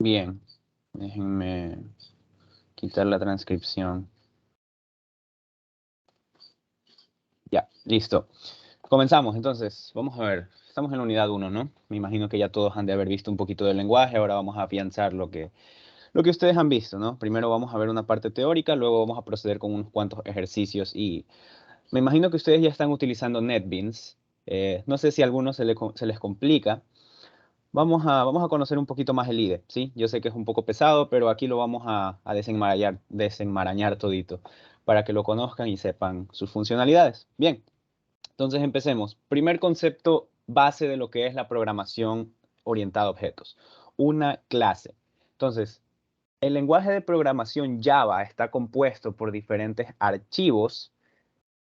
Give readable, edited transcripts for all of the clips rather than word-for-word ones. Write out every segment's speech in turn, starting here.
Bien, déjenme quitar la transcripción. Ya, listo. Comenzamos, entonces, vamos a ver. Estamos en la unidad 1, ¿no? Me imagino que ya todos han de haber visto un poquito del lenguaje. Ahora vamos a afianzar lo que ustedes han visto, ¿no? Primero vamos a ver una parte teórica, luego vamos a proceder con unos cuantos ejercicios y me imagino que ustedes ya están utilizando NetBeans. No sé si a algunos se les complica. Vamos a conocer un poquito más el IDE, ¿sí? Yo sé que es un poco pesado, pero aquí lo vamos a desenmarañar todito para que lo conozcan y sepan sus funcionalidades. Bien, entonces empecemos. Primer concepto base de lo que es la programación orientada a objetos. Una clase. Entonces, el lenguaje de programación Java está compuesto por diferentes archivos,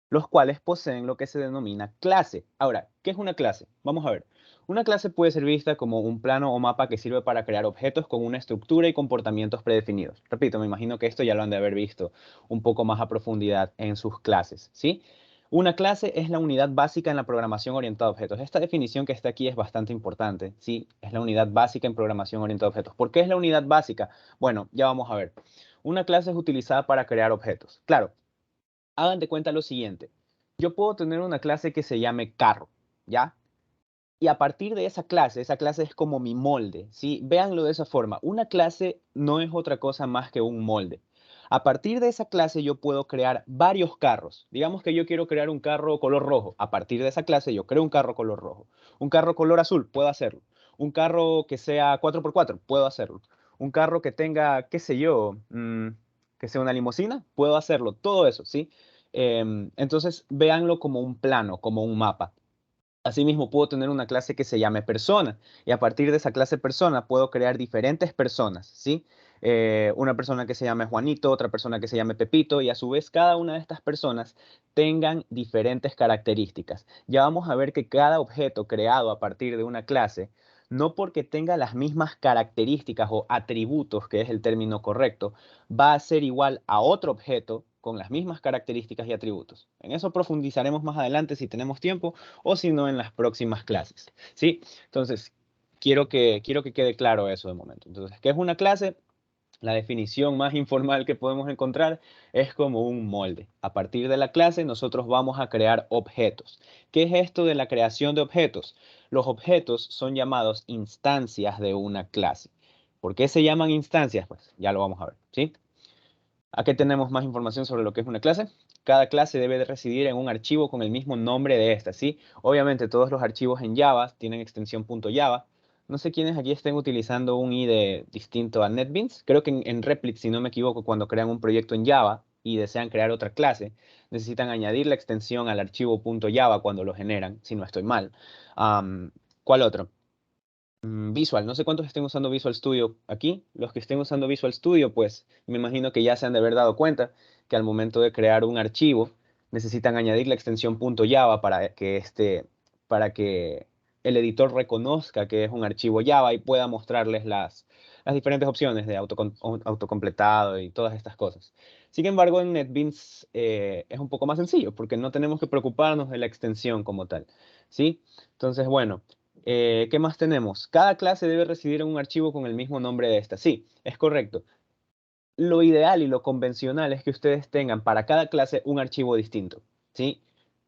los cuales poseen lo que se denomina clase. Ahora, ¿qué es una clase? Vamos a ver. Una clase puede ser vista como un plano o mapa que sirve para crear objetos con una estructura y comportamientos predefinidos. Repito, me imagino que esto ya lo han de haber visto un poco más a profundidad en sus clases, ¿sí? Una clase es la unidad básica en la programación orientada a objetos. Esta definición que está aquí es bastante importante, ¿sí? Es la unidad básica en programación orientada a objetos. ¿Por qué es la unidad básica? Bueno, ya vamos a ver. Una clase es utilizada para crear objetos. Claro, hagan de cuenta lo siguiente. Yo puedo tener una clase que se llame carro, ¿ya? Y a partir de esa clase es como mi molde, ¿sí? Véanlo de esa forma. Una clase no es otra cosa más que un molde. A partir de esa clase yo puedo crear varios carros. Digamos que yo quiero crear un carro color rojo. A partir de esa clase yo creo un carro color rojo. Un carro color azul, puedo hacerlo. Un carro que sea 4x4, puedo hacerlo. Un carro que tenga, qué sé yo, que sea una limusina, puedo hacerlo. Todo eso, ¿sí? Entonces, véanlo como un plano, como un mapa. Asimismo, puedo tener una clase que se llame persona y a partir de esa clase persona puedo crear diferentes personas, ¿sí? Una persona que se llame Juanito, otra persona que se llame Pepito y a su vez cada una de estas personas tengan diferentes características. Ya vamos a ver que cada objeto creado a partir de una clase, no porque tenga las mismas características o atributos, que es el término correcto, va a ser igual a otro objeto con las mismas características y atributos. En eso profundizaremos más adelante si tenemos tiempo o si no en las próximas clases, ¿sí? Entonces, quiero que quede claro eso de momento. Entonces, ¿qué es una clase? La definición más informal que podemos encontrar es como un molde. A partir de la clase nosotros vamos a crear objetos. ¿Qué es esto de la creación de objetos? Los objetos son llamados instancias de una clase. ¿Por qué se llaman instancias? Pues ya lo vamos a ver, ¿sí? Aquí tenemos más información sobre lo que es una clase. Cada clase debe de residir en un archivo con el mismo nombre de esta, ¿sí? Obviamente todos los archivos en Java tienen extensión .java. No sé quiénes aquí estén utilizando un IDE distinto a NetBeans. Creo que en Replit, si no me equivoco, cuando crean un proyecto en Java y desean crear otra clase, necesitan añadir la extensión al archivo .java cuando lo generan, si no estoy mal. ¿Cuál otro? Visual, no sé cuántos estén usando Visual Studio aquí. Los que estén usando Visual Studio, pues me imagino que ya se han de haber dado cuenta que al momento de crear un archivo necesitan añadir la extensión .java para que el editor reconozca que es un archivo Java y pueda mostrarles las diferentes opciones de autocompletado y todas estas cosas. Sin embargo, en NetBeans es un poco más sencillo porque no tenemos que preocuparnos de la extensión como tal, ¿sí? Entonces, bueno. ¿Qué más tenemos? Cada clase debe residir en un archivo con el mismo nombre de esta. Sí, es correcto. Lo ideal y lo convencional es que ustedes tengan para cada clase un archivo distinto, ¿sí?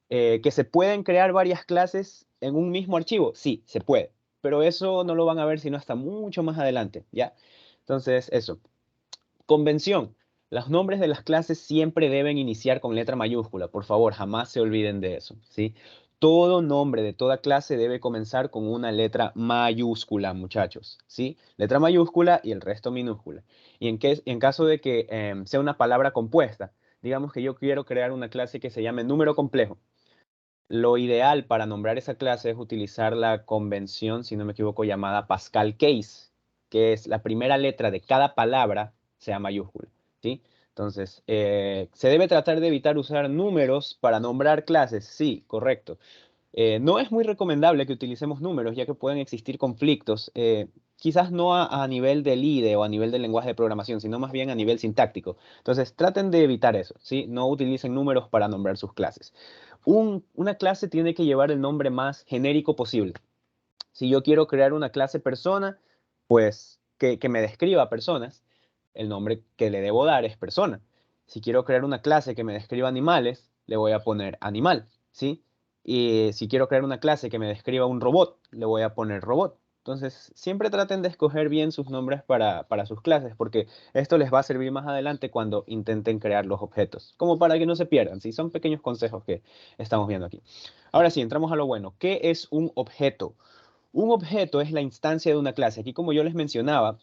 ¿Que se pueden crear varias clases en un mismo archivo? Sí, se puede. Pero eso no lo van a ver sino hasta mucho más adelante, ¿ya? Entonces, eso. Convención. Los nombres de las clases siempre deben iniciar con letra mayúscula. Por favor, jamás se olviden de eso, ¿sí? Todo nombre de toda clase debe comenzar con una letra mayúscula, muchachos, ¿sí? Letra mayúscula y el resto minúscula. Y en caso de que sea una palabra compuesta, digamos que yo quiero crear una clase que se llame número complejo. Lo ideal para nombrar esa clase es utilizar la convención, si no me equivoco, llamada Pascal Case, que es la primera letra de cada palabra sea mayúscula, ¿sí? Entonces, ¿se debe tratar de evitar usar números para nombrar clases? Sí, correcto. No es muy recomendable que utilicemos números, ya que pueden existir conflictos, quizás no a nivel del IDE o a nivel del lenguaje de programación, sino más bien a nivel sintáctico. Entonces, traten de evitar eso, ¿sí? No utilicen números para nombrar sus clases. Una clase tiene que llevar el nombre más genérico posible. Si yo quiero crear una clase persona, pues que me describa personas, el nombre que le debo dar es persona. Si quiero crear una clase que me describa animales, le voy a poner animal, ¿sí? Y si quiero crear una clase que me describa un robot, le voy a poner robot. Entonces, siempre traten de escoger bien sus nombres para sus clases, porque esto les va a servir más adelante cuando intenten crear los objetos, como para que no se pierdan, ¿sí? Son pequeños consejos que estamos viendo aquí. Ahora sí, entramos a lo bueno. ¿Qué es un objeto? Un objeto es la instancia de una clase. Aquí, como yo les mencionaba,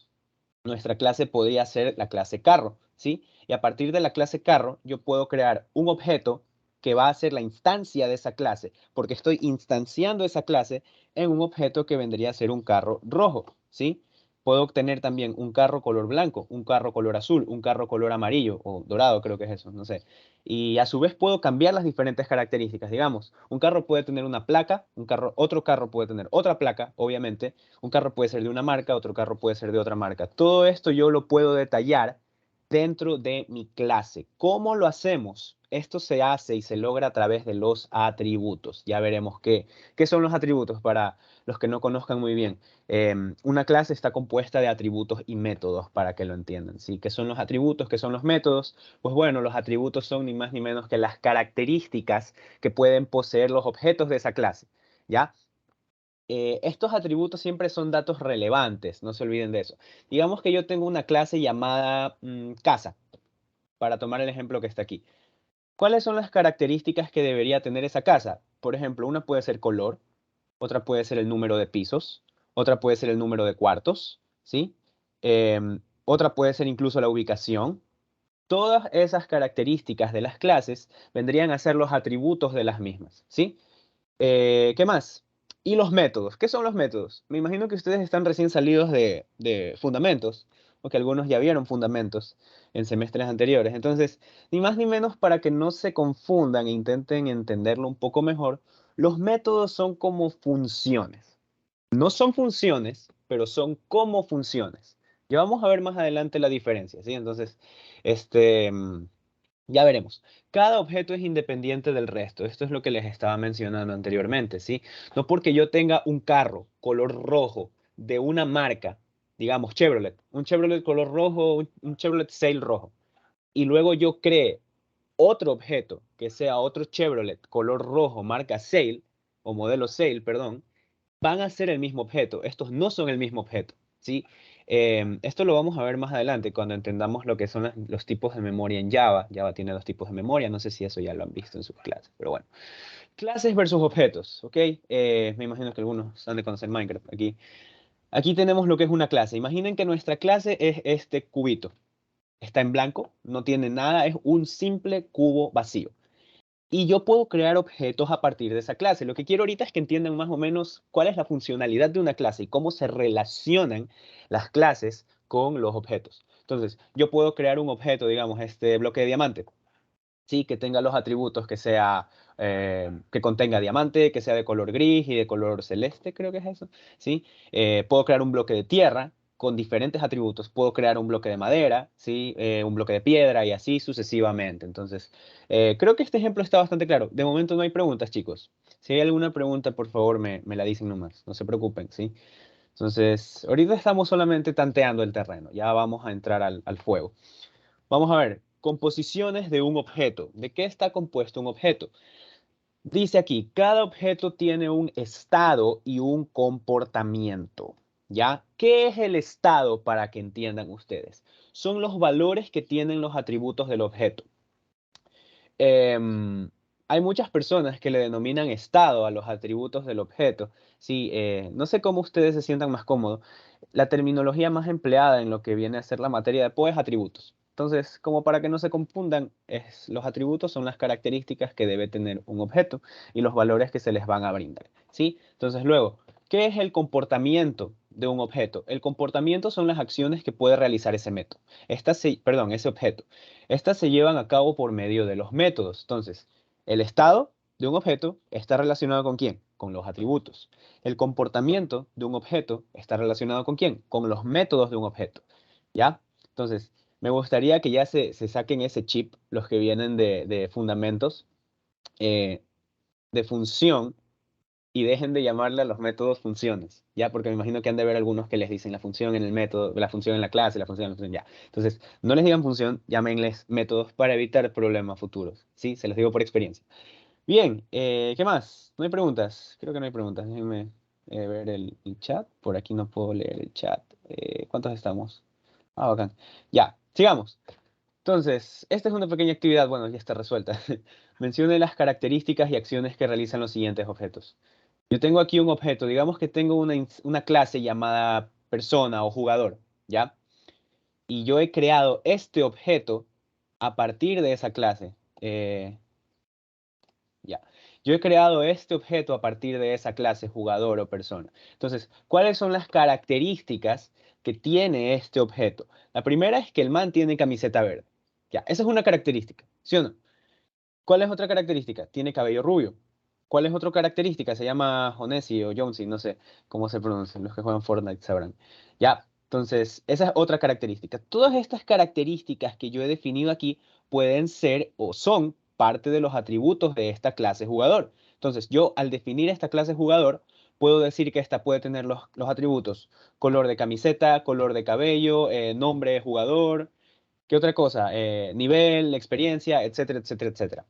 nuestra clase podría ser la clase carro, ¿sí? Y a partir de la clase carro, yo puedo crear un objeto que va a ser la instancia de esa clase, porque estoy instanciando esa clase en un objeto que vendría a ser un carro rojo, ¿sí? Puedo obtener también un carro color blanco, un carro color azul, un carro color amarillo o dorado, creo que es eso, no sé. Y a su vez puedo cambiar las diferentes características. Digamos, un carro puede tener una placa, otro carro puede tener otra placa, obviamente. Un carro puede ser de una marca, otro carro puede ser de otra marca. Todo esto yo lo puedo detallar dentro de mi clase. ¿Cómo lo hacemos? Esto se hace y se logra a través de los atributos. Ya veremos qué son los atributos para los que no conozcan muy bien. Una clase está compuesta de atributos y métodos para que lo entiendan, ¿sí? ¿Qué son los atributos? ¿Qué son los métodos? Pues bueno, los atributos son ni más ni menos que las características que pueden poseer los objetos de esa clase, ¿ya? Estos atributos siempre son datos relevantes, no se olviden de eso. Digamos que yo tengo una clase llamada casa, para tomar el ejemplo que está aquí. ¿Cuáles son las características que debería tener esa casa? Por ejemplo, una puede ser color, otra puede ser el número de pisos, otra puede ser el número de cuartos, ¿sí? Otra puede ser incluso la ubicación. Todas esas características de las clases vendrían a ser los atributos de las mismas, ¿sí? ¿Qué más? Y los métodos. ¿Qué son los métodos? Me imagino que ustedes están recién salidos de fundamentos, o que algunos ya vieron fundamentos en semestres anteriores. Entonces, ni más ni menos para que no se confundan e intenten entenderlo un poco mejor, los métodos son como funciones. No son funciones, pero son como funciones. Ya vamos a ver más adelante la diferencia, ¿sí? Entonces, este... ya veremos. Cada objeto es independiente del resto. Esto es lo que les estaba mencionando anteriormente, ¿sí? No porque yo tenga un carro color rojo de una marca, digamos Chevrolet, un Chevrolet color rojo, un Chevrolet Sail rojo, y luego yo cree otro objeto que sea otro Chevrolet color rojo, marca Sail, o modelo Sail, perdón, van a ser el mismo objeto. Estos no son el mismo objeto, ¿sí? Esto lo vamos a ver más adelante cuando entendamos lo que son los tipos de memoria en Java. Java tiene dos tipos de memoria, no sé si eso ya lo han visto en sus clases, pero bueno. Clases versus objetos, ¿ok? Me imagino que algunos han de conocer Minecraft aquí. Aquí tenemos lo que es una clase. Imaginen que nuestra clase es este cubito. Está en blanco, no tiene nada, es un simple cubo vacío. Y yo puedo crear objetos a partir de esa clase. Lo que quiero ahorita es que entiendan más o menos cuál es la funcionalidad de una clase y cómo se relacionan las clases con los objetos. Entonces, yo puedo crear un objeto, digamos, este bloque de diamante, sí, que tenga los atributos que sea, que contenga diamante, que sea de color gris y de color celeste, creo que es eso, sí. Puedo crear un bloque de tierra con diferentes atributos. Puedo crear un bloque de madera, sí, un bloque de piedra y así sucesivamente. Entonces, creo que este ejemplo está bastante claro. De momento no hay preguntas, chicos. Si hay alguna pregunta, por favor, me la dicen nomás. No se preocupen, sí. Entonces, ahorita estamos solamente tanteando el terreno. Ya vamos a entrar al fuego. Vamos a ver, composiciones de un objeto. ¿De qué está compuesto un objeto? Dice aquí, cada objeto tiene un estado y un comportamiento. ¿Ya? ¿Qué es el estado para que entiendan ustedes? Son los valores que tienen los atributos del objeto. Em, Hay muchas personas que le denominan estado a los atributos del objeto. Sí, no sé cómo ustedes se sientan más cómodos. La terminología más empleada en lo que viene a ser la materia de POE es atributos. Entonces, como para que no se confundan, los atributos son las características que debe tener un objeto y los valores que se les van a brindar. ¿Sí? Entonces, luego, ¿qué es el comportamiento de un objeto? El comportamiento son las acciones que puede realizar ese método. Ese objeto. Estas se llevan a cabo por medio de los métodos. Entonces, el estado de un objeto está relacionado ¿con quién? Con los atributos. El comportamiento de un objeto está relacionado ¿con quién? Con los métodos de un objeto. ¿Ya? Entonces, me gustaría que ya se saquen ese chip, los que vienen de fundamentos, de función y dejen de llamarle a los métodos funciones, ¿ya? Porque me imagino que han de haber algunos que les dicen la función en el método, la función en la clase, la función en la función, ya. Entonces, no les digan función, llámenles métodos para evitar problemas futuros, ¿sí? Se los digo por experiencia. Bien, ¿qué más? ¿No hay preguntas? Creo que no hay preguntas. Déjenme ver el chat. Por aquí no puedo leer el chat. ¿Cuántos estamos? Ah, bacán. Ya, sigamos. Entonces, esta es una pequeña actividad, bueno, ya está resuelta. Mencione las características y acciones que realizan los siguientes objetos. Yo tengo aquí un objeto, digamos que tengo una clase llamada persona o jugador, ¿ya? Y yo he creado este objeto a partir de esa clase. Ya. Yo he creado este objeto a partir de esa clase jugador o persona. Entonces, ¿cuáles son las características que tiene este objeto? La primera es que el man tiene camiseta verde. Ya, esa es una característica, ¿sí o no? ¿Cuál es otra característica? Tiene cabello rubio. ¿Cuál es otra característica? Se llama Jonesi o Jonesy, no sé cómo se pronuncia. Los que juegan Fortnite sabrán. Ya, entonces, esa es otra característica. Todas estas características que yo he definido aquí pueden ser o son parte de los atributos de esta clase jugador. Entonces, yo al definir esta clase jugador, puedo decir que esta puede tener los atributos color de camiseta, color de cabello, nombre de jugador, ¿qué otra cosa? Nivel, experiencia, etcétera, etcétera, etcétera.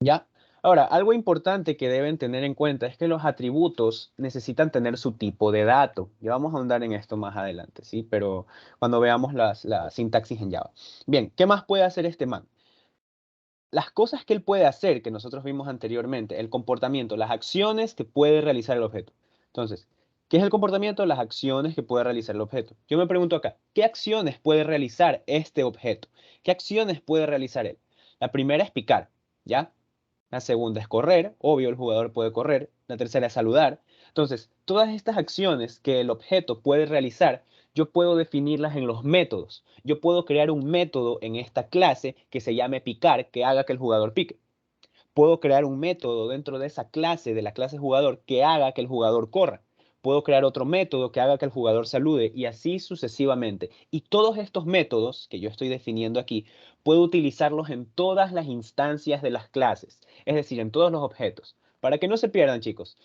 ¿Ya? Ahora, algo importante que deben tener en cuenta es que los atributos necesitan tener su tipo de dato. Ya vamos a ahondar en esto más adelante, ¿sí? Pero cuando veamos la sintaxis en Java. Bien, ¿qué más puede hacer este man? Las cosas que él puede hacer, que nosotros vimos anteriormente, el comportamiento, las acciones que puede realizar el objeto. Entonces, ¿qué es el comportamiento? Las acciones que puede realizar el objeto. Yo me pregunto acá, ¿qué acciones puede realizar este objeto? ¿Qué acciones puede realizar él? La primera es picar, ¿ya? La segunda es correr, obvio, el jugador puede correr. La tercera es saludar. Entonces, todas estas acciones que el objeto puede realizar, yo puedo definirlas en los métodos. Yo puedo crear un método en esta clase que se llame picar, que haga que el jugador pique. Puedo crear un método dentro de esa clase, de la clase jugador, que haga que el jugador corra. Puedo crear otro método que haga que el jugador salude y así sucesivamente. Y todos estos métodos que yo estoy definiendo aquí, puedo utilizarlos en todas las instancias de las clases, es decir, en todos los objetos. Para que no se pierdan, chicos,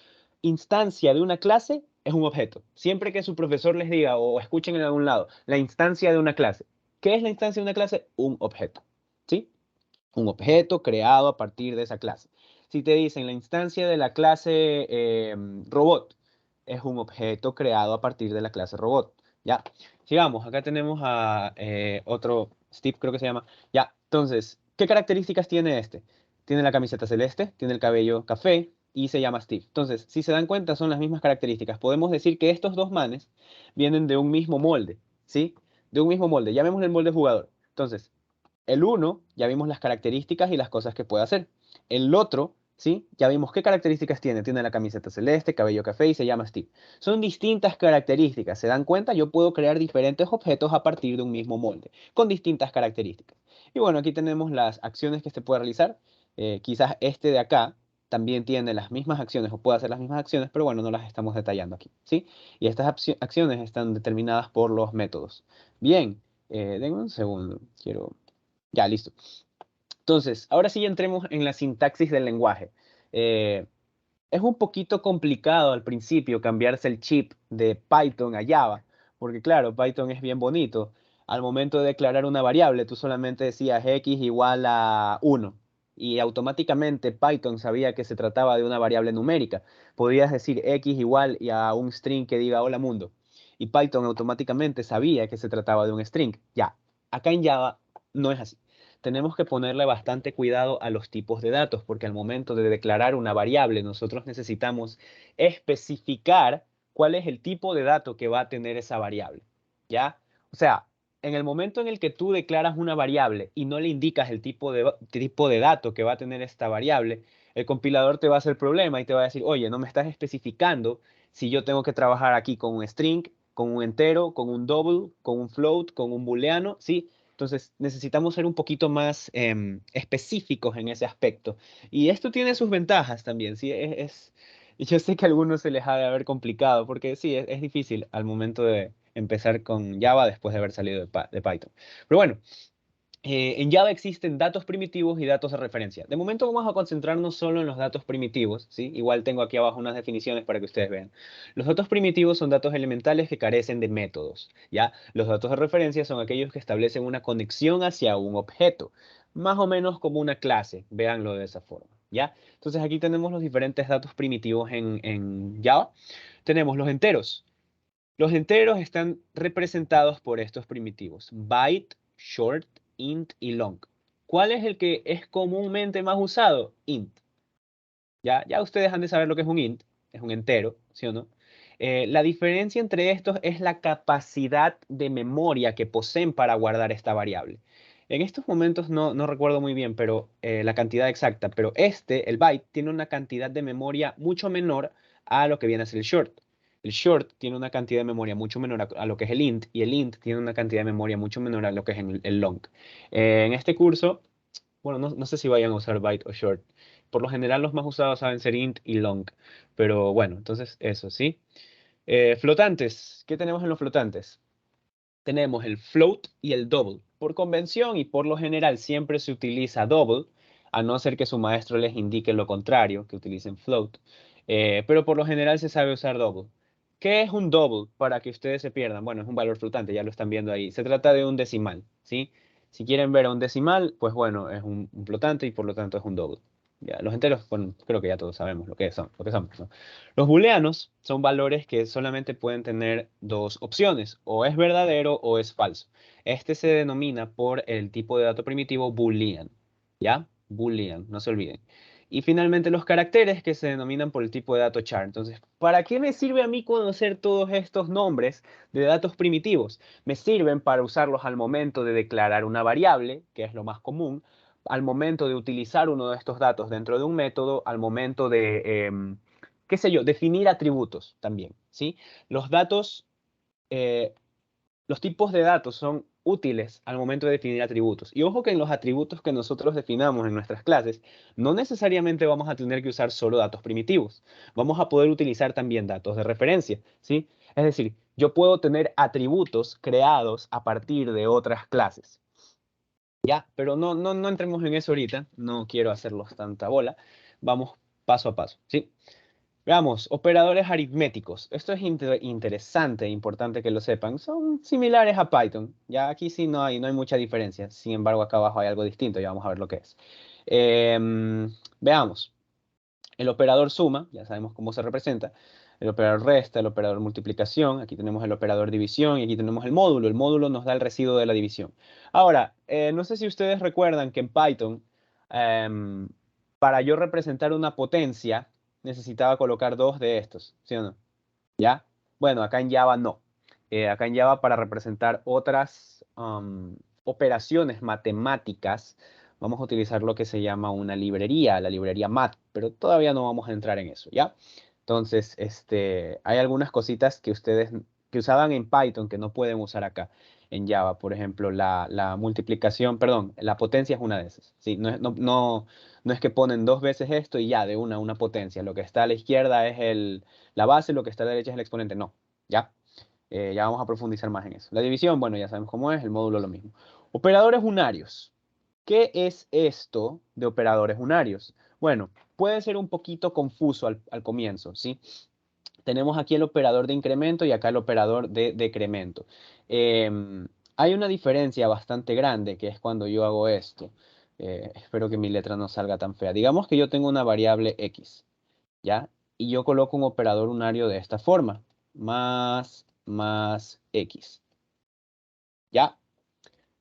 instancia de una clase es un objeto. Siempre que su profesor les diga o escuchen en algún lado la instancia de una clase, ¿qué es la instancia de una clase? Un objeto. ¿Sí? Un objeto creado a partir de esa clase. Si te dicen la instancia de la clase robot, es un objeto creado a partir de la clase robot. Ya, sigamos. Acá tenemos a otro Steve, creo que se llama. Ya, entonces, ¿qué características tiene este? Tiene la camiseta celeste, tiene el cabello café y se llama Steve. Entonces, si se dan cuenta, son las mismas características. Podemos decir que estos dos manes vienen de un mismo molde, ¿sí? De un mismo molde. Llamémosle el molde jugador. Entonces, el uno, ya vimos las características y las cosas que puede hacer. El otro, ¿sí? Ya vimos qué características tiene. Tiene la camiseta celeste, cabello café y se llama Steve. Son distintas características. ¿Se dan cuenta? Yo puedo crear diferentes objetos a partir de un mismo molde, con distintas características. Y bueno, aquí tenemos las acciones que se puede realizar. Quizás este de acá también tiene las mismas acciones o puede hacer las mismas acciones, pero bueno, no las estamos detallando aquí, ¿sí? Y estas acciones están determinadas por los métodos. Bien, denme un segundo. Ya, listo. Entonces, ahora sí entremos en la sintaxis del lenguaje. Eh, es un poquito complicado al principio cambiarse el chip de Python a Java, porque claro, Python es bien bonito. Al momento de declarar una variable, tú solamente decías x igual a 1 y automáticamente Python sabía que se trataba de una variable numérica. Podías decir x igual y a un string que diga hola mundo y Python automáticamente sabía que se trataba de un string. Ya, acá en Java no es así. Tenemos que ponerle bastante cuidado a los tipos de datos, porque al momento de declarar una variable, nosotros necesitamos especificar cuál es el tipo de dato que va a tener esa variable, ¿ya? O sea, en el momento en el que tú declaras una variable y no le indicas el tipo de dato que va a tener esta variable, el compilador te va a hacer problema y te va a decir, oye, no me estás especificando si yo tengo que trabajar aquí con un string, con un entero, con un double, con un float, con un booleano, ¿sí? Entonces necesitamos ser un poquito más específicos en ese aspecto. Y esto tiene sus ventajas también, ¿sí? Y yo sé que a algunos se les ha de haber complicado, porque sí, es difícil al momento de empezar con Java después de haber salido de Python. Pero bueno, En Java existen datos primitivos y datos de referencia. De momento vamos a concentrarnos solo en los datos primitivos, ¿sí? Igual tengo aquí abajo unas definiciones para que ustedes vean. Los datos primitivos son datos elementales que carecen de métodos, ¿ya? Los datos de referencia son aquellos que establecen una conexión hacia un objeto, más o menos como una clase, véanlo de esa forma, ¿ya? Entonces aquí tenemos los diferentes datos primitivos en Java. Tenemos los enteros. Los enteros están representados por estos primitivos: byte, short, int y long. ¿Cuál es el que es comúnmente más usado? Int. Ya ustedes han de saber lo que es un int, es un entero, ¿sí o no? La diferencia entre estos es la capacidad de memoria que poseen para guardar esta variable. En estos momentos no recuerdo muy bien, pero la cantidad exacta, pero el byte, tiene una cantidad de memoria mucho menor a lo que viene a ser el short. El short tiene una cantidad de memoria mucho menor a lo que es el int, y el int tiene una cantidad de memoria mucho menor a lo que es el long. En este curso, bueno, no sé si vayan a usar byte o short. Por lo general los más usados saben ser int y long. Pero bueno, entonces eso, ¿sí? Flotantes. ¿Qué tenemos en los flotantes? Tenemos el float y el double. Por convención y por lo general siempre se utiliza double, a no ser que su maestro les indique lo contrario, que utilicen float. Pero por lo general se sabe usar double. ¿Qué es un double? Para que ustedes se pierdan. Bueno, es un valor flotante, ya lo están viendo ahí. Se trata de un decimal, ¿sí? Si quieren ver a un decimal, pues bueno, es un flotante y por lo tanto es un double. Ya, los enteros, bueno, creo que ya todos sabemos lo que son, ¿no? Los booleanos son valores que solamente pueden tener dos opciones: o es verdadero o es falso. Este se denomina por el tipo de dato primitivo boolean, ¿ya? Boolean, no se olviden. Y finalmente los caracteres, que se denominan por el tipo de dato char. Entonces, ¿para qué me sirve a mí conocer todos estos nombres de datos primitivos? Me sirven para usarlos al momento de declarar una variable, que es lo más común, al momento de utilizar uno de estos datos dentro de un método, al momento de, qué sé yo, definir atributos también, ¿sí? Los datos, eh, los tipos de datos son útiles al momento de definir atributos. Y ojo que en los atributos que nosotros definamos en nuestras clases, no necesariamente vamos a tener que usar solo datos primitivos. Vamos a poder utilizar también datos de referencia, ¿sí? Es decir, yo puedo tener atributos creados a partir de otras clases. Ya, pero no entremos en eso ahorita, no quiero hacerlos tanta bola. Vamos paso a paso, ¿sí? Veamos, operadores aritméticos. Esto es interesante e importante que lo sepan. Son similares a Python. Ya aquí sí no hay mucha diferencia. Sin embargo, acá abajo hay algo distinto. Ya vamos a ver lo que es. Veamos. El operador suma, ya sabemos cómo se representa. El operador resta, el operador multiplicación. Aquí tenemos el operador división y aquí tenemos el módulo. El módulo nos da el residuo de la división. Ahora, no sé si ustedes recuerdan que en Python, em, para yo representar una potencia, necesitaba colocar dos de estos, ¿sí o no? ¿Ya? Bueno, acá en Java no. Acá en Java, para representar otras operaciones matemáticas, vamos a utilizar lo que se llama una librería, la librería mat, pero todavía no vamos a entrar en eso, ¿ya? Entonces, hay algunas cositas que ustedes que usaban en Python que no pueden usar acá en Java. Por ejemplo, la multiplicación, perdón, la potencia es una de esas. ¿Sí? No es que ponen dos veces esto y ya, de una potencia. Lo que está a la izquierda es la base, lo que está a la derecha es el exponente. No, ¿ya? Ya vamos a profundizar más en eso. La división, bueno, ya sabemos cómo es, el módulo lo mismo. Operadores unarios. ¿Qué es esto de operadores unarios? Bueno, puede ser un poquito confuso al comienzo, ¿sí? Tenemos aquí el operador de incremento y acá el operador de decremento. Hay una diferencia bastante grande, que es cuando yo hago esto. Espero que mi letra no salga tan fea. Digamos que yo tengo una variable x, ¿ya? Y yo coloco un operador unario de esta forma: más x, ¿ya?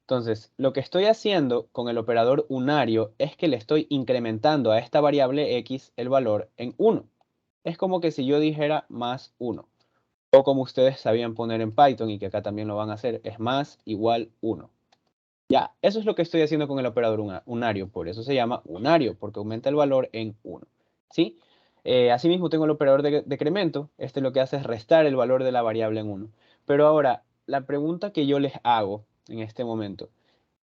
Entonces, lo que estoy haciendo con el operador unario es que le estoy incrementando a esta variable x el valor en 1. Es como que si yo dijera más 1. O como ustedes sabían poner en Python y que acá también lo van a hacer, es más igual 1. Ya, eso es lo que estoy haciendo con el operador unario. Por eso se llama unario, porque aumenta el valor en 1. ¿Sí? Asimismo tengo el operador de decremento. Este lo que hace es restar el valor de la variable en 1. Pero ahora, la pregunta que yo les hago en este momento,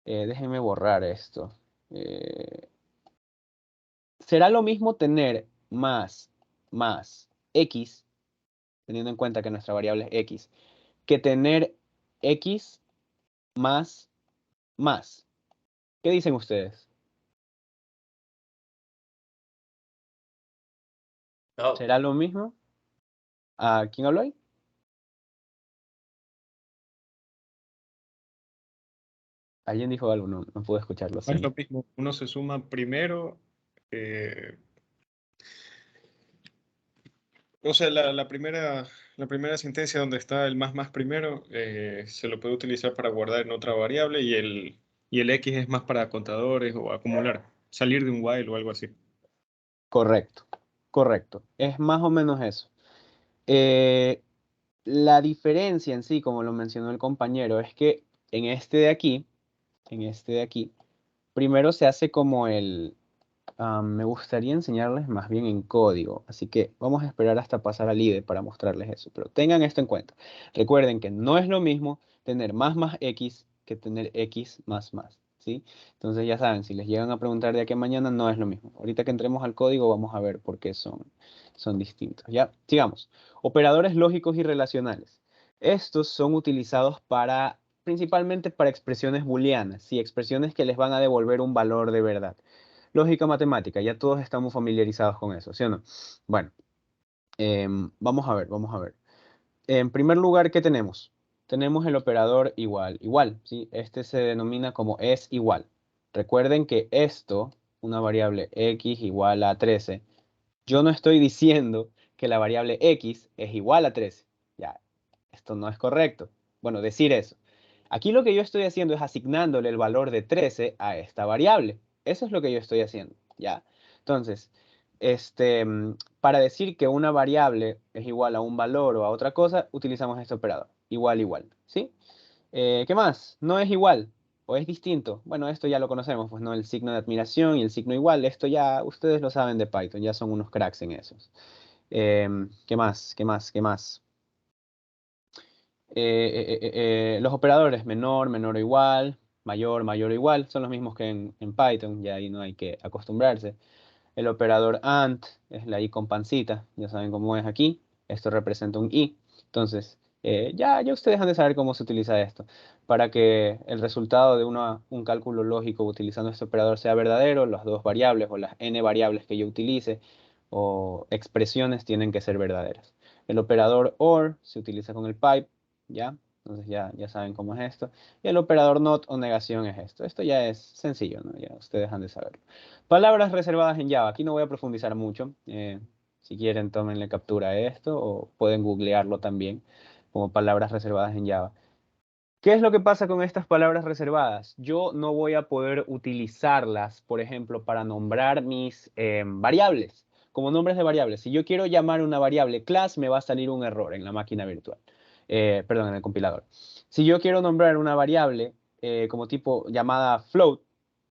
déjenme borrar esto. Eh, ¿Será lo mismo tener más x, teniendo en cuenta que nuestra variable es x, que tener x más más? ¿Qué dicen ustedes? No, ¿Será lo mismo? ¿A quién habló ahí? Alguien dijo algo, no pude escucharlo, No es lo siento. mismo. Uno se suma primero. eh, o sea, la primera sentencia donde está el más primero se lo puede utilizar para guardar en otra variable y el X es más para contadores o acumular, salir de un while o algo así. Correcto, correcto. Es más o menos eso. Eh, la diferencia en sí, como lo mencionó el compañero, es que en este de aquí, en este de aquí, primero se hace como me gustaría enseñarles más bien en código, así que vamos a esperar hasta pasar al IDE para mostrarles eso, pero tengan esto en cuenta. Recuerden que no es lo mismo tener más X que tener X más, ¿sí? Entonces ya saben, si les llegan a preguntar de aquí a mañana, no es lo mismo. Ahorita que entremos al código vamos a ver por qué son distintos, ¿ya? Sigamos. Operadores lógicos y relacionales. Estos son utilizados principalmente para expresiones booleanas, ¿sí? Expresiones que les van a devolver un valor de verdad. Lógica matemática, ya todos estamos familiarizados con eso, ¿sí o no? Bueno, vamos a ver, vamos a ver. En primer lugar, ¿qué tenemos? Tenemos el operador igual, ¿sí? Este se denomina como es igual. Recuerden que esto, una variable x igual a 13, yo no estoy diciendo que la variable x es igual a 13. Ya, esto no es correcto. Bueno, decir eso. Aquí lo que yo estoy haciendo es asignándole el valor de 13 a esta variable. Eso es lo que yo estoy haciendo, ¿ya? Entonces, para decir que una variable es igual a un valor o a otra cosa, utilizamos este operador. Igual, ¿sí? ¿Qué más? No es igual o es distinto. Bueno, esto ya lo conocemos, pues no, el signo de admiración y el signo igual. Esto ya ustedes lo saben de Python, ya son unos cracks en esos. ¿Qué más? ¿Qué más? ¿Qué más? Los operadores menor o igual, mayor o igual, son los mismos que en Python, ya ahí no hay que acostumbrarse. El operador AND es la I con pancita, ya saben cómo es aquí. Esto representa un I. Entonces, ya ustedes han de saber cómo se utiliza esto. Para que el resultado de un cálculo lógico utilizando este operador sea verdadero, las dos variables o las n variables que yo utilice o expresiones tienen que ser verdaderas. El operador OR se utiliza con el pipe, ¿ya? Entonces ya saben cómo es esto. Y el operador NOT o negación es esto. Esto ya es sencillo, ¿no? Ya ustedes han de saberlo. Palabras reservadas en Java. Aquí no voy a profundizar mucho. Si quieren, tómenle captura a esto o pueden googlearlo también como palabras reservadas en Java. ¿Qué es lo que pasa con estas palabras reservadas? Yo no voy a poder utilizarlas, por ejemplo, para nombrar mis variables, como nombres de variables. Si yo quiero llamar una variable class, me va a salir un error en la máquina virtual. Perdón, en el compilador. Si yo quiero nombrar una variable como tipo llamada float,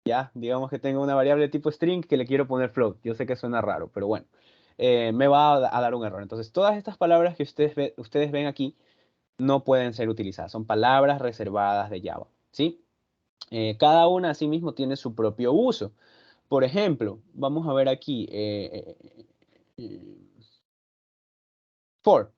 ya, digamos que tengo una variable tipo string que le quiero poner float. Yo sé que suena raro, pero bueno, me va a dar un error. Entonces, todas estas palabras que ustedes ven aquí no pueden ser utilizadas. Son palabras reservadas de Java, ¿sí? Cada una asimismo tiene su propio uso. Por ejemplo, vamos a ver aquí for.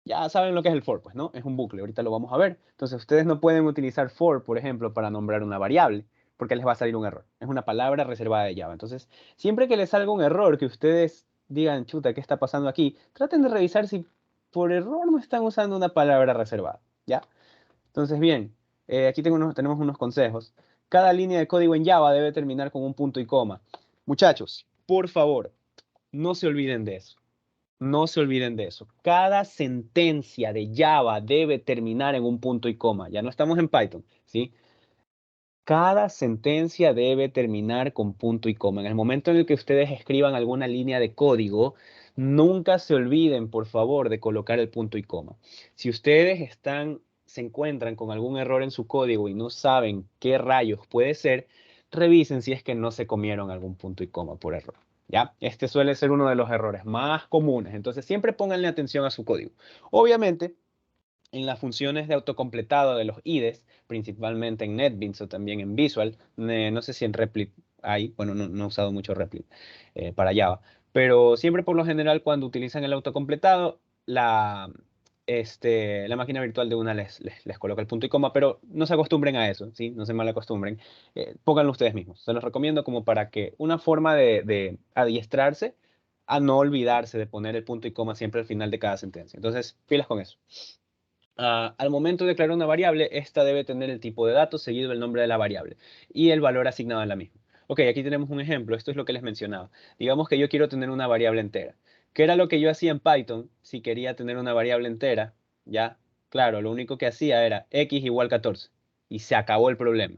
Ya saben lo que es el for, pues, ¿no? Es un bucle, ahorita lo vamos a ver. Entonces, ustedes no pueden utilizar for, por ejemplo, para nombrar una variable, porque les va a salir un error. Es una palabra reservada de Java. Entonces, siempre que les salga un error, que ustedes digan, chuta, ¿qué está pasando aquí? Traten de revisar si por error no están usando una palabra reservada, ¿ya? Entonces, bien, aquí tenemos unos consejos. Cada línea de código en Java debe terminar con un punto y coma. Muchachos, por favor, no se olviden de eso. No se olviden de eso. Cada sentencia de Java debe terminar en un punto y coma. Ya no estamos en Python, ¿sí? Cada sentencia debe terminar con punto y coma. En el momento en el que ustedes escriban alguna línea de código, nunca se olviden, por favor, de colocar el punto y coma. Si ustedes se encuentran con algún error en su código y no saben qué rayos puede ser, revisen si es que no se comieron algún punto y coma por error. ¿Ya? Este suele ser uno de los errores más comunes. Entonces, siempre pónganle atención a su código. Obviamente, en las funciones de autocompletado de los IDEs, principalmente en NetBeans o también en Visual. No sé si en Replit hay, bueno, no he usado mucho Replit para Java, pero siempre por lo general cuando utilizan el autocompletado, la máquina virtual de una les coloca el punto y coma, pero no se acostumbren a eso, ¿sí? No se mal acostumbren. Pónganlo ustedes mismos. Se los recomiendo como para que una forma de adiestrarse a no olvidarse de poner el punto y coma siempre al final de cada sentencia. Entonces, pilas con eso. Al momento de declarar una variable, esta debe tener el tipo de datos seguido del nombre de la variable y el valor asignado en la misma. Ok, aquí tenemos un ejemplo. Esto es lo que les mencionaba. Digamos que yo quiero tener una variable entera. ¿Qué era lo que yo hacía en Python si quería tener una variable entera? Ya, claro, lo único que hacía era x igual 14 y se acabó el problema.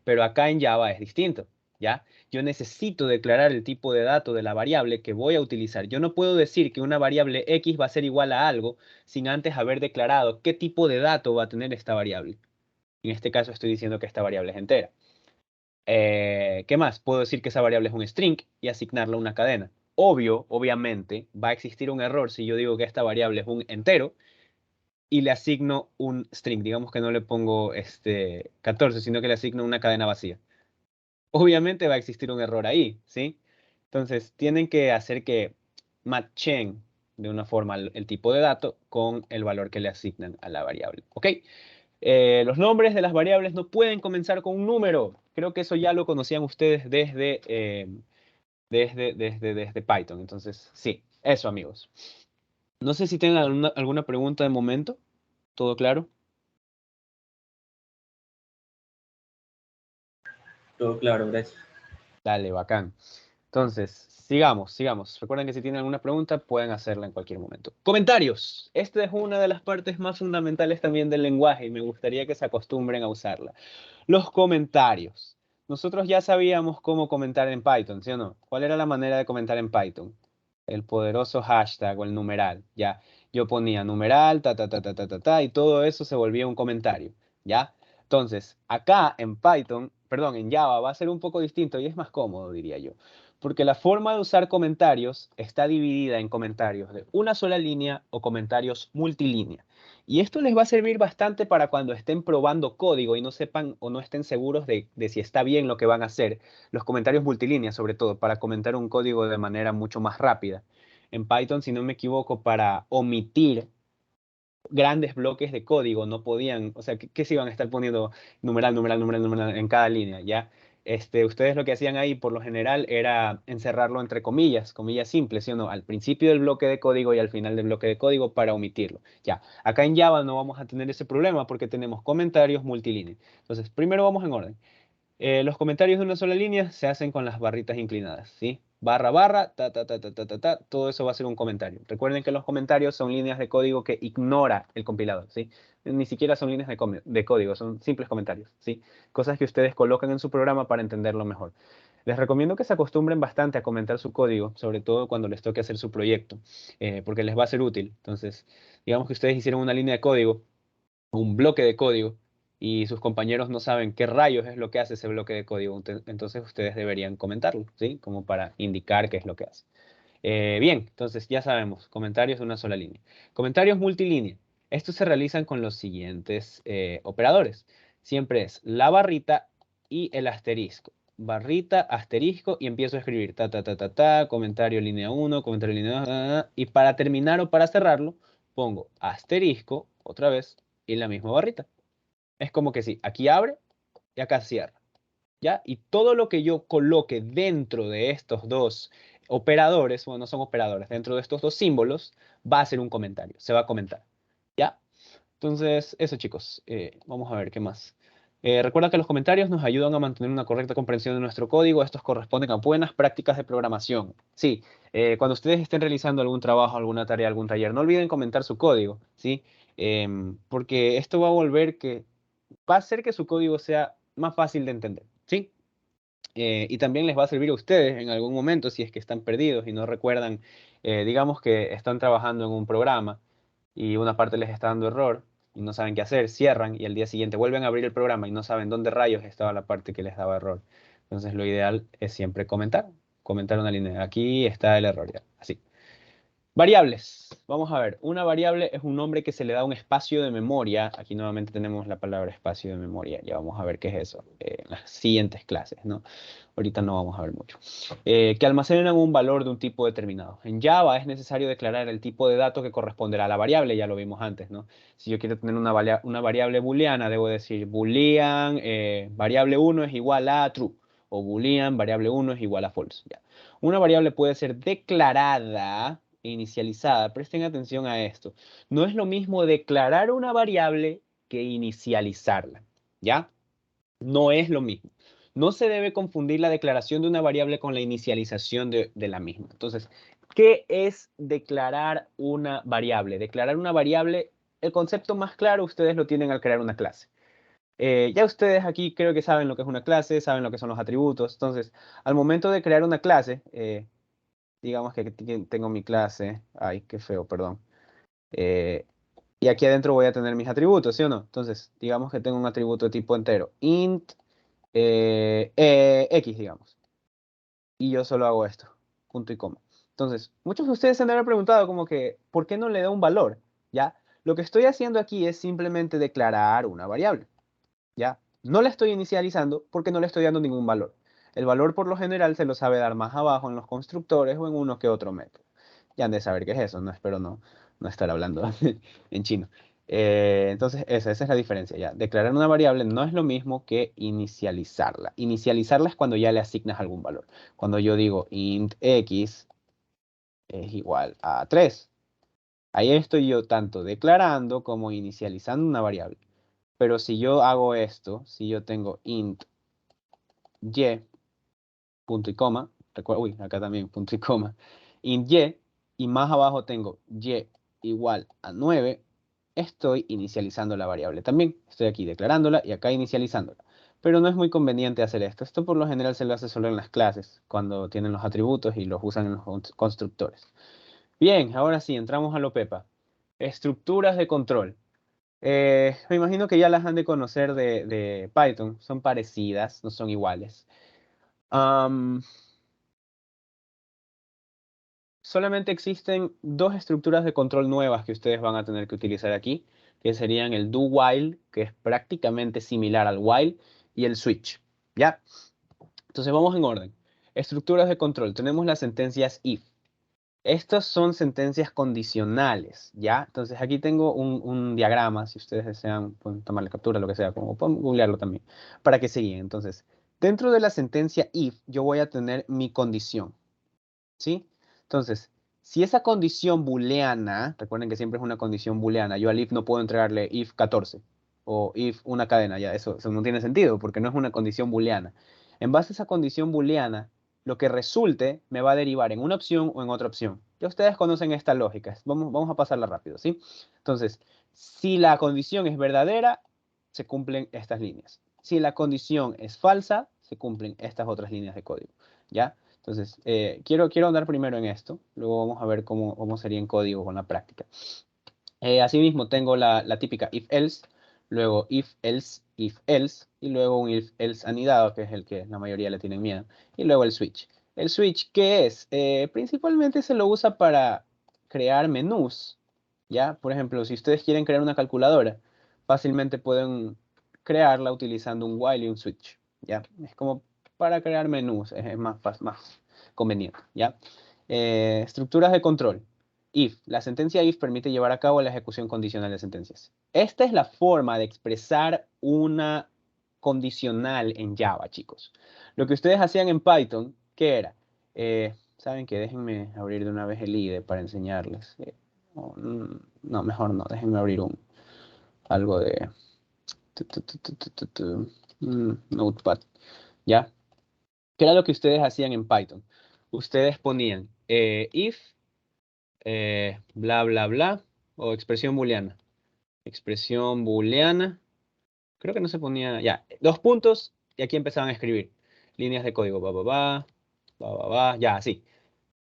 Pero acá en Java es distinto, ¿ya? Yo necesito declarar el tipo de dato de la variable que voy a utilizar. Yo no puedo decir que una variable x va a ser igual a algo sin antes haber declarado qué tipo de dato va a tener esta variable. En este caso estoy diciendo que esta variable es entera. ¿Qué más? Puedo decir que esa variable es un string y asignarle una cadena. Obviamente, va a existir un error si yo digo que esta variable es un entero y le asigno un string. Digamos que no le pongo 14, sino que le asigno una cadena vacía. Obviamente va a existir un error ahí, ¿sí? Entonces, tienen que hacer que matchen de una forma el tipo de dato con el valor que le asignan a la variable. ¿Ok? Los nombres de las variables no pueden comenzar con un número. Creo que eso ya lo conocían ustedes desde Python. Entonces, sí, eso, amigos. No sé si tienen alguna pregunta de momento. ¿Todo claro? Todo claro, gracias. Dale, bacán. Entonces, sigamos. Recuerden que si tienen alguna pregunta, pueden hacerla en cualquier momento. Comentarios. Esta es una de las partes más fundamentales también del lenguaje y me gustaría que se acostumbren a usarla. Los comentarios. Nosotros ya sabíamos cómo comentar en Python, ¿sí o no? ¿Cuál era la manera de comentar en Python? El poderoso hashtag o el numeral, ¿ya? Yo ponía numeral, y todo eso se volvía un comentario, ¿ya? Entonces, acá en Python, perdón, en Java va a ser un poco distinto y es más cómodo, diría yo. Porque la forma de usar comentarios está dividida en comentarios de una sola línea o comentarios multilínea. Y esto les va a servir bastante para cuando estén probando código y no sepan o no estén seguros de si está bien lo que van a hacer. Los comentarios multilínea, sobre todo, para comentar un código de manera mucho más rápida. En Python, si no me equivoco, para omitir grandes bloques de código no podían, o sea, ¿qué se iban a estar poniendo numeral en cada línea? ¿Ya? Ustedes lo que hacían ahí por lo general era encerrarlo entre comillas, comillas simples, ¿sí o no? Al principio del bloque de código y al final del bloque de código para omitirlo. Ya, acá en Java no vamos a tener ese problema porque tenemos comentarios multilínea. Entonces, primero vamos en orden. Los comentarios de una sola línea se hacen con las barritas inclinadas, ¿sí? Barra, barra, todo eso va a ser un comentario. Recuerden que los comentarios son líneas de código que ignora el compilador, ¿sí? Ni siquiera son líneas de código, son simples comentarios, ¿sí? Cosas que ustedes colocan en su programa para entenderlo mejor. Les recomiendo que se acostumbren bastante a comentar su código, sobre todo cuando les toque hacer su proyecto, porque les va a ser útil. Entonces, digamos que ustedes hicieron una línea de código, un bloque de código, y sus compañeros no saben qué rayos es lo que hace ese bloque de código. Entonces ustedes deberían comentarlo, ¿sí? Como para indicar qué es lo que hace. Bien, entonces ya sabemos, comentarios de una sola línea. Comentarios multilínea. Estos se realizan con los siguientes operadores. Siempre es la barrita y el asterisco. Barrita, asterisco y empiezo a escribir comentario línea 1, comentario línea 2, y para terminar o para cerrarlo, pongo asterisco otra vez y la misma barrita. Es como que sí, aquí abre y acá cierra. ¿Ya? Y todo lo que yo coloque dentro de estos dos operadores, bueno, no son operadores, dentro de estos dos símbolos, va a ser un comentario, se va a comentar. ¿Ya? Entonces, eso chicos, vamos a ver qué más. Recuerda que los comentarios nos ayudan a mantener una correcta comprensión de nuestro código. Estos corresponden a buenas prácticas de programación. Sí, cuando ustedes estén realizando algún trabajo, alguna tarea, algún taller, no olviden comentar su código, ¿sí? Porque esto va a hacer que su código sea más fácil de entender, ¿sí? Y también les va a servir a ustedes en algún momento si es que están perdidos y no recuerdan, digamos que están trabajando en un programa y una parte les está dando error y no saben qué hacer, cierran y al día siguiente vuelven a abrir el programa y no saben dónde rayos estaba la parte que les daba error. Entonces lo ideal es siempre comentar una línea. Aquí está el error ya, así. Variables. Vamos a ver. Una variable es un nombre que se le da un espacio de memoria. Aquí nuevamente tenemos la palabra espacio de memoria. Ya vamos a ver qué es eso en las siguientes clases, ¿no? Ahorita no vamos a ver mucho. Que almacenan un valor de un tipo determinado. En Java es necesario declarar el tipo de dato que corresponderá a la variable. Ya lo vimos antes, ¿no? Si yo quiero tener una variable booleana, debo decir boolean variable 1 es igual a true. O boolean variable 1 es igual a false. Ya. Una variable puede ser declarada e inicializada. Presten atención a esto. No es lo mismo declarar una variable que inicializarla. ¿Ya? No es lo mismo. No se debe confundir la declaración de una variable con la inicialización de la misma. Entonces, ¿qué es declarar una variable? Declarar una variable, el concepto más claro ustedes lo tienen al crear una clase. Ya ustedes aquí creo que saben lo que es una clase, saben lo que son los atributos. Entonces, al momento de crear una clase, digamos que tengo mi clase. Ay, qué feo, perdón. Eh, y aquí adentro voy a tener mis atributos, ¿sí o no? Entonces, digamos que tengo un atributo de tipo entero. Int X, digamos. Y yo solo hago esto. Punto y coma. Entonces, muchos de ustedes se han de haber preguntado como que, ¿por qué no le da un valor? ¿Ya? Lo que estoy haciendo aquí es simplemente declarar una variable. ¿Ya? No la estoy inicializando porque no le estoy dando ningún valor. El valor por lo general se lo sabe dar más abajo en los constructores o en uno que otro método. Ya han de saber qué es eso, no espero no estar hablando en chino. Entonces, esa es la diferencia ya. Declarar una variable no es lo mismo que inicializarla. Inicializarla es cuando ya le asignas algún valor. Cuando yo digo int x es igual a 3. Ahí estoy yo tanto declarando como inicializando una variable. Pero si yo hago esto, si yo tengo int y, punto y coma, uy, acá también punto y coma, int y más abajo tengo y igual a 9, estoy inicializando la variable también. Estoy aquí declarándola y acá inicializándola. Pero no es muy conveniente hacer esto. Esto por lo general se lo hace solo en las clases, cuando tienen los atributos y los usan en los constructores. Bien, ahora sí, entramos a lo Pepa. Estructuras de control. Me imagino que ya las han de conocer de Python. Son parecidas, no son iguales. Solamente existen dos estructuras de control nuevas que ustedes van a tener que utilizar aquí, que serían el do while, que es prácticamente similar al while, y el switch. ¿Ya? Entonces vamos en orden. Estructuras de control. Tenemos las sentencias if. Estas son sentencias condicionales, ¿ya? Entonces aquí tengo un diagrama, si ustedes desean, pueden tomarle captura, lo que sea, como pueden googlearlo también, para que se guíen. Entonces, dentro de la sentencia if, yo voy a tener mi condición, ¿sí? Entonces, si esa condición booleana, recuerden que siempre es una condición booleana, yo al if no puedo entregarle if 14 o if una cadena, ya, eso no tiene sentido porque no es una condición booleana. En base a esa condición booleana, lo que resulte me va a derivar en una opción o en otra opción. Ya ustedes conocen esta lógica, vamos a pasarla rápido, ¿sí? Entonces, si la condición es verdadera, se cumplen estas líneas. Si la condición es falsa, se cumplen estas otras líneas de código, ¿ya? Entonces, quiero andar primero en esto, luego vamos a ver cómo sería en código con la práctica. Asimismo, tengo la típica if-else, luego if-else, y luego un if-else anidado, que es el que la mayoría le tienen miedo, y luego el switch. ¿El switch qué es? Principalmente se lo usa para crear menús, ¿ya? Por ejemplo, si ustedes quieren crear una calculadora, fácilmente pueden crearla utilizando un while y un switch, ¿ya? Es como para crear menús, es más conveniente, ¿ya? Estructuras de control. If. La sentencia if permite llevar a cabo la ejecución condicional de sentencias. Esta es la forma de expresar una condicional en Java, chicos. Lo que ustedes hacían en Python, ¿qué era? ¿Saben qué? Déjenme abrir de una vez el IDE para enseñarles. No, mejor no. Déjenme abrir algo de Notepad. ¿Ya? ¿Qué era lo que ustedes hacían en Python? Ustedes ponían if bla, bla, bla, o expresión booleana. Expresión booleana. Creo que no se ponía, ya, dos puntos, y aquí empezaban a escribir líneas de código, ya, así.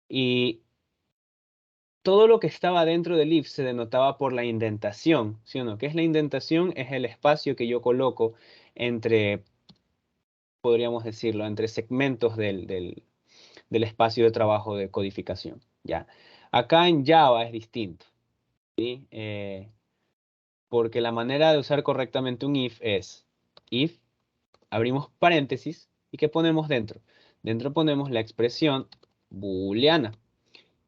Y todo lo que estaba dentro del if se denotaba por la indentación, ¿sí o no? ¿Qué es la indentación? Es el espacio que yo coloco entre, podríamos decirlo, entre segmentos del espacio de trabajo de codificación, ¿ya? Acá en Java es distinto, ¿sí? Porque la manera de usar correctamente un if es if, abrimos paréntesis, ¿y qué ponemos dentro? Dentro ponemos la expresión booleana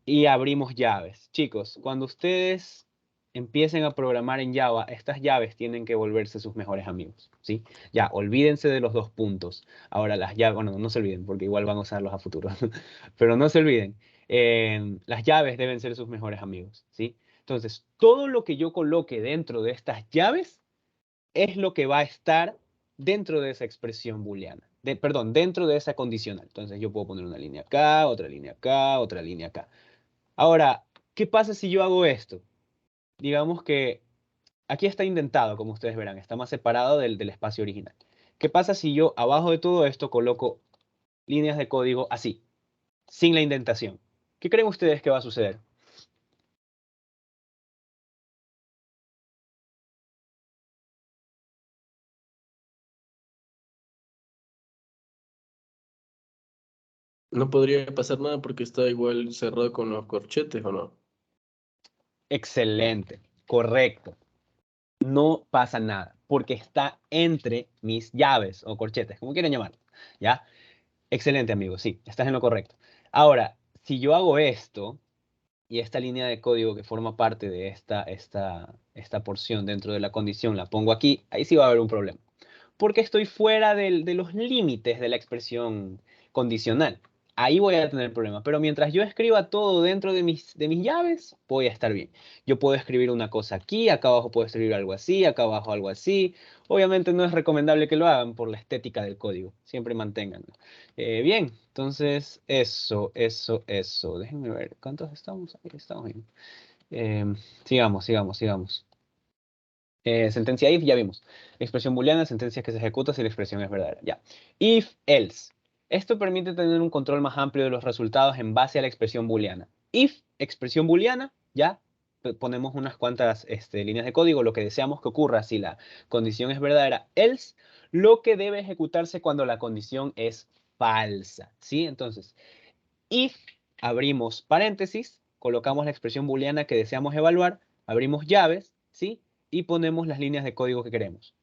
y abrimos llaves. Chicos, cuando ustedes empiecen a programar en Java, estas llaves tienen que volverse sus mejores amigos, ¿sí? Ya, olvídense de los dos puntos. Ahora las llaves, bueno, no se olviden porque igual van a usarlos a futuro, pero no se olviden, las llaves deben ser sus mejores amigos, ¿sí? Entonces, todo lo que yo coloque dentro de estas llaves es lo que va a estar dentro de esa expresión booleana. Perdón, dentro de esa condicional. Entonces yo puedo poner una línea acá, otra línea acá, otra línea acá. Ahora, ¿qué pasa si yo hago esto? Digamos que aquí está indentado, como ustedes verán, está más separado del espacio original. ¿Qué pasa si yo abajo de todo esto coloco líneas de código así, sin la indentación? ¿Qué creen ustedes que va a suceder? No podría pasar nada porque está igual cerrado con los corchetes, ¿o no? Excelente, correcto. No pasa nada, porque está entre mis llaves o corchetes, como quieran llamarlo, ¿ya? Excelente, amigo, sí, estás en lo correcto. Ahora, si yo hago esto y esta línea de código que forma parte de esta porción dentro de la condición la pongo aquí, ahí sí va a haber un problema, porque estoy fuera de los límites de la expresión condicional. Ahí voy a tener problema. Pero mientras yo escriba todo dentro de mis llaves, voy a estar bien. Yo puedo escribir una cosa aquí, acá abajo puedo escribir algo así, acá abajo algo así. Obviamente no es recomendable que lo hagan por la estética del código. Siempre manténganlo. Bien, entonces eso. Déjenme ver, ¿cuántos estamos? Ahí estamos bien. Sigamos. Sentencia if, ya vimos. Expresión booleana, sentencia que se ejecuta si la expresión es verdadera. Ya. If, else. Esto permite tener un control más amplio de los resultados en base a la expresión booleana. If, expresión booleana, ya ponemos unas cuantas líneas de código, lo que deseamos que ocurra si la condición es verdadera. Else, lo que debe ejecutarse cuando la condición es falsa. ¿Sí? Entonces, if, abrimos paréntesis, colocamos la expresión booleana que deseamos evaluar, abrimos llaves, ¿sí? Y ponemos las líneas de código que queremos.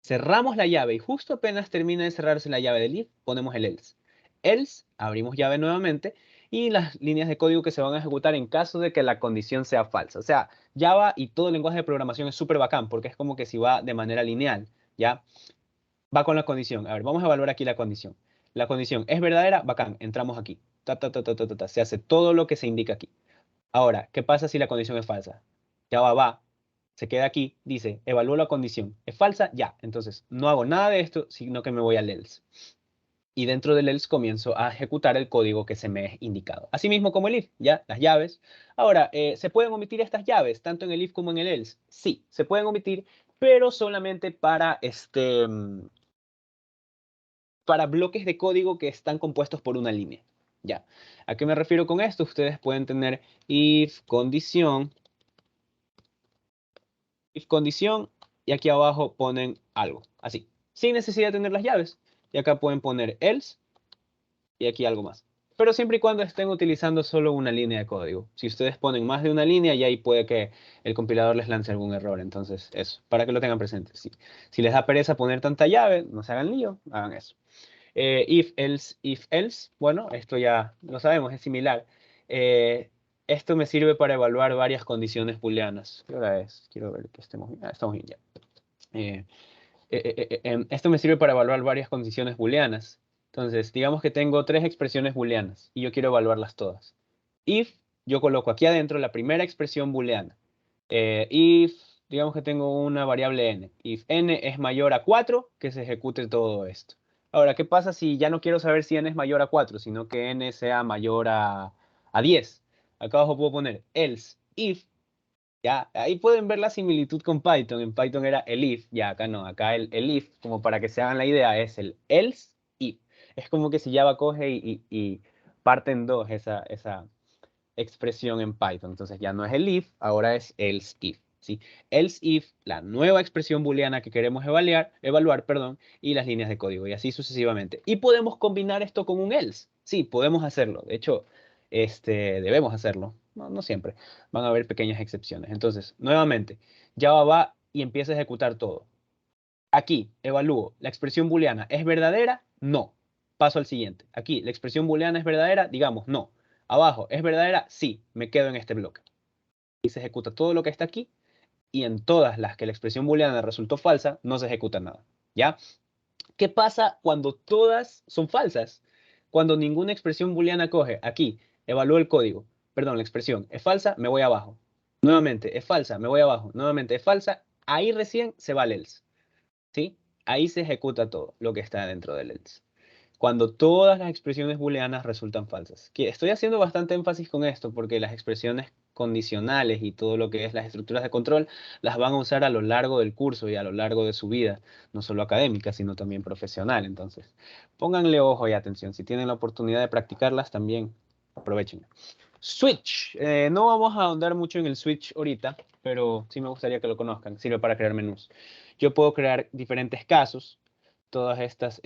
Cerramos la llave y justo apenas termina de cerrarse la llave del if, ponemos el else. Else, abrimos llave nuevamente y las líneas de código que se van a ejecutar en caso de que la condición sea falsa. O sea, Java y todo el lenguaje de programación es súper bacán porque es como que si va de manera lineal, ¿ya? Va con la condición. A ver, vamos a evaluar aquí la condición. La condición es verdadera, bacán, entramos aquí. Se hace todo lo que se indica aquí. Ahora, ¿qué pasa si la condición es falsa? Java va, se queda aquí, dice, evalúo la condición. ¿Es falsa? Ya. Entonces, no hago nada de esto, sino que me voy al else. Y dentro del else comienzo a ejecutar el código que se me es indicado. Asimismo como el if, ya, las llaves. Ahora, ¿se pueden omitir estas llaves, tanto en el if como en el else? Sí, se pueden omitir, pero solamente para bloques de código que están compuestos por una línea. Ya. ¿A qué me refiero con esto? Ustedes pueden tener if condición, y aquí abajo ponen algo, así, sin necesidad de tener las llaves. Y acá pueden poner else y aquí algo más. Pero siempre y cuando estén utilizando solo una línea de código. Si ustedes ponen más de una línea, ya ahí puede que el compilador les lance algún error. Entonces, eso, para que lo tengan presente. Si les da pereza poner tanta llave, no se hagan lío, hagan eso. If else, bueno, esto ya lo sabemos, es similar. Esto me sirve para evaluar varias condiciones booleanas. ¿Qué hora es? Quiero ver que estemos bien. Estamos bien ya. Esto me sirve para evaluar varias condiciones booleanas. Entonces, digamos que tengo tres expresiones booleanas y yo quiero evaluarlas todas. If, yo coloco aquí adentro la primera expresión booleana. If, digamos que tengo una variable n. If n es mayor a 4, que se ejecute todo esto. Ahora, ¿qué pasa si ya no quiero saber si n es mayor a 4, sino que n sea mayor a 10? Acá abajo puedo poner else if. Ya, ahí pueden ver la similitud con Python. En Python era el if, ya acá no. Acá el if, como para que se hagan la idea, es el else if. Es como que si Java coge y parte en dos esa expresión en Python. Entonces ya no es el if, ahora es else if. ¿Sí? Else if, la nueva expresión booleana que queremos evaluar, perdón, y las líneas de código, y así sucesivamente. Y podemos combinar esto con un else. Sí, podemos hacerlo. De hecho, debemos hacerlo. No, no siempre. Van a haber pequeñas excepciones. Entonces, nuevamente, Java va y empieza a ejecutar todo. Aquí, evalúo. ¿La expresión booleana es verdadera? No. Paso al siguiente. Aquí, ¿la expresión booleana es verdadera? Digamos, no. Abajo, ¿es verdadera? Sí. Me quedo en este bloque. Y se ejecuta todo lo que está aquí. Y en todas las que la expresión booleana resultó falsa, no se ejecuta nada. ¿Ya? ¿Qué pasa cuando todas son falsas? Cuando ninguna expresión booleana coge. Aquí, evalúo el código. Perdón, la expresión es falsa, me voy abajo. Nuevamente, es falsa, me voy abajo. Nuevamente, es falsa. Ahí recién se va el else. ¿Sí? Ahí se ejecuta todo lo que está dentro del else. Cuando todas las expresiones booleanas resultan falsas. Que estoy haciendo bastante énfasis con esto porque las expresiones condicionales y todo lo que es las estructuras de control las van a usar a lo largo del curso y a lo largo de su vida, no solo académica, sino también profesional. Entonces, pónganle ojo y atención. Si tienen la oportunidad de practicarlas, también aprovechen. Switch. No vamos a ahondar mucho en el switch ahorita, pero sí me gustaría que lo conozcan. Sirve para crear menús. Yo puedo crear diferentes casos. Todas estas,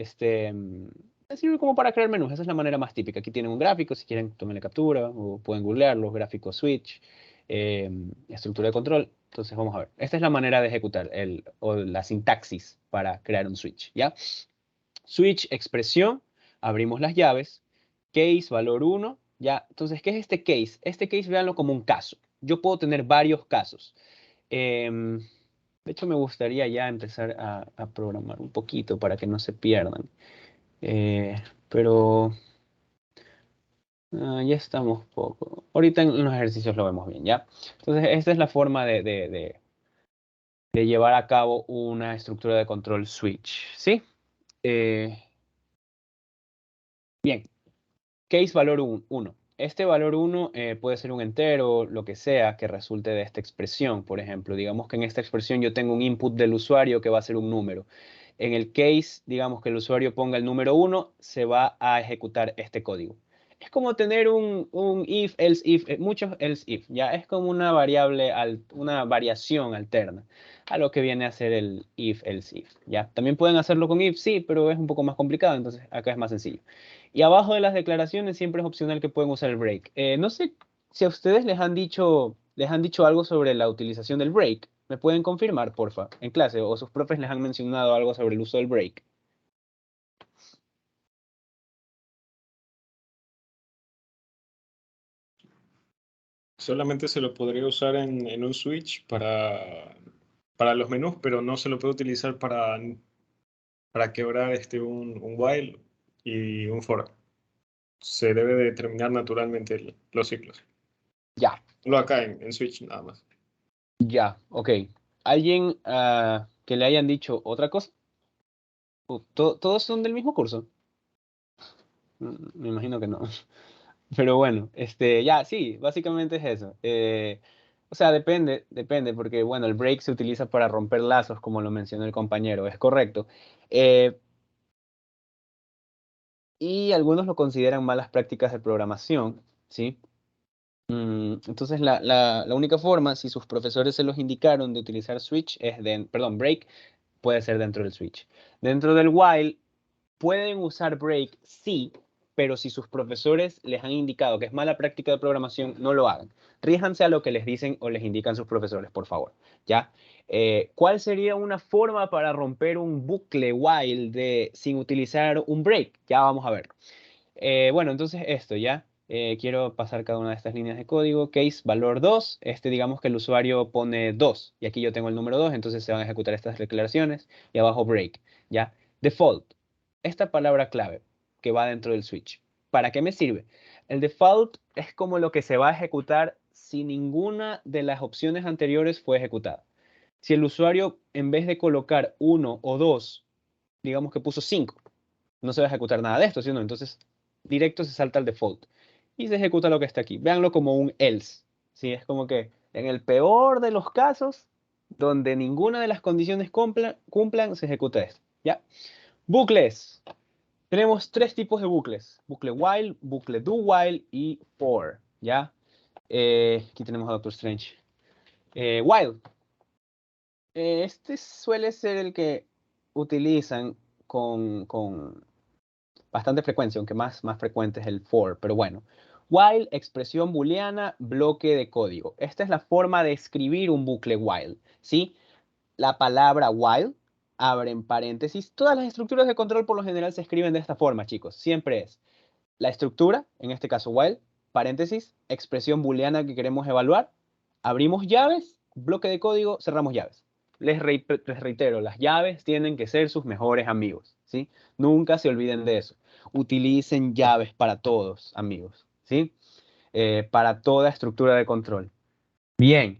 sirve como para crear menús. Esa es la manera más típica. Aquí tienen un gráfico. Si quieren, tomenle captura o pueden googlearlo. Gráfico switch, estructura de control. Entonces, vamos a ver. Esta es la manera de ejecutar o la sintaxis para crear un switch, ¿ya? Switch, expresión. Abrimos las llaves. Case, valor 1. ¿Ya? Entonces, ¿qué es este case? Este case, véanlo como un caso. Yo puedo tener varios casos. De hecho, me gustaría ya empezar a programar un poquito para que no se pierdan. Pero ya estamos poco. Ahorita en los ejercicios lo vemos bien, ¿ya? Entonces, esta es la forma de llevar a cabo una estructura de control switch, ¿sí? Bien. Case valor 1. Este valor 1 puede ser un entero, lo que sea que resulte de esta expresión. Por ejemplo, digamos que en esta expresión yo tengo un input del usuario que va a ser un número. En el case, digamos que el usuario ponga el número 1, se va a ejecutar este código. Es como tener un if, else if, muchos else if. Ya es como una variable, una variación alterna a lo que viene a ser el if, else if. ¿Ya? También pueden hacerlo con if, sí, pero es un poco más complicado, entonces acá es más sencillo. Y abajo de las declaraciones siempre es opcional que pueden usar el break. No sé si a ustedes les han dicho algo sobre la utilización del break. ¿Me pueden confirmar, porfa, en clase? O sus profes les han mencionado algo sobre el uso del break. Solamente se lo podría usar en un switch para los menús, pero no se lo puede utilizar para quebrar un while y un for. Se debe determinar naturalmente los ciclos. Ya, Lo acá en switch nada más. ya, ok. ¿Alguien que le hayan dicho otra cosa? ¿Todos son del mismo curso? Me imagino que no. Pero bueno, ya, sí, básicamente es eso. O sea, depende, porque bueno, el break se utiliza para romper lazos, como lo mencionó el compañero, es correcto. Eh, y algunos lo consideran malas prácticas de programación, ¿sí? Entonces, la única forma, si sus profesores se los indicaron de utilizar switch, perdón, break, puede ser dentro del switch. Dentro del while, pueden usar break, sí, pero si sus profesores les han indicado que es mala práctica de programación, no lo hagan. Ríjanse a lo que les dicen o les indican sus profesores, por favor. ¿Ya? ¿Cuál sería una forma para romper un bucle while sin utilizar un break? Ya vamos a ver. Bueno, entonces esto, ¿ya? Quiero pasar cada una de estas líneas de código. Case valor 2. Digamos que el usuario pone 2. Y aquí yo tengo el número 2, entonces se van a ejecutar estas declaraciones. Y abajo break, ¿ya? Default. Esta palabra clave que va dentro del switch. ¿Para qué me sirve? El default es como lo que se va a ejecutar si ninguna de las opciones anteriores fue ejecutada. Si el usuario, en vez de colocar 1 o 2, digamos que puso 5, no se va a ejecutar nada de esto, ¿sí o no? Entonces, directo se salta al default y se ejecuta lo que está aquí. Véanlo como un else, ¿sí? Es como que en el peor de los casos, donde ninguna de las condiciones cumplan, se ejecuta esto, ¿ya? Bucles. Tenemos tres tipos de bucles. Bucle while, bucle do while y for, ¿ya? Aquí tenemos a Doctor Strange. While. Este suele ser el que utilizan con bastante frecuencia, aunque más frecuente es el for, pero bueno. While, expresión booleana, bloque de código. Esta es la forma de escribir un bucle while, ¿sí? La palabra while, abren paréntesis. Todas las estructuras de control por lo general se escriben de esta forma, chicos. Siempre es la estructura, en este caso while, paréntesis, expresión booleana que queremos evaluar, abrimos llaves, bloque de código, cerramos llaves. Les reitero, las llaves tienen que ser sus mejores amigos, ¿sí? Nunca se olviden de eso. Utilicen llaves para todos, amigos, ¿sí? Para toda estructura de control. Bien.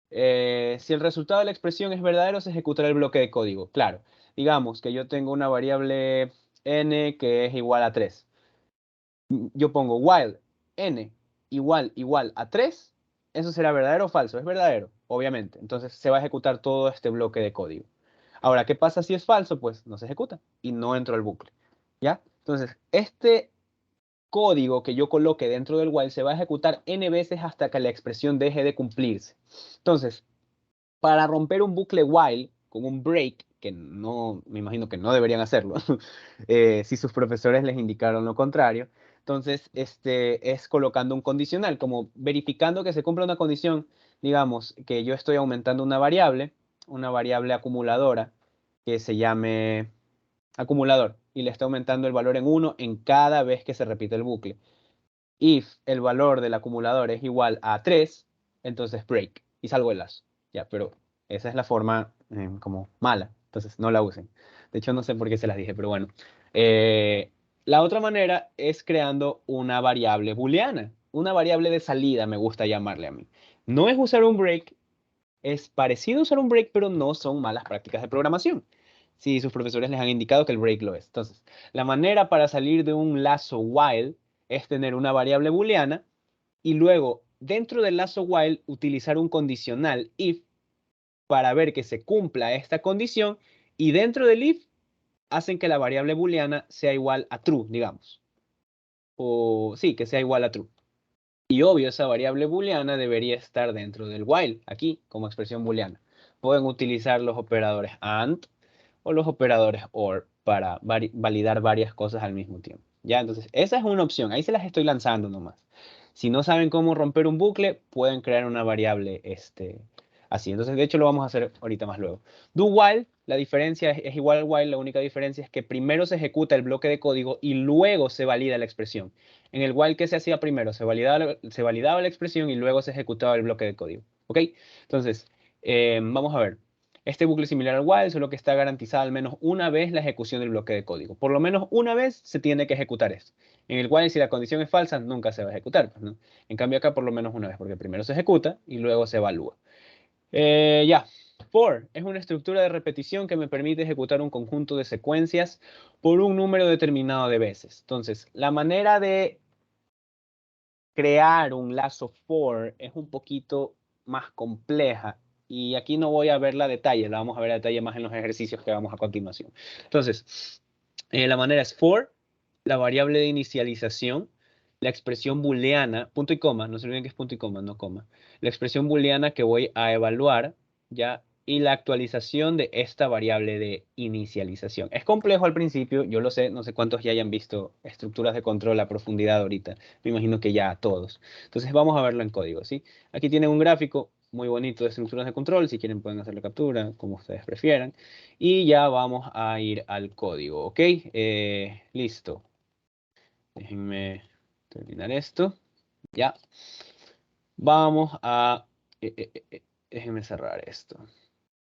Si el resultado de la expresión es verdadero, se ejecutará el bloque de código. Claro, digamos que yo tengo una variable n que es igual a 3. Yo pongo while n igual a 3, eso será verdadero o falso. Es verdadero, obviamente. Entonces se va a ejecutar todo este bloque de código. Ahora, ¿qué pasa si es falso? Pues no se ejecuta y no entro al bucle. ¿Ya? Entonces, este código que yo coloque dentro del while se va a ejecutar n veces hasta que la expresión deje de cumplirse. Entonces, para romper un bucle while con un break, que no, me imagino que no deberían hacerlo, si sus profesores les indicaron lo contrario, entonces es colocando un condicional, como verificando que se cumpla una condición, digamos, que yo estoy aumentando una variable acumuladora, que se llame acumulador, y le está aumentando el valor en 1 en cada vez que se repite el bucle. If el valor del acumulador es igual a 3, entonces break, y salgo el lazo. Ya, pero esa es la forma como mala, entonces no la usen. De hecho, no sé por qué se las dije, pero bueno. La otra manera es creando una variable booleana, una variable de salida, me gusta llamarle a mí. No es usar un break, es parecido a usar un break, pero no son malas prácticas de programación. Si sus profesores les han indicado que el break lo es. Entonces, la manera para salir de un lazo while es tener una variable booleana y luego, dentro del lazo while, utilizar un condicional if para ver que se cumpla esta condición y dentro del if hacen que la variable booleana sea igual a true, digamos. O sí, que sea igual a true. Y obvio, esa variable booleana debería estar dentro del while, aquí, como expresión booleana. Pueden utilizar los operadores AND o los operadores OR para validar varias cosas al mismo tiempo. Ya, entonces, esa es una opción. Ahí se las estoy lanzando nomás. Si no saben cómo romper un bucle, pueden crear una variable así. Entonces, de hecho, lo vamos a hacer ahorita más luego. Do while, la diferencia es igual al while. La única diferencia es que primero se ejecuta el bloque de código y luego se valida la expresión. En el while, ¿qué se hacía primero? Se validaba la expresión y luego se ejecutaba el bloque de código. ¿Ok? Entonces, vamos a ver. Este bucle es similar al while, solo que está garantizada al menos una vez la ejecución del bloque de código. Por lo menos una vez se tiene que ejecutar esto. En el while, si la condición es falsa, nunca se va a ejecutar, pues, ¿no? En cambio acá por lo menos una vez, porque primero se ejecuta y luego se evalúa. Ya. For es una estructura de repetición que me permite ejecutar un conjunto de secuencias por un número determinado de veces. Entonces, la manera de crear un lazo for es un poquito más compleja y aquí no voy a verla a detalle, la vamos a ver a detalle más en los ejercicios que vamos a continuación. Entonces, la manera es for, la variable de inicialización, la expresión booleana, punto y coma, no se olviden que es punto y coma, no coma, la expresión booleana que voy a evaluar, ya, y la actualización de esta variable de inicialización. Es complejo al principio, yo lo sé, no sé cuántos ya hayan visto estructuras de control a profundidad ahorita, me imagino que ya todos. Entonces vamos a verlo en código, ¿sí? Aquí tienen un gráfico muy bonito de estructuras de control, si quieren pueden hacer la captura, como ustedes prefieran. Y ya vamos a ir al código, ¿ok? Listo. Déjenme terminar esto. Ya. Vamos a... déjenme cerrar esto.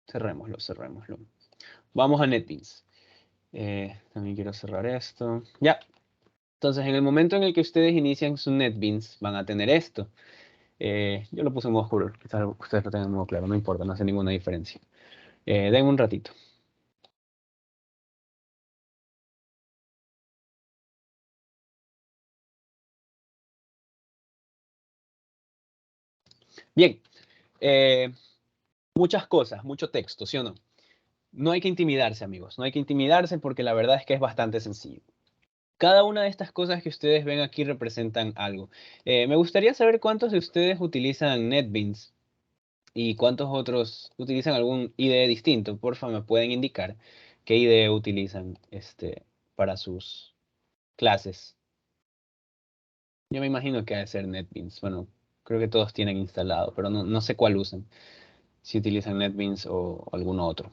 Cerrémoslo. Vamos a NetBeans. También quiero cerrar esto. Ya. Entonces, en el momento en el que ustedes inician su NetBeans, van a tener esto. Yo lo puse en modo oscuro. Quizás ustedes lo tengan en modo claro. No importa, no hace ninguna diferencia. Denme un ratito. Bien. Muchas cosas, mucho texto, ¿sí o no? No hay que intimidarse, amigos. No hay que intimidarse porque la verdad es que es bastante sencillo. Cada una de estas cosas que ustedes ven aquí representan algo. Me gustaría saber cuántos de ustedes utilizan NetBeans y cuántos otros utilizan algún IDE distinto. Porfa, me pueden indicar qué IDE utilizan para sus clases. Yo me imagino que ha de ser NetBeans. Bueno, creo que todos tienen instalado, pero no sé cuál usan. Si utilizan NetBeans o alguno otro.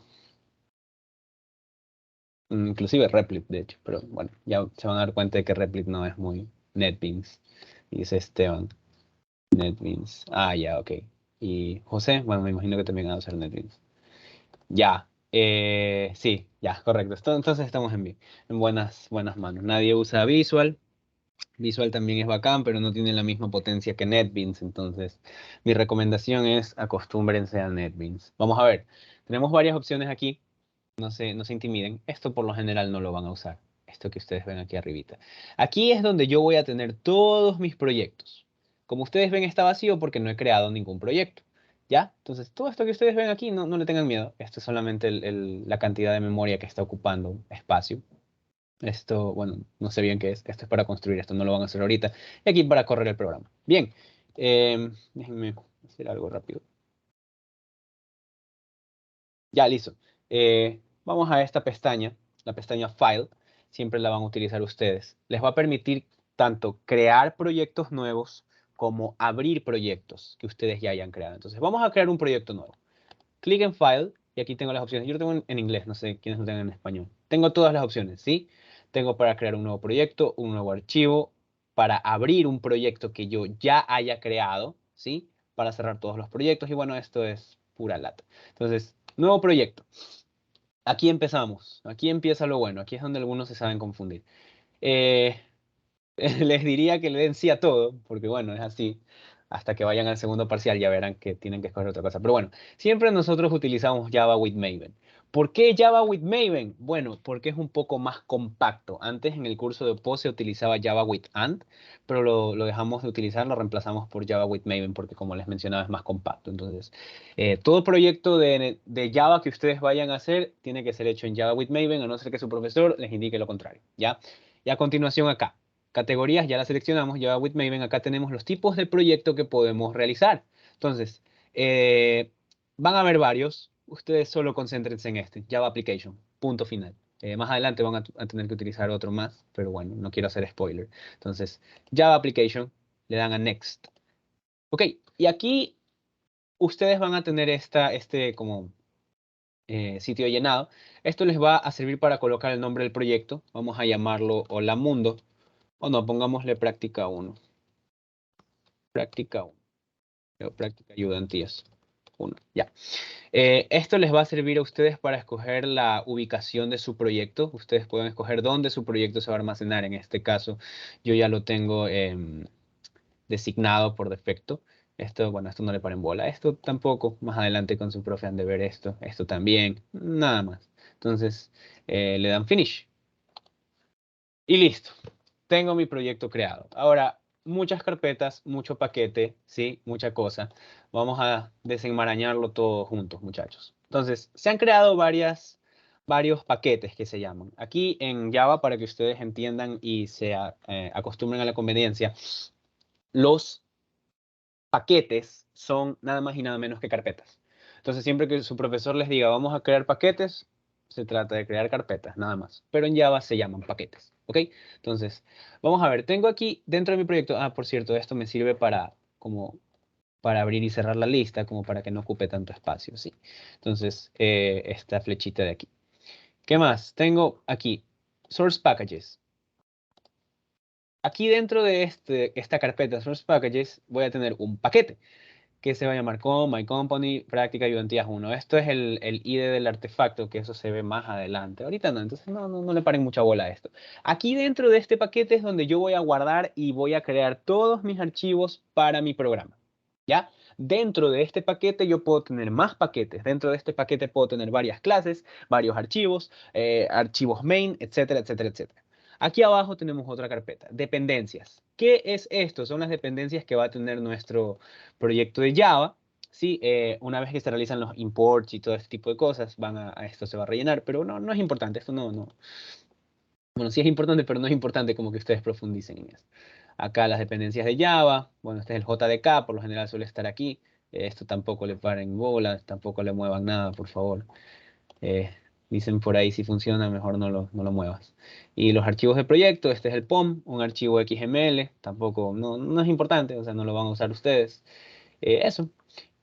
Inclusive Replit, de hecho. Pero bueno, ya se van a dar cuenta de que Replit no es muy NetBeans. Dice Esteban. NetBeans. Ah, ya, ok. Y José, bueno, me imagino que también va a usar NetBeans. Ya. Sí, ya, correcto. Entonces estamos en buenas manos. Nadie usa Visual. Visual también es bacán, pero no tiene la misma potencia que NetBeans. Entonces, mi recomendación es acostúmbrense a NetBeans. Vamos a ver. Tenemos varias opciones aquí. No se intimiden. Esto por lo general no lo van a usar. Esto que ustedes ven aquí arribita. Aquí es donde yo voy a tener todos mis proyectos. Como ustedes ven, está vacío porque no he creado ningún proyecto. ¿Ya? Entonces, todo esto que ustedes ven aquí, no le tengan miedo. Esto es solamente la cantidad de memoria que está ocupando espacio. Esto, bueno, no sé bien qué es. Esto es para construir, esto no lo van a hacer ahorita. Y aquí para correr el programa. Bien, déjenme hacer algo rápido. Ya, listo. Vamos a esta pestaña, la pestaña File. Siempre la van a utilizar ustedes. Les va a permitir tanto crear proyectos nuevos como abrir proyectos que ustedes ya hayan creado. Entonces, vamos a crear un proyecto nuevo. Clic en File y aquí tengo las opciones. Yo lo tengo en inglés, no sé quiénes lo tengan en español. Tengo todas las opciones, ¿sí? Tengo para crear un nuevo proyecto, un nuevo archivo, para abrir un proyecto que yo ya haya creado, ¿sí? Para cerrar todos los proyectos y bueno, esto es pura lata. Entonces, nuevo proyecto. Aquí empezamos. Aquí empieza lo bueno. Aquí es donde algunos se saben confundir. Eh, les diría que le den sí a todo, porque bueno, es así. Hasta que vayan al segundo parcial ya verán que tienen que escoger otra cosa. Pero bueno, siempre nosotros utilizamos Java with Maven. ¿Por qué Java with Maven? Bueno, porque es un poco más compacto. Antes en el curso de POS se utilizaba Java with Ant, pero lo dejamos de utilizar, lo reemplazamos por Java with Maven porque como les mencionaba es más compacto. Entonces, todo proyecto de Java que ustedes vayan a hacer tiene que ser hecho en Java with Maven, a no ser que su profesor les indique lo contrario, ¿ya? Y a continuación acá. Categorías, ya las seleccionamos, Java with Maven, acá tenemos los tipos de proyecto que podemos realizar. Entonces, van a haber varios, ustedes solo concéntrense en este, Java Application, punto final. Más adelante van a tener que utilizar otro más, pero bueno, no quiero hacer spoiler. Entonces, Java Application, le dan a Next. Ok, y aquí ustedes van a tener este como sitio llenado. Esto les va a servir para colocar el nombre del proyecto. Vamos a llamarlo Hola Mundo. O no, pongámosle práctica 1. Práctica 1. Práctica ayudantías 1. Ya. Esto les va a servir a ustedes para escoger la ubicación de su proyecto. Ustedes pueden escoger dónde su proyecto se va a almacenar. En este caso, yo ya lo tengo designado por defecto. Esto, bueno, esto no le paren bola. Esto tampoco. Más adelante con su profe han de ver esto. Esto también. Nada más. Entonces, le dan finish. Y listo. Tengo mi proyecto creado. Ahora, muchas carpetas, mucho paquete, ¿sí? Mucha cosa. Vamos a desenmarañarlo todo juntos, muchachos. Entonces, se han creado varios paquetes que se llaman. Aquí en Java, para que ustedes entiendan y se acostumbren a la conveniencia, los paquetes son nada más y nada menos que carpetas. Entonces, siempre que su profesor les diga, vamos a crear paquetes, se trata de crear carpetas, nada más. Pero en Java se llaman paquetes, ¿ok? Entonces, vamos a ver, tengo aquí dentro de mi proyecto, por cierto, esto me sirve para abrir y cerrar la lista, como para que no ocupe tanto espacio, ¿sí? Entonces, esta flechita de aquí. ¿Qué más? Tengo aquí, Source Packages. Aquí dentro de esta carpeta Source Packages voy a tener un paquete que se va a llamar My Company, práctica ayudantías 1. Esto es el ID del artefacto, que eso se ve más adelante. Ahorita no, entonces no le paren mucha bola a esto. Aquí dentro de este paquete es donde yo voy a guardar y voy a crear todos mis archivos para mi programa. ¿Ya? Dentro de este paquete yo puedo tener más paquetes. Dentro de este paquete puedo tener varias clases, varios archivos, archivos main, etcétera, etcétera, etcétera. Aquí abajo tenemos otra carpeta, dependencias. ¿Qué es esto? Son las dependencias que va a tener nuestro proyecto de Java. Sí, una vez que se realizan los imports y todo este tipo de cosas, a esto se va a rellenar, pero no es importante, esto no. Bueno, sí es importante, pero no es importante como que ustedes profundicen en eso. Acá las dependencias de Java, bueno, este es el JDK, por lo general suele estar aquí. Esto tampoco le paren bolas, tampoco le muevan nada, por favor. Dicen por ahí si funciona, mejor no lo muevas. Y los archivos de proyecto, este es el POM, un archivo XML, tampoco, no es importante, o sea, no lo van a usar ustedes. Eso.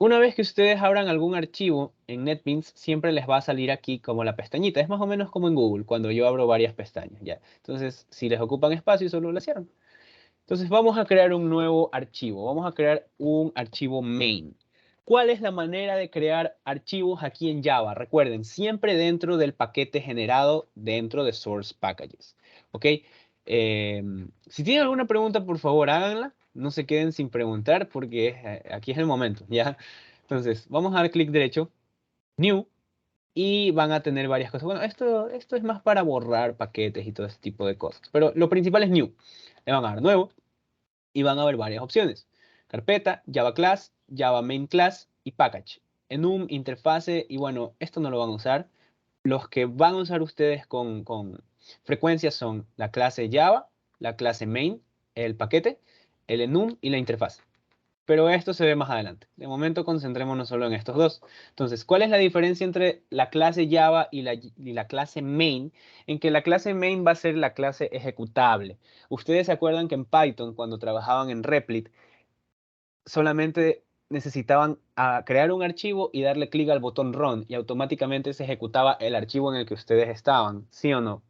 Una vez que ustedes abran algún archivo en NetBeans, siempre les va a salir aquí como la pestañita. Es más o menos como en Google, cuando yo abro varias pestañas, ¿ya? Entonces, si les ocupan espacio, solo lo cierran. Entonces, vamos a crear un nuevo archivo. Vamos a crear un archivo main. ¿Cuál es la manera de crear archivos aquí en Java? Recuerden, siempre dentro del paquete generado dentro de Source Packages. ¿Ok? Si tienen alguna pregunta, por favor, háganla. No se queden sin preguntar porque aquí es el momento, ¿ya? Entonces, vamos a dar clic derecho, New, y van a tener varias cosas. Bueno, esto es más para borrar paquetes y todo ese tipo de cosas. Pero lo principal es New. Le van a dar Nuevo y van a haber varias opciones. Carpeta, Java Class, Java Main Class y Package. Enum, interfase y bueno, esto no lo van a usar. Los que van a usar ustedes con frecuencia son la clase Java, la clase Main, el paquete, el enum y la interfaz. Pero esto se ve más adelante. De momento concentrémonos solo en estos dos. Entonces, ¿cuál es la diferencia entre la clase Java y la clase Main? En que la clase Main va a ser la clase ejecutable. Ustedes se acuerdan que en Python, cuando trabajaban en Replit, solamente necesitaban crear un archivo y darle clic al botón Run y automáticamente se ejecutaba el archivo en el que ustedes estaban, ¿sí o no?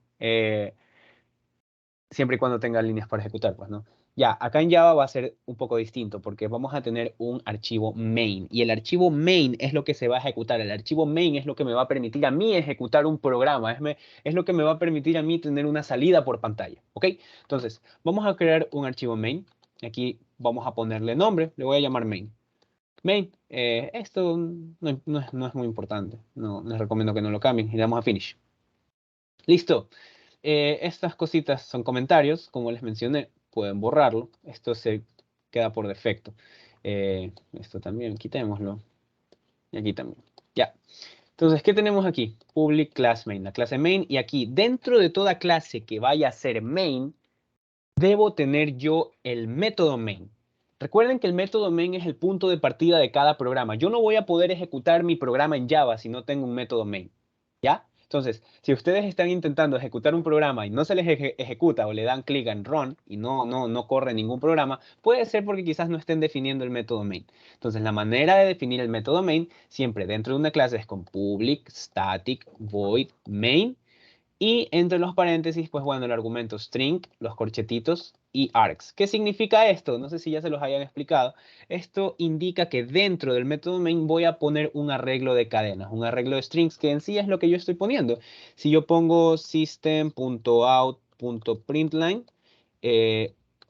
Siempre y cuando tenga líneas para ejecutar, pues, ¿no? Ya, acá en Java va a ser un poco distinto porque vamos a tener un archivo main y el archivo main es lo que se va a ejecutar. El archivo main es lo que me va a permitir a mí ejecutar un programa, es lo que me va a permitir a mí tener una salida por pantalla, ¿ok? Entonces, vamos a crear un archivo main. Aquí vamos a ponerle nombre, le voy a llamar main. Main, esto no es muy importante, no les recomiendo que no lo cambien y le damos a finish. Listo. Estas cositas son comentarios, como les mencioné, pueden borrarlo. Esto se queda por defecto. Esto también, quitémoslo. Y aquí también. Ya. Entonces, ¿qué tenemos aquí? Public class main, la clase main. Y aquí, dentro de toda clase que vaya a ser main, debo tener yo el método main. Recuerden que el método main es el punto de partida de cada programa. Yo no voy a poder ejecutar mi programa en Java si no tengo un método main. ¿Ya? Entonces, si ustedes están intentando ejecutar un programa y no se les ejecuta o le dan clic en run y no corre ningún programa, puede ser porque quizás no estén definiendo el método main. Entonces, la manera de definir el método main siempre dentro de una clase es con public, static, void, main. Y entre los paréntesis, pues bueno, el argumento string, los corchetitos y args. ¿Qué significa esto? No sé si ya se los hayan explicado. Esto indica que dentro del método main voy a poner un arreglo de cadenas, un arreglo de strings, que en sí es lo que yo estoy poniendo. Si yo pongo system.out.println,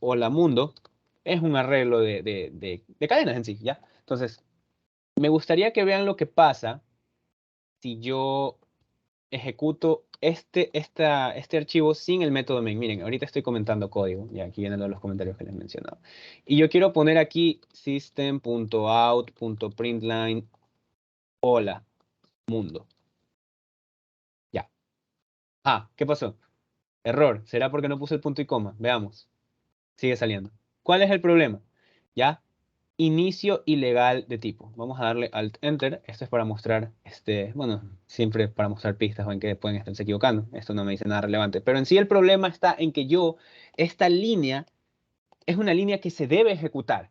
hola mundo, es un arreglo de cadenas en sí, ¿ya? Entonces, me gustaría que vean lo que pasa si yo ejecuto este archivo sin el método main. Miren, ahorita estoy comentando código, y aquí vienen los comentarios que les he mencionado. Y yo quiero poner aquí system.out.println hola, mundo. Ya. Ah, ¿qué pasó? Error. ¿Será porque no puse el punto y coma? Veamos. Sigue saliendo. ¿Cuál es el problema? ¿Ya? Inicio ilegal de tipo. Vamos a darle Alt Enter. Esto es para mostrar, bueno, siempre para mostrar pistas o en que pueden estarse equivocando. Esto no me dice nada relevante. Pero en sí el problema está en que esta línea es una línea que se debe ejecutar,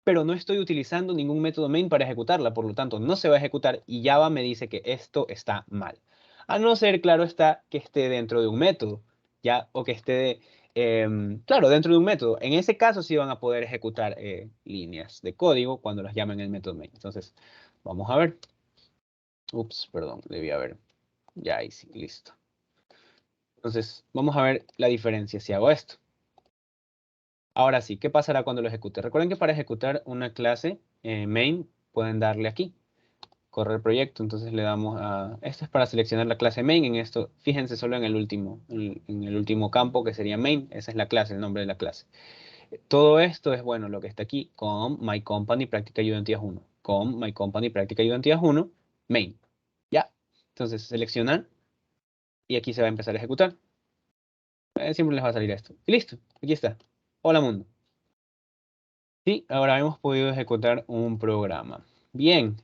pero no estoy utilizando ningún método main para ejecutarla. Por lo tanto, no se va a ejecutar y Java me dice que esto está mal. A no ser, claro está, que esté dentro de un método, ¿ya? O que esté, claro, dentro de un método. En ese caso sí van a poder ejecutar líneas de código cuando las llamen el método main. Entonces, vamos a ver. Ups, perdón, debí haber. Ya ahí sí, listo. Entonces, vamos a ver la diferencia si hago esto. Ahora sí, ¿qué pasará cuando lo ejecute? Recuerden que para ejecutar una clase main pueden darle aquí. Correr proyecto, entonces le damos a... Esto es para seleccionar la clase main, en esto, fíjense solo en el último campo que sería main, esa es la clase, el nombre de la clase. Todo esto es, bueno, lo que está aquí, con my company práctica identidad 1, con my company práctica identidad 1, main, ¿ya? Entonces seleccionan y aquí se va a empezar a ejecutar. Siempre les va a salir esto. Y listo, aquí está. Hola mundo. Sí, ahora hemos podido ejecutar un programa. Bien,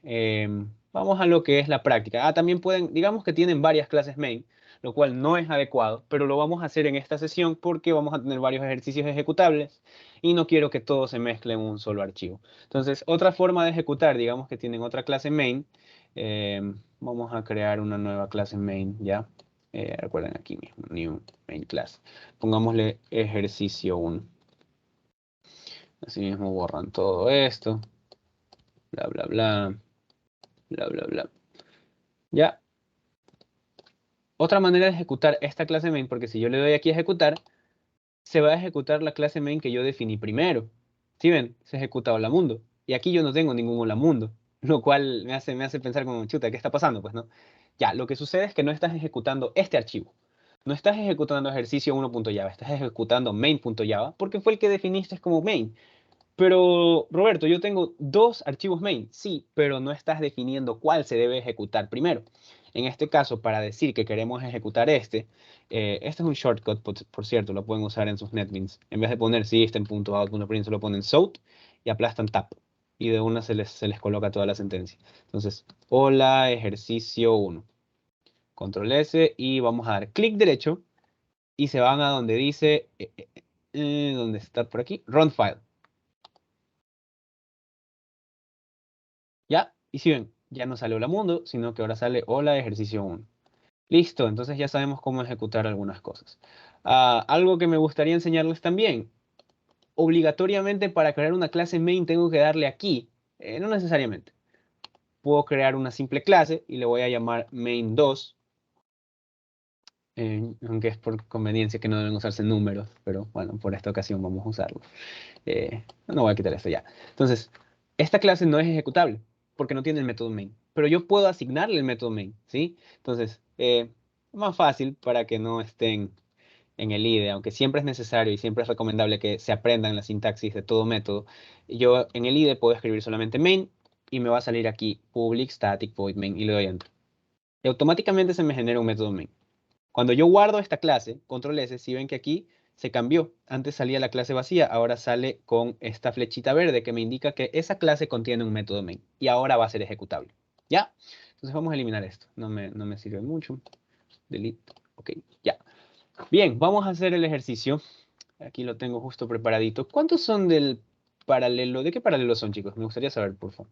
vamos a lo que es la práctica. También pueden, digamos que tienen varias clases main, lo cual no es adecuado, pero lo vamos a hacer en esta sesión porque vamos a tener varios ejercicios ejecutables y no quiero que todo se mezcle en un solo archivo. Entonces, otra forma de ejecutar, digamos que tienen otra clase main, vamos a crear una nueva clase main, ¿ya? Recuerden aquí mismo, new main class. Pongámosle ejercicio 1. Así mismo borran todo esto, bla, bla, bla, bla, bla, bla. Ya. Otra manera de ejecutar esta clase main, porque si yo le doy aquí a ejecutar, se va a ejecutar la clase main que yo definí primero. ¿Sí ven? Se ejecuta hola mundo. Y aquí yo no tengo ningún hola mundo, lo cual me hace pensar como, chuta, ¿qué está pasando? Pues no. Ya, lo que sucede es que no estás ejecutando este archivo. No estás ejecutando ejercicio 1.java, estás ejecutando main.java porque fue el que definiste como main. Pero, Roberto, yo tengo dos archivos main, sí, pero no estás definiendo cuál se debe ejecutar primero. En este caso, para decir que queremos ejecutar este es un shortcut, por cierto, lo pueden usar en sus NetBeans. En vez de poner system.out.print, solo ponen SOUT y aplastan tab. Y de una se les coloca toda la sentencia. Entonces, hola, ejercicio 1. Control S y vamos a dar clic derecho y se van a donde dice, ¿dónde está por aquí? Run file. ¿Ya? Y si ven, ya no sale hola mundo, sino que ahora sale hola ejercicio 1. Listo, entonces ya sabemos cómo ejecutar algunas cosas. Algo que me gustaría enseñarles también. Obligatoriamente para crear una clase main tengo que darle aquí. No necesariamente. Puedo crear una simple clase y le voy a llamar main2. Aunque es por conveniencia que no deben usarse números, pero bueno, por esta ocasión vamos a usarlo. No voy a quitar esto ya. Entonces, esta clase no es ejecutable porque no tiene el método main, pero yo puedo asignarle el método main, ¿sí? Entonces, más fácil para que no estén en el IDE, aunque siempre es necesario y siempre es recomendable que se aprendan la sintaxis de todo método. Yo en el IDE puedo escribir solamente main y me va a salir aquí public static void main y le doy enter. Y automáticamente se me genera un método main. Cuando yo guardo esta clase, control S, si ven que aquí se cambió. Antes salía la clase vacía, ahora sale con esta flechita verde que me indica que esa clase contiene un método main. Y ahora va a ser ejecutable. ¿Ya? Entonces vamos a eliminar esto. No me sirve mucho. Delete. Ok, ya. Bien, vamos a hacer el ejercicio. Aquí lo tengo justo preparadito. ¿Cuántos son del paralelo? ¿De qué paralelo son, chicos? Me gustaría saber, por favor.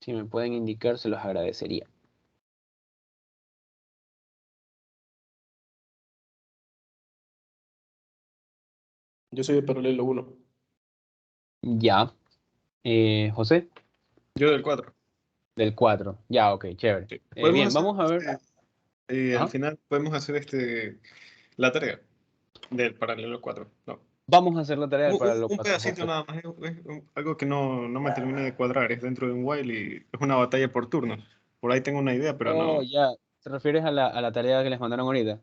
Si me pueden indicar, se los agradecería. Yo soy de paralelo 1. Ya. José, Yo del 4. del 4. Ya, ok, chévere. Sí. Bien, vamos a ver. Al Ajá. final podemos hacer la tarea del paralelo 4. No. Vamos a hacer la tarea del paralelo Un 4, pedacito José. nada más, algo que no me termina de cuadrar, es dentro de un while y es una batalla por turnos. Por ahí tengo una idea, pero Oh, no. ya. ¿Te refieres a la tarea que les mandaron ahorita?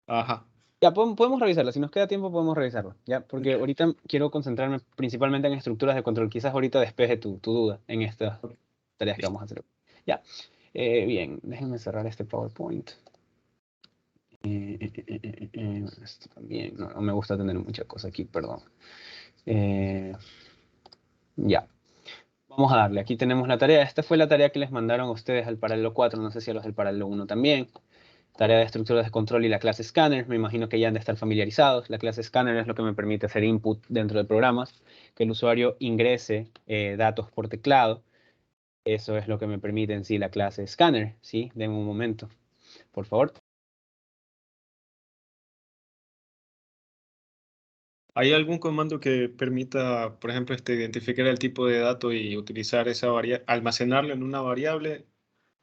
Ajá. Ya, podemos revisarla. Si nos queda tiempo, podemos revisarla. Ya, porque ahorita quiero concentrarme principalmente en estructuras de control. Quizás ahorita despeje tu duda en estas Ok, tareas que listo. vamos a hacer. Ya. Bien, déjenme cerrar este PowerPoint. Esto también. No me gusta tener mucha cosa aquí, perdón. Ya. Vamos a darle. Aquí tenemos la tarea. Esta fue la tarea que les mandaron a ustedes al paralelo 4. No sé si a los del paralelo 1 también. Tarea de estructuras de control y la clase scanner. Me imagino que ya han de estar familiarizados. La clase scanner es lo que me permite hacer input dentro de programas, que el usuario ingrese datos por teclado. Eso es lo que me permite en sí la clase scanner. ¿Sí? Denme un momento, por favor. ¿Hay algún comando que permita, por ejemplo, identificar el tipo de dato y utilizar esa variable, almacenarlo en una variable,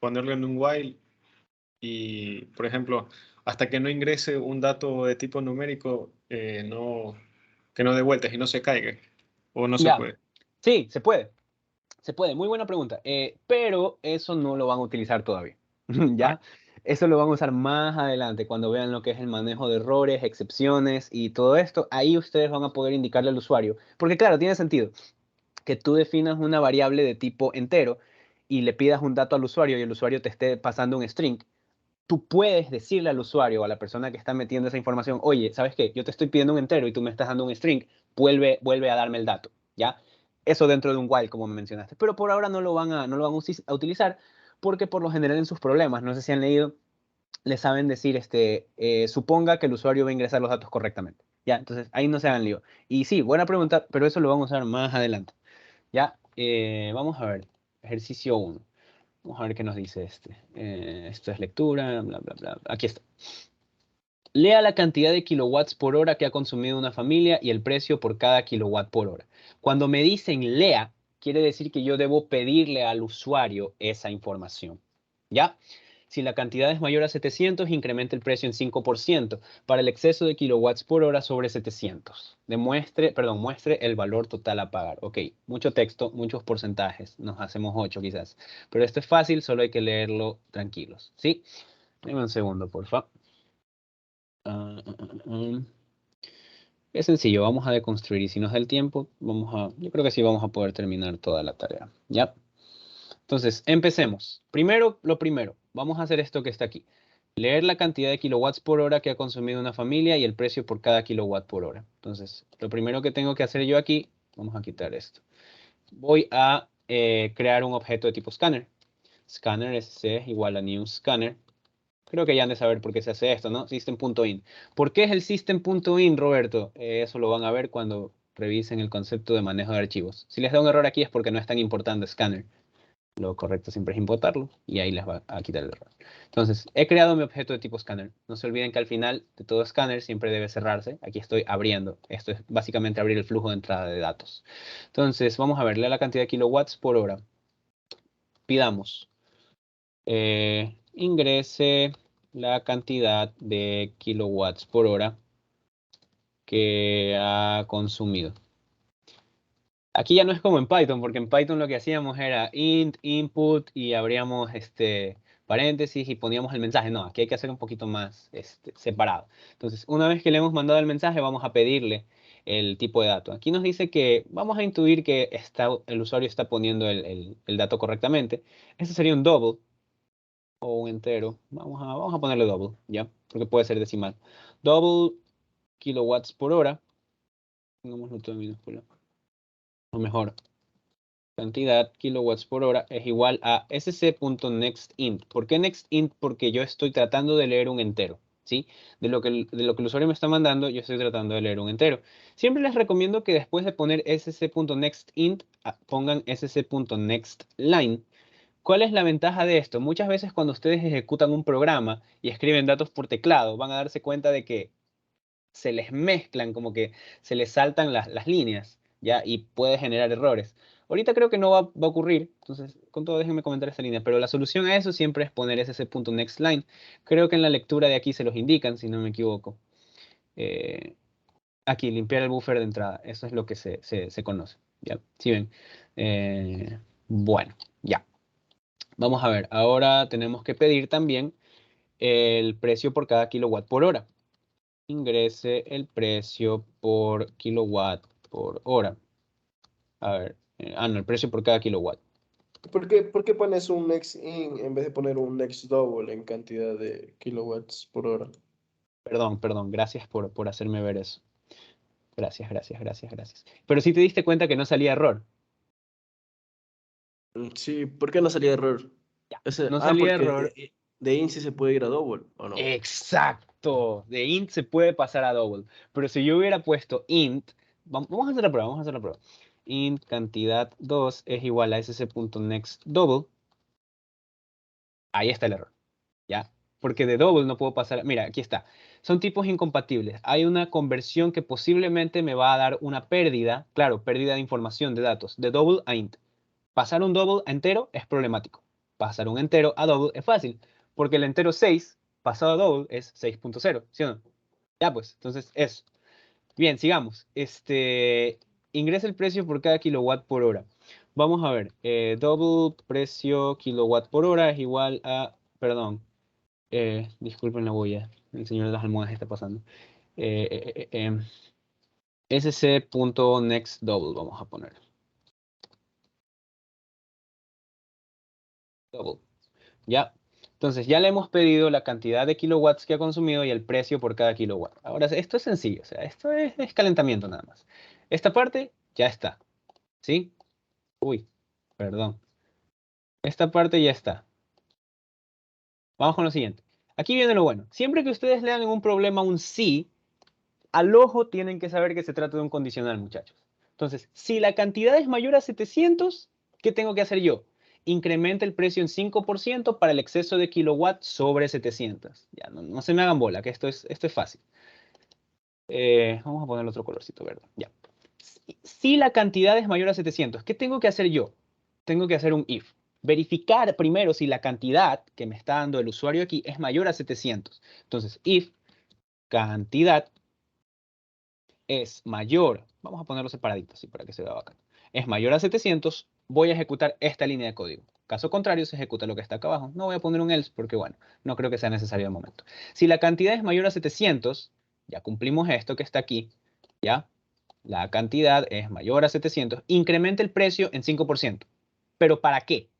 ponerlo en un while y, por ejemplo, hasta que no ingrese un dato de tipo numérico, que no dé vueltas y no se caiga? ¿O no se Ya. puede? Sí, se puede. Se puede, muy buena pregunta. Pero eso no lo van a utilizar todavía. Ah, ¿Ya? Eso lo van a usar más adelante, cuando vean lo que es el manejo de errores, excepciones y todo esto. Ahí ustedes van a poder indicarle al usuario. Porque claro, tiene sentido que tú definas una variable de tipo entero y le pidas un dato al usuario y el usuario te esté pasando un string. Tú puedes decirle al usuario o a la persona que está metiendo esa información, oye, ¿sabes qué? Yo te estoy pidiendo un entero y tú me estás dando un string, vuelve a darme el dato, ¿ya? Eso dentro de un while, como me mencionaste. Pero por ahora no lo van a utilizar porque por lo general en sus problemas, no sé si han leído, le saben decir, suponga que el usuario va a ingresar los datos correctamente. Ya, entonces ahí no se hagan lío. Y sí, buena pregunta, pero eso lo vamos a usar más adelante. Ya, vamos a ver. Ejercicio 1. Vamos a ver qué nos dice este. Esto es lectura, bla, bla, bla. Aquí está. Lea la cantidad de kilowatts por hora que ha consumido una familia y el precio por cada kilowatt por hora. Cuando me dicen lea, quiere decir que yo debo pedirle al usuario esa información. ¿Ya? Si la cantidad es mayor a 700, incrementa el precio en 5% para el exceso de kilowatts por hora sobre 700. Muestre el valor total a pagar. Ok, mucho texto, muchos porcentajes. Nos hacemos 8 quizás. Pero esto es fácil, solo hay que leerlo tranquilos. ¿Sí? Deme un segundo, por favor. Es sencillo, vamos a deconstruir y si nos da el tiempo, yo creo que sí vamos a poder terminar toda la tarea, ¿ya? Entonces, empecemos. Lo primero, vamos a hacer esto que está aquí. Leer la cantidad de kilowatts por hora que ha consumido una familia y el precio por cada kilowatt por hora. Entonces, lo primero que tengo que hacer yo aquí, vamos a quitar esto. Voy a crear un objeto de tipo scanner. Scanner es igual a new scanner. Creo que ya han de saber por qué se hace esto, ¿no? System.in. ¿Por qué es el System.in, Roberto? Eso lo van a ver cuando revisen el concepto de manejo de archivos. Si les da un error aquí es porque no están importando scanner. Lo correcto siempre es importarlo y ahí les va a quitar el error. Entonces, he creado mi objeto de tipo scanner. No se olviden que al final de todo scanner siempre debe cerrarse. Aquí estoy abriendo. Esto es básicamente abrir el flujo de entrada de datos. Entonces, vamos a verle la cantidad de kilowatts por hora. Pidamos. Ingrese la cantidad de kilowatts por hora que ha consumido. Aquí ya no es como en Python, porque en Python lo que hacíamos era int, input y abríamos paréntesis y poníamos el mensaje. No, aquí hay que hacer un poquito más separado. Entonces, una vez que le hemos mandado el mensaje, vamos a pedirle el tipo de dato. Aquí nos dice que vamos a intuir que el usuario está poniendo el dato correctamente. Este sería un double o un entero. Vamos a ponerle double, ¿ya? Porque puede ser decimal. Double kilowatts por hora. Pongámoslo todo en minúscula. O mejor, cantidad kilowatts por hora es igual a sc.nextInt. ¿Por qué nextInt? Porque yo estoy tratando de leer un entero, ¿sí? De lo que el usuario me está mandando, yo estoy tratando de leer un entero. Siempre les recomiendo que después de poner sc.nextInt, pongan sc.nextLine. ¿Cuál es la ventaja de esto? Muchas veces cuando ustedes ejecutan un programa y escriben datos por teclado, van a darse cuenta de que se les mezclan, como que se les saltan las líneas, ¿ya? Y puede generar errores. Ahorita creo que no va a ocurrir, entonces con todo déjenme comentar esta línea, pero la solución a eso siempre es poner ese.nextLine. Creo que en la lectura de aquí se los indican, si no me equivoco. Aquí, limpiar el buffer de entrada, eso es lo que se conoce, ¿ya? ¿Sí ven? Bueno, ya. Vamos a ver, ahora tenemos que pedir también el precio por cada kilowatt por hora. Ingrese el precio por kilowatt por hora. A ver, no, el precio por cada kilowatt. Por qué pones un next in en vez de poner un next double en cantidad de kilowatts por hora? Perdón, gracias por hacerme ver eso. Gracias. Pero sí te diste cuenta que no salía error. Sí, ¿por qué no salía error? Ya, no salía Porque error. de in sí se puede ir a double, ¿o no? Exacto. De int se puede pasar a double. Pero si yo hubiera puesto int, vamos a hacer la prueba, Int cantidad 2 es igual a sc.nextDouble. Ahí está el error, ¿ya? Porque de double no puedo pasar. Mira, aquí está. Son tipos incompatibles. Hay una conversión que posiblemente me va a dar una pérdida, claro, pérdida de información de datos, de double a int. Pasar un double a entero es problemático. Pasar un entero a double es fácil, porque el entero 6 pasado a double es 6.0, ¿sí o no? Ya pues, entonces eso. Bien, sigamos. Ingresa el precio por cada kilowatt por hora. Vamos a ver. Double precio kilowatt por hora es igual a, perdón, disculpen la huella, el señor de las almohadas está pasando. Sc.nextDouble vamos a poner. Double. Ya. Entonces ya le hemos pedido la cantidad de kilowatts que ha consumido y el precio por cada kilowatt. Ahora, esto es sencillo, o sea, esto es calentamiento nada más. Esta parte ya está, ¿sí? Uy, perdón. Esta parte ya está. Vamos con lo siguiente. Aquí viene lo bueno. Siempre que ustedes lean en un problema un sí, al ojo tienen que saber que se trata de un condicional, muchachos. Entonces, si la cantidad es mayor a 700, ¿qué tengo que hacer yo? Incrementa el precio en 5% para el exceso de kilowatt sobre 700. Ya, no se me hagan bola, que esto es fácil. Vamos a poner otro colorcito verde. Ya. Si la cantidad es mayor a 700, ¿qué tengo que hacer yo? Tengo que hacer un if. Verificar primero si la cantidad que me está dando el usuario aquí es mayor a 700. Entonces, if cantidad es mayor, vamos a ponerlo separadito así para que se vea bacán, es mayor a 700, voy a ejecutar esta línea de código. Caso contrario, se ejecuta lo que está acá abajo. No voy a poner un else porque, bueno, no creo que sea necesario de momento. Si la cantidad es mayor a 700, ya cumplimos esto que está aquí, ¿ya? La cantidad es mayor a 700, incrementa el precio en 5%. ¿Pero para qué?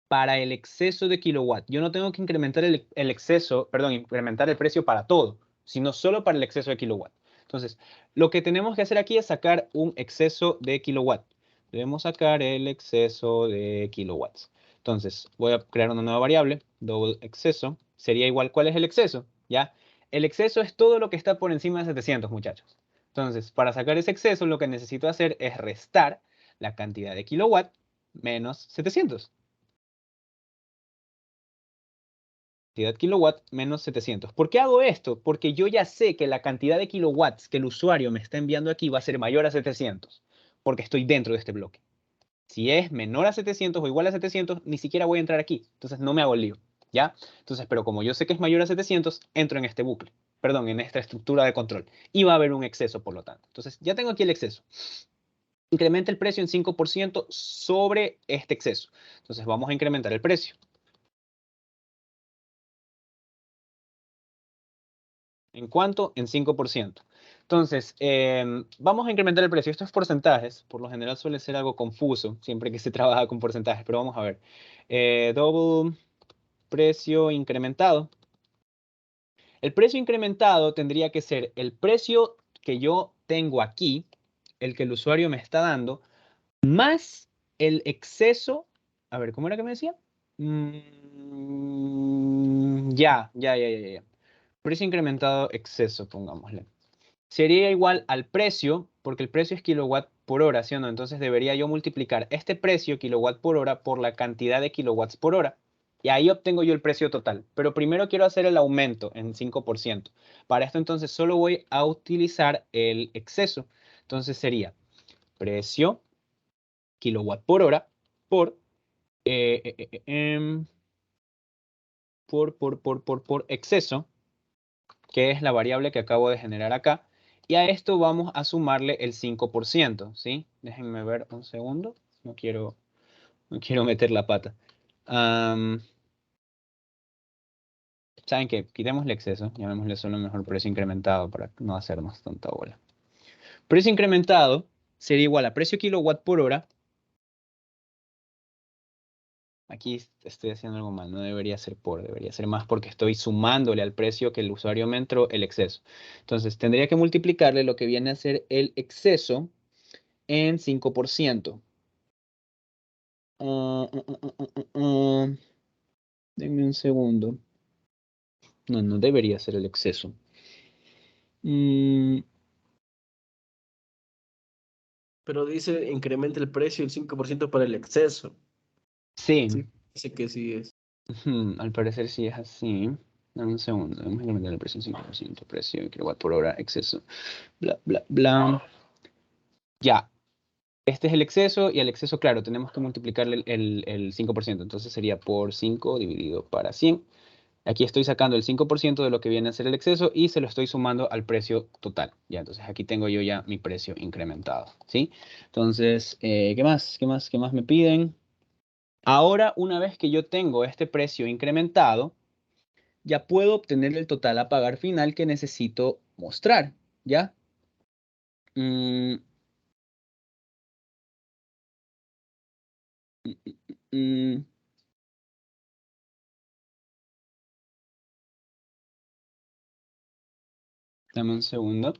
Para el exceso de kilowatt. Yo no tengo que incrementar el exceso, perdón, incrementar el precio para todo, sino solo para el exceso de kilowatt. Entonces, lo que tenemos que hacer aquí es sacar un exceso de kilowatt. Debemos sacar el exceso de kilowatts. Entonces, voy a crear una nueva variable, double exceso. Sería igual, ¿cuál es el exceso? ¿Ya? El exceso es todo lo que está por encima de 700, muchachos. Entonces, para sacar ese exceso, lo que necesito hacer es restar la cantidad de kilowatt menos 700. Cantidad kilowatt menos 700. ¿Por qué hago esto? Porque yo ya sé que la cantidad de kilowatts que el usuario me está enviando aquí va a ser mayor a 700, porque estoy dentro de este bloque. Si es menor a 700 o igual a 700, ni siquiera voy a entrar aquí. Entonces no me hago el lío, ¿ya? Entonces, pero como yo sé que es mayor a 700, entro en este bucle, perdón, en esta estructura de control. Y va a haber un exceso, por lo tanto. Entonces, ya tengo aquí el exceso. Incrementa el precio en 5% sobre este exceso. Entonces, vamos a incrementar el precio. ¿En cuánto? En 5%. Entonces, vamos a incrementar el precio. Esto es porcentajes. Por lo general suele ser algo confuso siempre que se trabaja con porcentajes, pero vamos a ver. Double precio incrementado. El precio incrementado tendría que ser el precio que yo tengo aquí, el que el usuario me está dando, más el exceso. A ver, ¿cómo era que me decía? Ya. Precio incrementado exceso, pongámosle. Sería igual al precio, porque el precio es kilowatt por hora, ¿sí o no? Entonces debería yo multiplicar este precio, kilowatt por hora, por la cantidad de kilowatts por hora. Y ahí obtengo yo el precio total. Pero primero quiero hacer el aumento en 5%. Para esto entonces solo voy a utilizar el exceso. Entonces sería precio, kilowatt por hora, por, por exceso, que es la variable que acabo de generar acá. Y a esto vamos a sumarle el 5%, ¿sí? Déjenme ver un segundo. No quiero meter la pata. ¿Saben qué? Quitémosle exceso. Llamémosle solo mejor precio incrementado para no hacernos tanta bola. Precio incrementado sería igual a precio kilowatt por hora. Aquí estoy haciendo algo mal, no debería ser por, debería ser más porque estoy sumándole al precio que el usuario me entró el exceso. Entonces tendría que multiplicarle lo que viene a ser el exceso en 5%. Denme un segundo. No debería ser el exceso. Pero dice incrementa el precio el 5% para el exceso. Sí, Sí, dice que sí es. al parecer sí es así. Dame un segundo, vamos a incrementar el precio en 5%, precio en kilowatt por hora, exceso, bla, bla, bla. Ya, este es el exceso y al exceso, claro, tenemos que multiplicarle el 5%. Entonces sería por 5 dividido para 100. Aquí estoy sacando el 5% de lo que viene a ser el exceso y se lo estoy sumando al precio total. Ya, entonces aquí tengo yo ya mi precio incrementado, ¿sí? Entonces, ¿qué más? ¿Qué más me piden? Ahora, una vez que yo tengo este precio incrementado, ya puedo obtener el total a pagar final que necesito mostrar, ¿ya? Mm, mm, mm, Dame un segundo.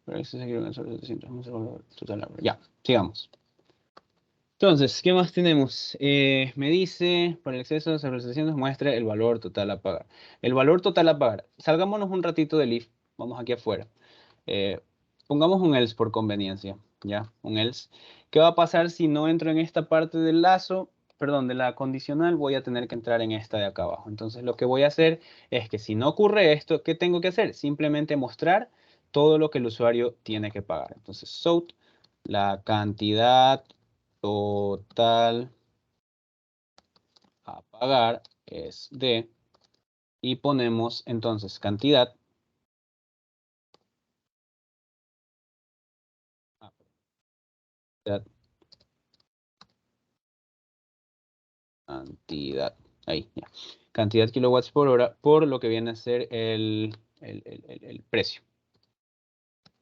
Pero eso se quiere solo 700, vamos a ver total. Ya, sigamos. Entonces, ¿qué más tenemos? Me dice, por el exceso de sobre 700 muestra el valor total a pagar. El valor total a pagar. Salgámonos un ratito del if. Vamos aquí afuera. Pongamos un else por conveniencia. ¿Ya? Un else. ¿Qué va a pasar si no entro en esta parte del lazo? Perdón, de la condicional, voy a tener que entrar en esta de acá abajo. Entonces, lo que voy a hacer es que si no ocurre esto, ¿qué tengo que hacer? Simplemente mostrar todo lo que el usuario tiene que pagar. Entonces, SOUT, la cantidad total a pagar es de, y ponemos entonces cantidad, cantidad, ahí, ya. Cantidad kilowatts por hora por lo que viene a ser el precio.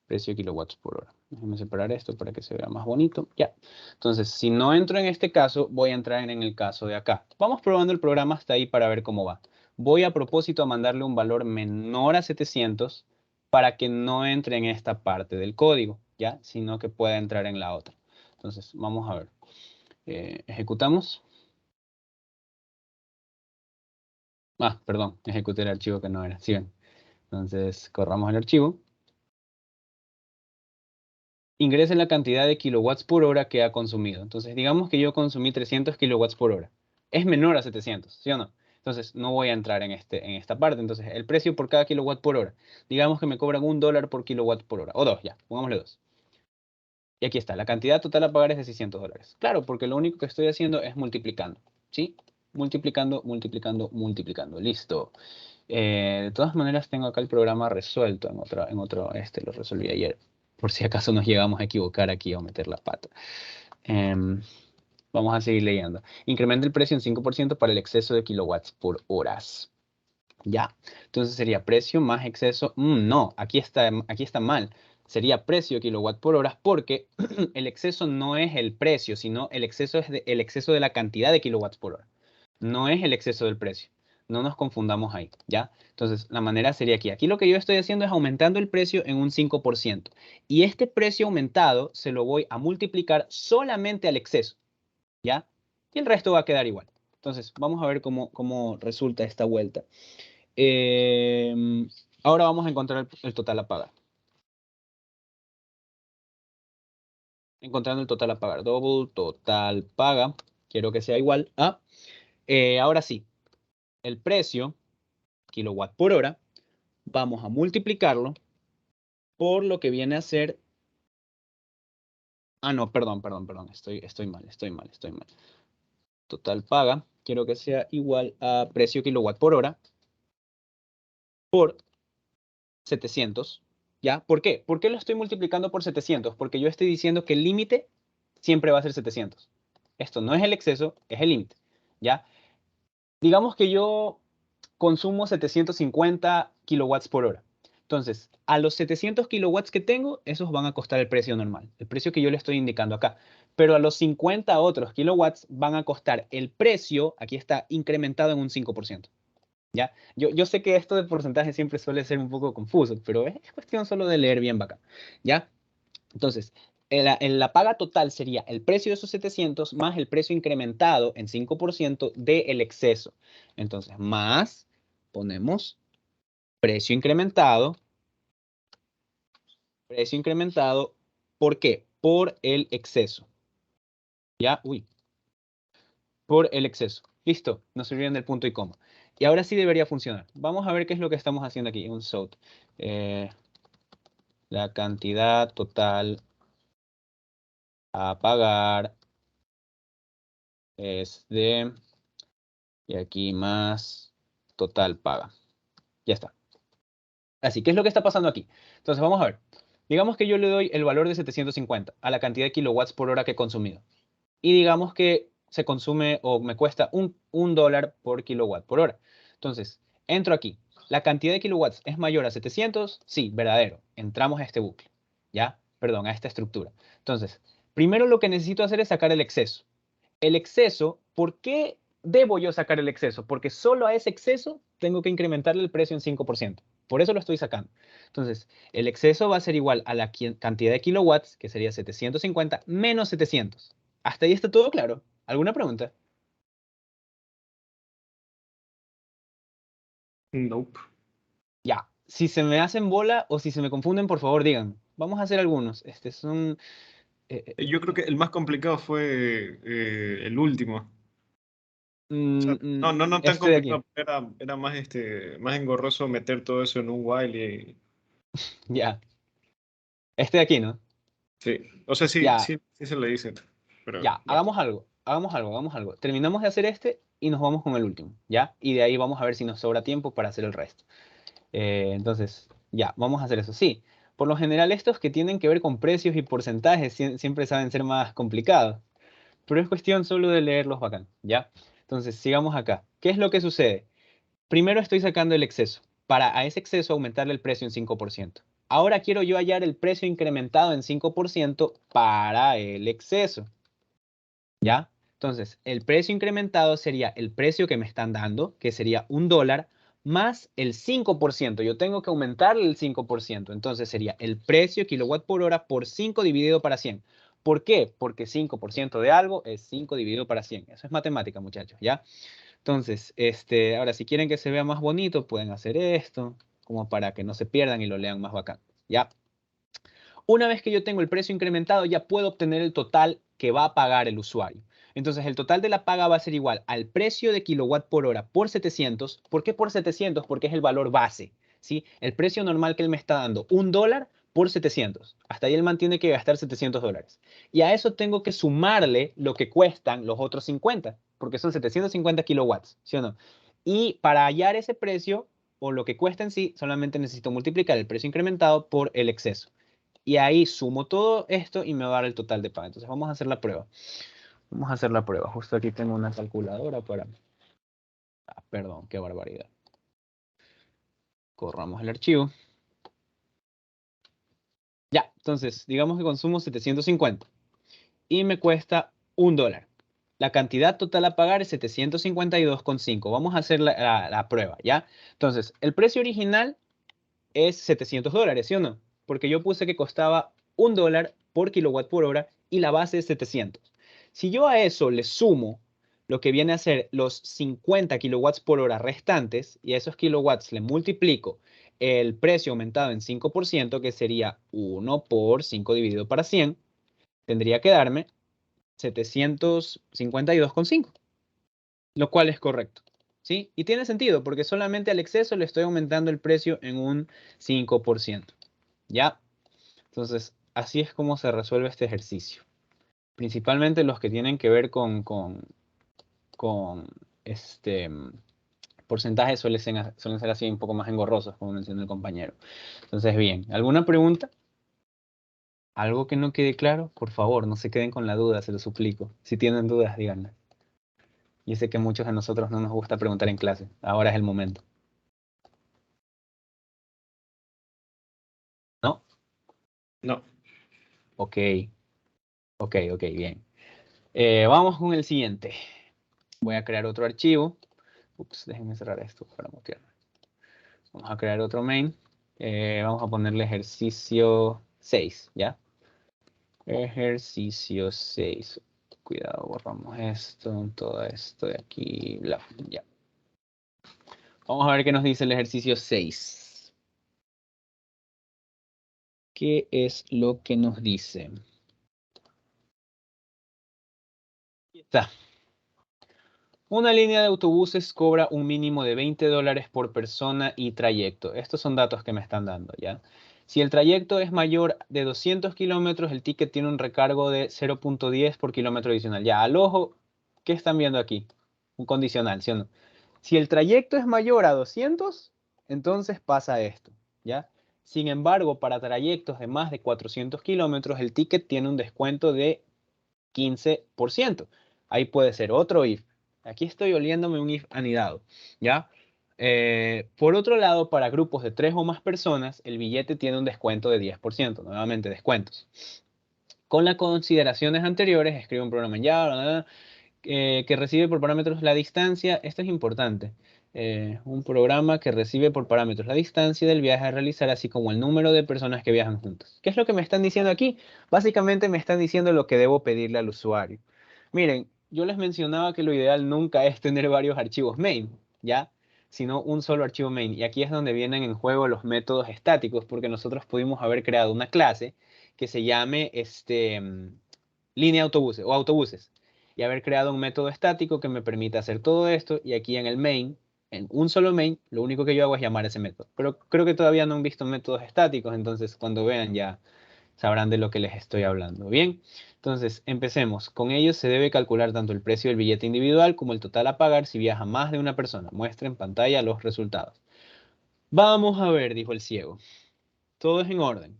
Precio de kilowatts por hora. Déjenme separar esto para que se vea más bonito. Ya. Entonces, si no entro en este caso, voy a entrar en el caso de acá. Vamos probando el programa hasta ahí para ver cómo va. Voy a propósito a mandarle un valor menor a 700 para que no entre en esta parte del código, ¿ya? Sino que pueda entrar en la otra. Entonces, vamos a ver. Ejecutamos. Ah, perdón, ejecuté el archivo que no era. ¿Sí ven? Entonces, corramos el archivo. Ingrese la cantidad de kilowatts por hora que ha consumido. Entonces, digamos que yo consumí 300 kilowatts por hora. Es menor a 700, ¿sí o no? Entonces, no voy a entrar en esta parte. Entonces, el precio por cada kilowatt por hora. Digamos que me cobran $1 por kilowatt por hora. O 2, ya, pongámosle 2. Y aquí está, la cantidad total a pagar es de $600. Claro, porque lo único que estoy haciendo es multiplicando, ¿sí? Multiplicando, multiplicando, multiplicando. Listo. De todas maneras, tengo acá el programa resuelto lo resolví ayer. Por si acaso nos llegamos a equivocar aquí o meter la pata. Vamos a seguir leyendo. Incrementa el precio en 5% para el exceso de kilowatts por horas. Ya. Entonces sería precio más exceso. No, aquí está mal. Sería precio kilowatt por hora porque el exceso no es el precio, sino el exceso es el exceso de la cantidad de kilowatts por hora. No es el exceso del precio. No nos confundamos ahí, ¿ya? Entonces, la manera sería aquí. Aquí lo que yo estoy haciendo es aumentando el precio en un 5%. Y este precio aumentado se lo voy a multiplicar solamente al exceso, ¿ya? Y el resto va a quedar igual. Entonces, vamos a ver cómo resulta esta vuelta. Ahora vamos a encontrar el total a pagar. Encontrando el total a pagar. Double total paga. Quiero que sea igual a... ahora sí, el precio, kilowatt por hora, vamos a multiplicarlo por lo que viene a ser... Ah, no, perdón. Estoy mal. Total paga, quiero que sea igual a precio kilowatt por hora por 700. ¿Ya? ¿Por qué? ¿Por qué lo estoy multiplicando por 700? Porque yo estoy diciendo que el límite siempre va a ser 700. Esto no es el exceso, es el límite. ¿Ya? Digamos que yo consumo 750 kilowatts por hora. Entonces, a los 700 kilowatts que tengo, esos van a costar el precio normal, el precio que yo le estoy indicando acá. Pero a los 50 otros kilowatts van a costar el precio, aquí está, incrementado en un 5%. ¿Ya? Yo sé que esto de porcentaje siempre suele ser un poco confuso, pero es cuestión solo de leer bien bacán. ¿Ya? Entonces, la paga total sería el precio de esos 700 más el precio incrementado en 5% del exceso. Entonces, más ponemos precio incrementado. Precio incrementado, ¿por qué? Por el exceso. ¿Ya? Uy. Por el exceso. Listo, nos olviden del punto y coma. Y ahora sí debería funcionar. Vamos a ver qué es lo que estamos haciendo aquí. Un SOUT. La cantidad total a pagar es de... Y aquí más total paga. Ya está. Así, ¿qué es lo que está pasando aquí? Entonces, vamos a ver. Digamos que yo le doy el valor de 750 a la cantidad de kilowatts por hora que he consumido. Y digamos que se consume o me cuesta un dólar por kilowatt por hora. Entonces, entro aquí. ¿La cantidad de kilowatts es mayor a 700? Sí, verdadero. Entramos a este bucle. ¿Ya? Perdón, a esta estructura. Entonces, primero lo que necesito hacer es sacar el exceso. El exceso, ¿por qué debo yo sacar el exceso? Porque solo a ese exceso tengo que incrementarle el precio en 5%. Por eso lo estoy sacando. Entonces, el exceso va a ser igual a la cantidad de kilowatts, que sería 750, menos 700. ¿Hasta ahí está todo claro? ¿Alguna pregunta? Nope. Ya, si se me hacen bola o si se me confunden, por favor digan. Vamos a hacer algunos. Son... Yo creo que el más complicado fue el último. O sea, no tan este de aquí. complicado, era más, más engorroso meter todo eso en un while y... Ya. Este de aquí, ¿no? Sí, o sea, Ya, sí se le dice, pero ya. bueno. Hagamos algo. Terminamos de hacer este y nos vamos con el último, ¿ya? Y de ahí vamos a ver si nos sobra tiempo para hacer el resto. Entonces, ya, vamos a hacer eso. Sí, por lo general estos que tienen que ver con precios y porcentajes siempre saben ser más complicados, pero es cuestión solo de leerlos bacán, ¿ya? Entonces, sigamos acá. ¿Qué es lo que sucede? Primero estoy sacando el exceso, para a ese exceso aumentarle el precio en 5%. Ahora quiero yo hallar el precio incrementado en 5% para el exceso, ¿ya? Entonces, el precio incrementado sería el precio que me están dando, que sería $1, más el 5%. Yo tengo que aumentarle el 5%. Entonces, sería el precio kilowatt por hora por 5 dividido para 100. ¿Por qué? Porque 5% de algo es 5 dividido para 100. Eso es matemática, muchachos, ¿ya? Entonces, ahora, si quieren que se vea más bonito, pueden hacer esto, como para que no se pierdan y lo lean más bacán, ¿ya? Una vez que yo tengo el precio incrementado, ya puedo obtener el total que va a pagar el usuario. Entonces, el total de la paga va a ser igual al precio de kilowatt por hora por 700. ¿Por qué por 700? Porque es el valor base, ¿sí? El precio normal que él me está dando, $1 por 700. Hasta ahí él mantiene que gastar $700. Y a eso tengo que sumarle lo que cuestan los otros 50, porque son 750 kilowatts, ¿sí o no? Y para hallar ese precio, o lo que cuesta en sí, solamente necesito multiplicar el precio incrementado por el exceso. Y ahí sumo todo esto y me va a dar el total de paga. Entonces vamos a hacer la prueba. Vamos a hacer la prueba. Justo aquí tengo una calculadora para... perdón, qué barbaridad. Corramos el archivo. Ya, entonces, digamos que consumo 750 y me cuesta $1. La cantidad total a pagar es 752,5. Vamos a hacer la prueba, ¿ya? Entonces, el precio original es $700, ¿sí o no? Porque yo puse que costaba $1 por kilowatt por hora y la base es 700. Si yo a eso le sumo lo que viene a ser los 50 kilowatts por hora restantes y a esos kilowatts le multiplico el precio aumentado en 5%, que sería 1 por 5 dividido para 100, tendría que darme 752,5, lo cual es correcto. ¿Sí? Y tiene sentido porque solamente al exceso le estoy aumentando el precio en un 5%. ¿Ya? Entonces, así es como se resuelve este ejercicio. Principalmente los que tienen que ver con este porcentajes suelen ser así un poco más engorrosos, como mencionó el compañero. Entonces, bien, ¿alguna pregunta? ¿Algo que no quede claro? Por favor, no se queden con la duda, se lo suplico. Si tienen dudas, díganme. Yo sé que muchos de nosotros no nos gusta preguntar en clase. Ahora es el momento. ¿No? No, Ok, ok, bien. Vamos con el siguiente. Voy a crear otro archivo. Ups, déjenme cerrar esto para mutearme. Vamos a crear otro main. Vamos a ponerle ejercicio 6, ¿ya? Ejercicio 6. Cuidado, borramos esto, todo esto de aquí, bla, ya. Vamos a ver qué nos dice el ejercicio 6. ¿Qué es lo que nos dice? Aquí está. Una línea de autobuses cobra un mínimo de $20 por persona y trayecto. Estos son datos que me están dando, ¿ya? Si el trayecto es mayor de 200 kilómetros, el ticket tiene un recargo de 0.10 por kilómetro adicional. Ya, al ojo, ¿qué están viendo aquí? Un condicional, ¿sí o no? Si el trayecto es mayor a 200, entonces pasa esto, ¿ya? Sin embargo, para trayectos de más de 400 kilómetros, el ticket tiene un descuento de 15%. Ahí puede ser otro if. Aquí estoy oliéndome un if anidado, ¿ya? Por otro lado, para grupos de 3 o más personas, el billete tiene un descuento de 10%. Nuevamente, descuentos. Con las consideraciones anteriores, escribe un programa en Java, que recibe por parámetros la distancia. Esto es importante. Un programa que recibe por parámetros la distancia del viaje a realizar, así como el número de personas que viajan juntos. ¿Qué es lo que me están diciendo aquí? Básicamente me están diciendo lo que debo pedirle al usuario. Miren, yo les mencionaba que lo ideal nunca es tener varios archivos main, ¿ya? Sino un solo archivo main. Y aquí es donde vienen en juego los métodos estáticos, porque nosotros pudimos haber creado una clase que se llame línea autobuses o autobuses. Y haber creado un método estático que me permita hacer todo esto. Y aquí en el main, en un solo main, lo único que yo hago es llamar a ese método. Pero creo que todavía no han visto métodos estáticos, entonces cuando vean ya sabrán de lo que les estoy hablando. Bien, entonces empecemos. Con ellos se debe calcular tanto el precio del billete individual como el total a pagar si viaja más de una persona. Muestra en pantalla los resultados. Vamos a ver, dijo el ciego. Todo es en orden.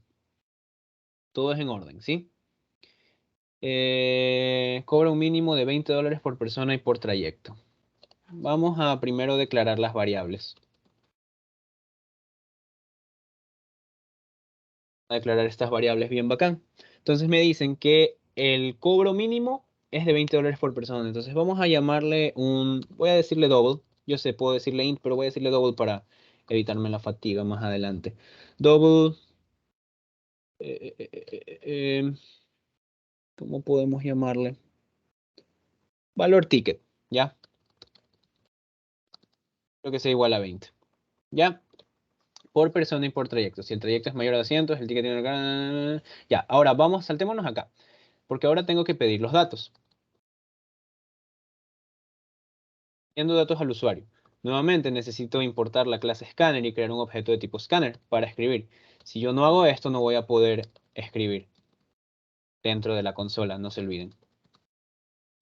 Todo es en orden, ¿sí? Cobra un mínimo de $20 por persona y por trayecto. Vamos a primero declarar las variables. A declarar estas variables bien bacán. Entonces me dicen que el cobro mínimo es de $20 por persona. Entonces vamos a llamarle voy a decirle double. Yo sé, puedo decirle int, pero voy a decirle double para evitarme la fatiga más adelante. Double. ¿Cómo podemos llamarle? Valor ticket, ¿ya? Creo que sea igual a 20, ¿ya? Por persona y por trayecto. Si el trayecto es mayor a 200, el ticket tiene... Ya, ahora saltémonos acá. Porque ahora tengo que pedir los datos. Enviando datos al usuario. Nuevamente necesito importar la clase scanner y crear un objeto de tipo scanner para escribir. Si yo no hago esto, no voy a poder escribir dentro de la consola, no se olviden.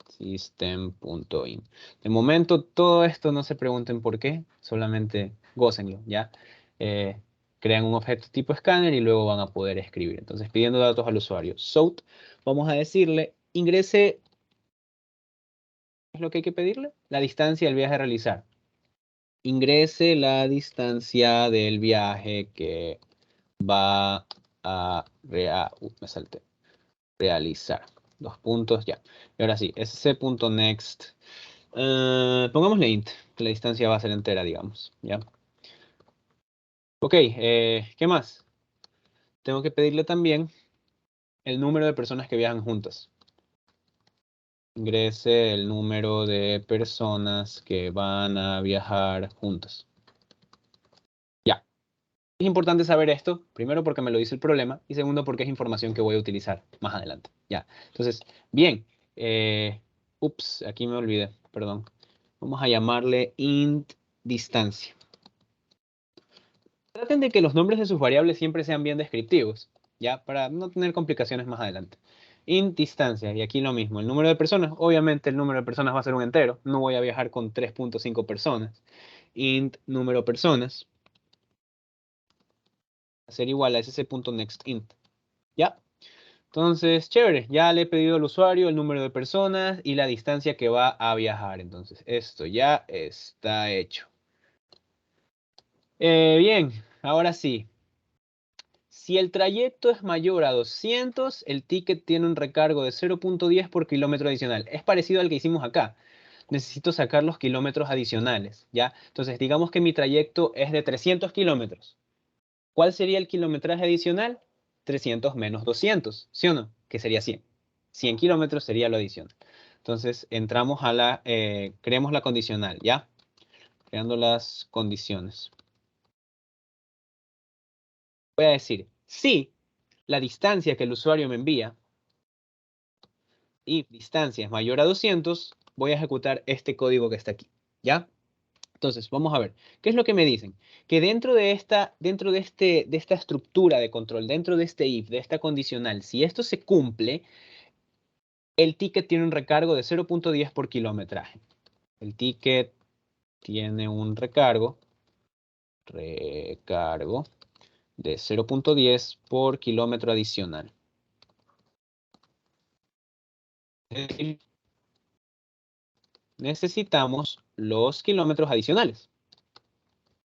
System.in. De momento, todo esto no se pregunten por qué, solamente gócenlo, ¿ya? Crean un objeto tipo scanner y luego van a poder escribir. Entonces, pidiendo datos al usuario. South, vamos a decirle, ingrese, ¿qué es lo que hay que pedirle? La distancia del viaje a realizar. Ingrese la distancia del viaje que va a realizar. Dos puntos, ya. Y ahora sí, sc.next. Pongámosle int, que la distancia va a ser entera, digamos. ¿Ya? Ok, ¿qué más? Tengo que pedirle también el número de personas que viajan juntas. Ingrese el número de personas que van a viajar juntas. Ya. Es importante saber esto, primero porque me lo dice el problema y segundo porque es información que voy a utilizar más adelante. Ya, entonces, bien. Ups, aquí me olvidé, perdón. Vamos a llamarle int distancia. Traten de que los nombres de sus variables siempre sean bien descriptivos, ya, para no tener complicaciones más adelante. Int distancia, y aquí lo mismo, el número de personas, obviamente el número de personas va a ser un entero, no voy a viajar con 3.5 personas. Int número personas va a ser igual a sc.nextInt, ¿ya? Entonces, chévere, ya le he pedido al usuario el número de personas y la distancia que va a viajar. Entonces, esto ya está hecho. Bien, ahora sí. Si el trayecto es mayor a 200, el ticket tiene un recargo de 0.10 por kilómetro adicional. Es parecido al que hicimos acá. Necesito sacar los kilómetros adicionales, ¿ya? Entonces, digamos que mi trayecto es de 300 kilómetros. ¿Cuál sería el kilometraje adicional? 300 menos 200, ¿sí o no? Que sería 100. 100 kilómetros sería lo adicional. Entonces, entramos creemos la condicional, ¿ya? Creando las condiciones. Voy a decir, si la distancia que el usuario me envía y distancia es mayor a 200, voy a ejecutar este código que está aquí, ¿ya? Entonces, vamos a ver, ¿qué es lo que me dicen? Que dentro de esta estructura de control, dentro de este if, de esta condicional, si esto se cumple, el ticket tiene un recargo de 0.10 por kilometraje. El ticket tiene un recargo de 0.10 por kilómetro adicional. Es decir, necesitamos los kilómetros adicionales.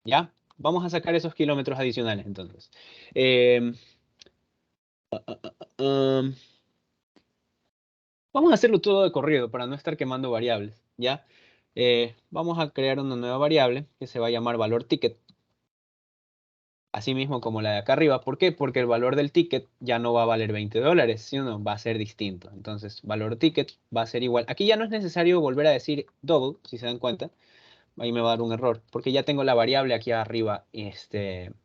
¿Ya? Vamos a sacar esos kilómetros adicionales, entonces. Vamos a hacerlo todo de corrido para no estar quemando variables, ¿ya? Vamos a crear una nueva variable que se va a llamar valor ticket. Así mismo como la de acá arriba. ¿Por qué? Porque el valor del ticket ya no va a valer $20, sino va a ser distinto. Entonces, valor ticket va a ser igual. Aquí ya no es necesario volver a decir double, si se dan cuenta. Ahí me va a dar un error, porque ya tengo la variable aquí arriba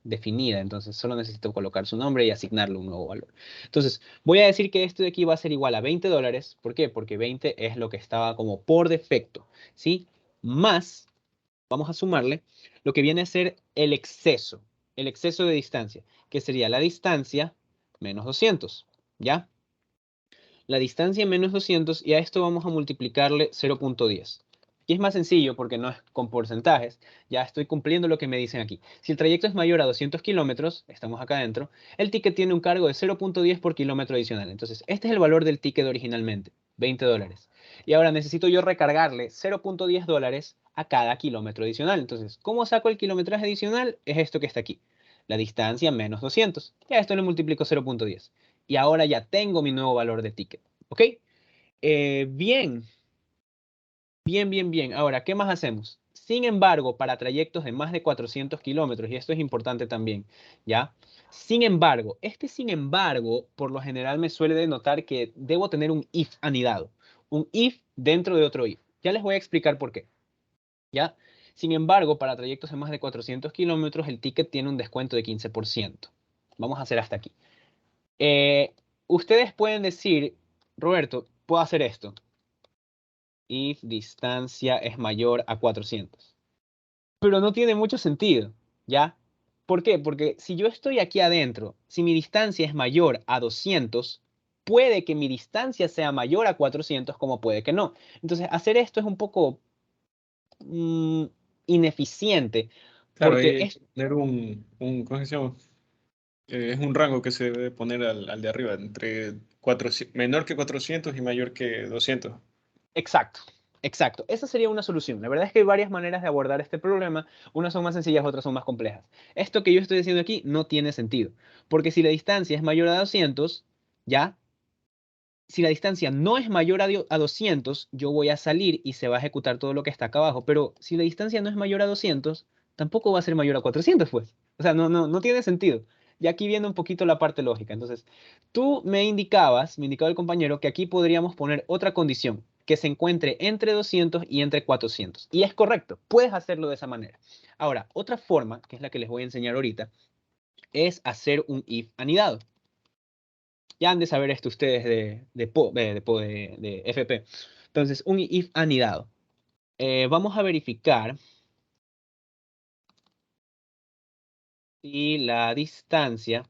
definida. Entonces, solo necesito colocar su nombre y asignarle un nuevo valor. Entonces, voy a decir que esto de aquí va a ser igual a $20. ¿Por qué? Porque 20 es lo que estaba como por defecto, ¿sí? Más, vamos a sumarle lo que viene a ser el exceso de distancia, que sería la distancia menos 200, ¿ya? La distancia menos 200 y a esto vamos a multiplicarle 0.10. Y es más sencillo porque no es con porcentajes, ya estoy cumpliendo lo que me dicen aquí. Si el trayecto es mayor a 200 kilómetros, estamos acá adentro, el ticket tiene un cargo de 0.10 por kilómetro adicional. Entonces, este es el valor del ticket originalmente, $20. Y ahora necesito yo recargarle $0.10 a cada kilómetro adicional. Entonces, ¿cómo saco el kilometraje adicional? Es esto que está aquí, la distancia menos 200. Y a esto le multiplico 0.10. Y ahora ya tengo mi nuevo valor de ticket. ¿Ok? Bien. Bien. Ahora, ¿qué más hacemos? Sin embargo, para trayectos de más de 400 kilómetros, y esto es importante también, ¿ya? Sin embargo, sin embargo, por lo general me suele denotar que debo tener un if anidado. Un if dentro de otro if. Ya les voy a explicar por qué, ¿ya? Sin embargo, para trayectos de más de 400 kilómetros, el ticket tiene un descuento de 15%. Vamos a hacer hasta aquí. Ustedes pueden decir, Roberto, puedo hacer esto. If distancia es mayor a 400. Pero no tiene mucho sentido, ¿ya? ¿Por qué? Porque si yo estoy aquí adentro, si mi distancia es mayor a 200, puede que mi distancia sea mayor a 400, como puede que no. Entonces, hacer esto es un poco mm, ineficiente, Claro, porque hay que es tener ¿cómo se llama? Es un rango que se debe poner al de arriba, entre 400, menor que 400 y mayor que 200. exacto, exacto. Esa sería una solución. La verdad es que hay varias maneras de abordar este problema. Unas son más sencillas, otras son más complejas. Esto que yo estoy diciendo aquí no tiene sentido, porque si la distancia es mayor a 200, ya, si la distancia no es mayor a 200, yo voy a salir y se va a ejecutar todo lo que está acá abajo. Pero si la distancia no es mayor a 200, tampoco va a ser mayor a 400, pues. O sea, no tiene sentido. Y aquí viene un poquito la parte lógica. Entonces, tú me indicaba el compañero, que aquí podríamos poner otra condición, que se encuentre entre 200 y entre 400. Y es correcto, puedes hacerlo de esa manera. Ahora, otra forma, que es la que les voy a enseñar ahorita, es hacer un if anidado. Ya han de saber esto ustedes de FP. Entonces, un if anidado. Vamos a verificar si la distancia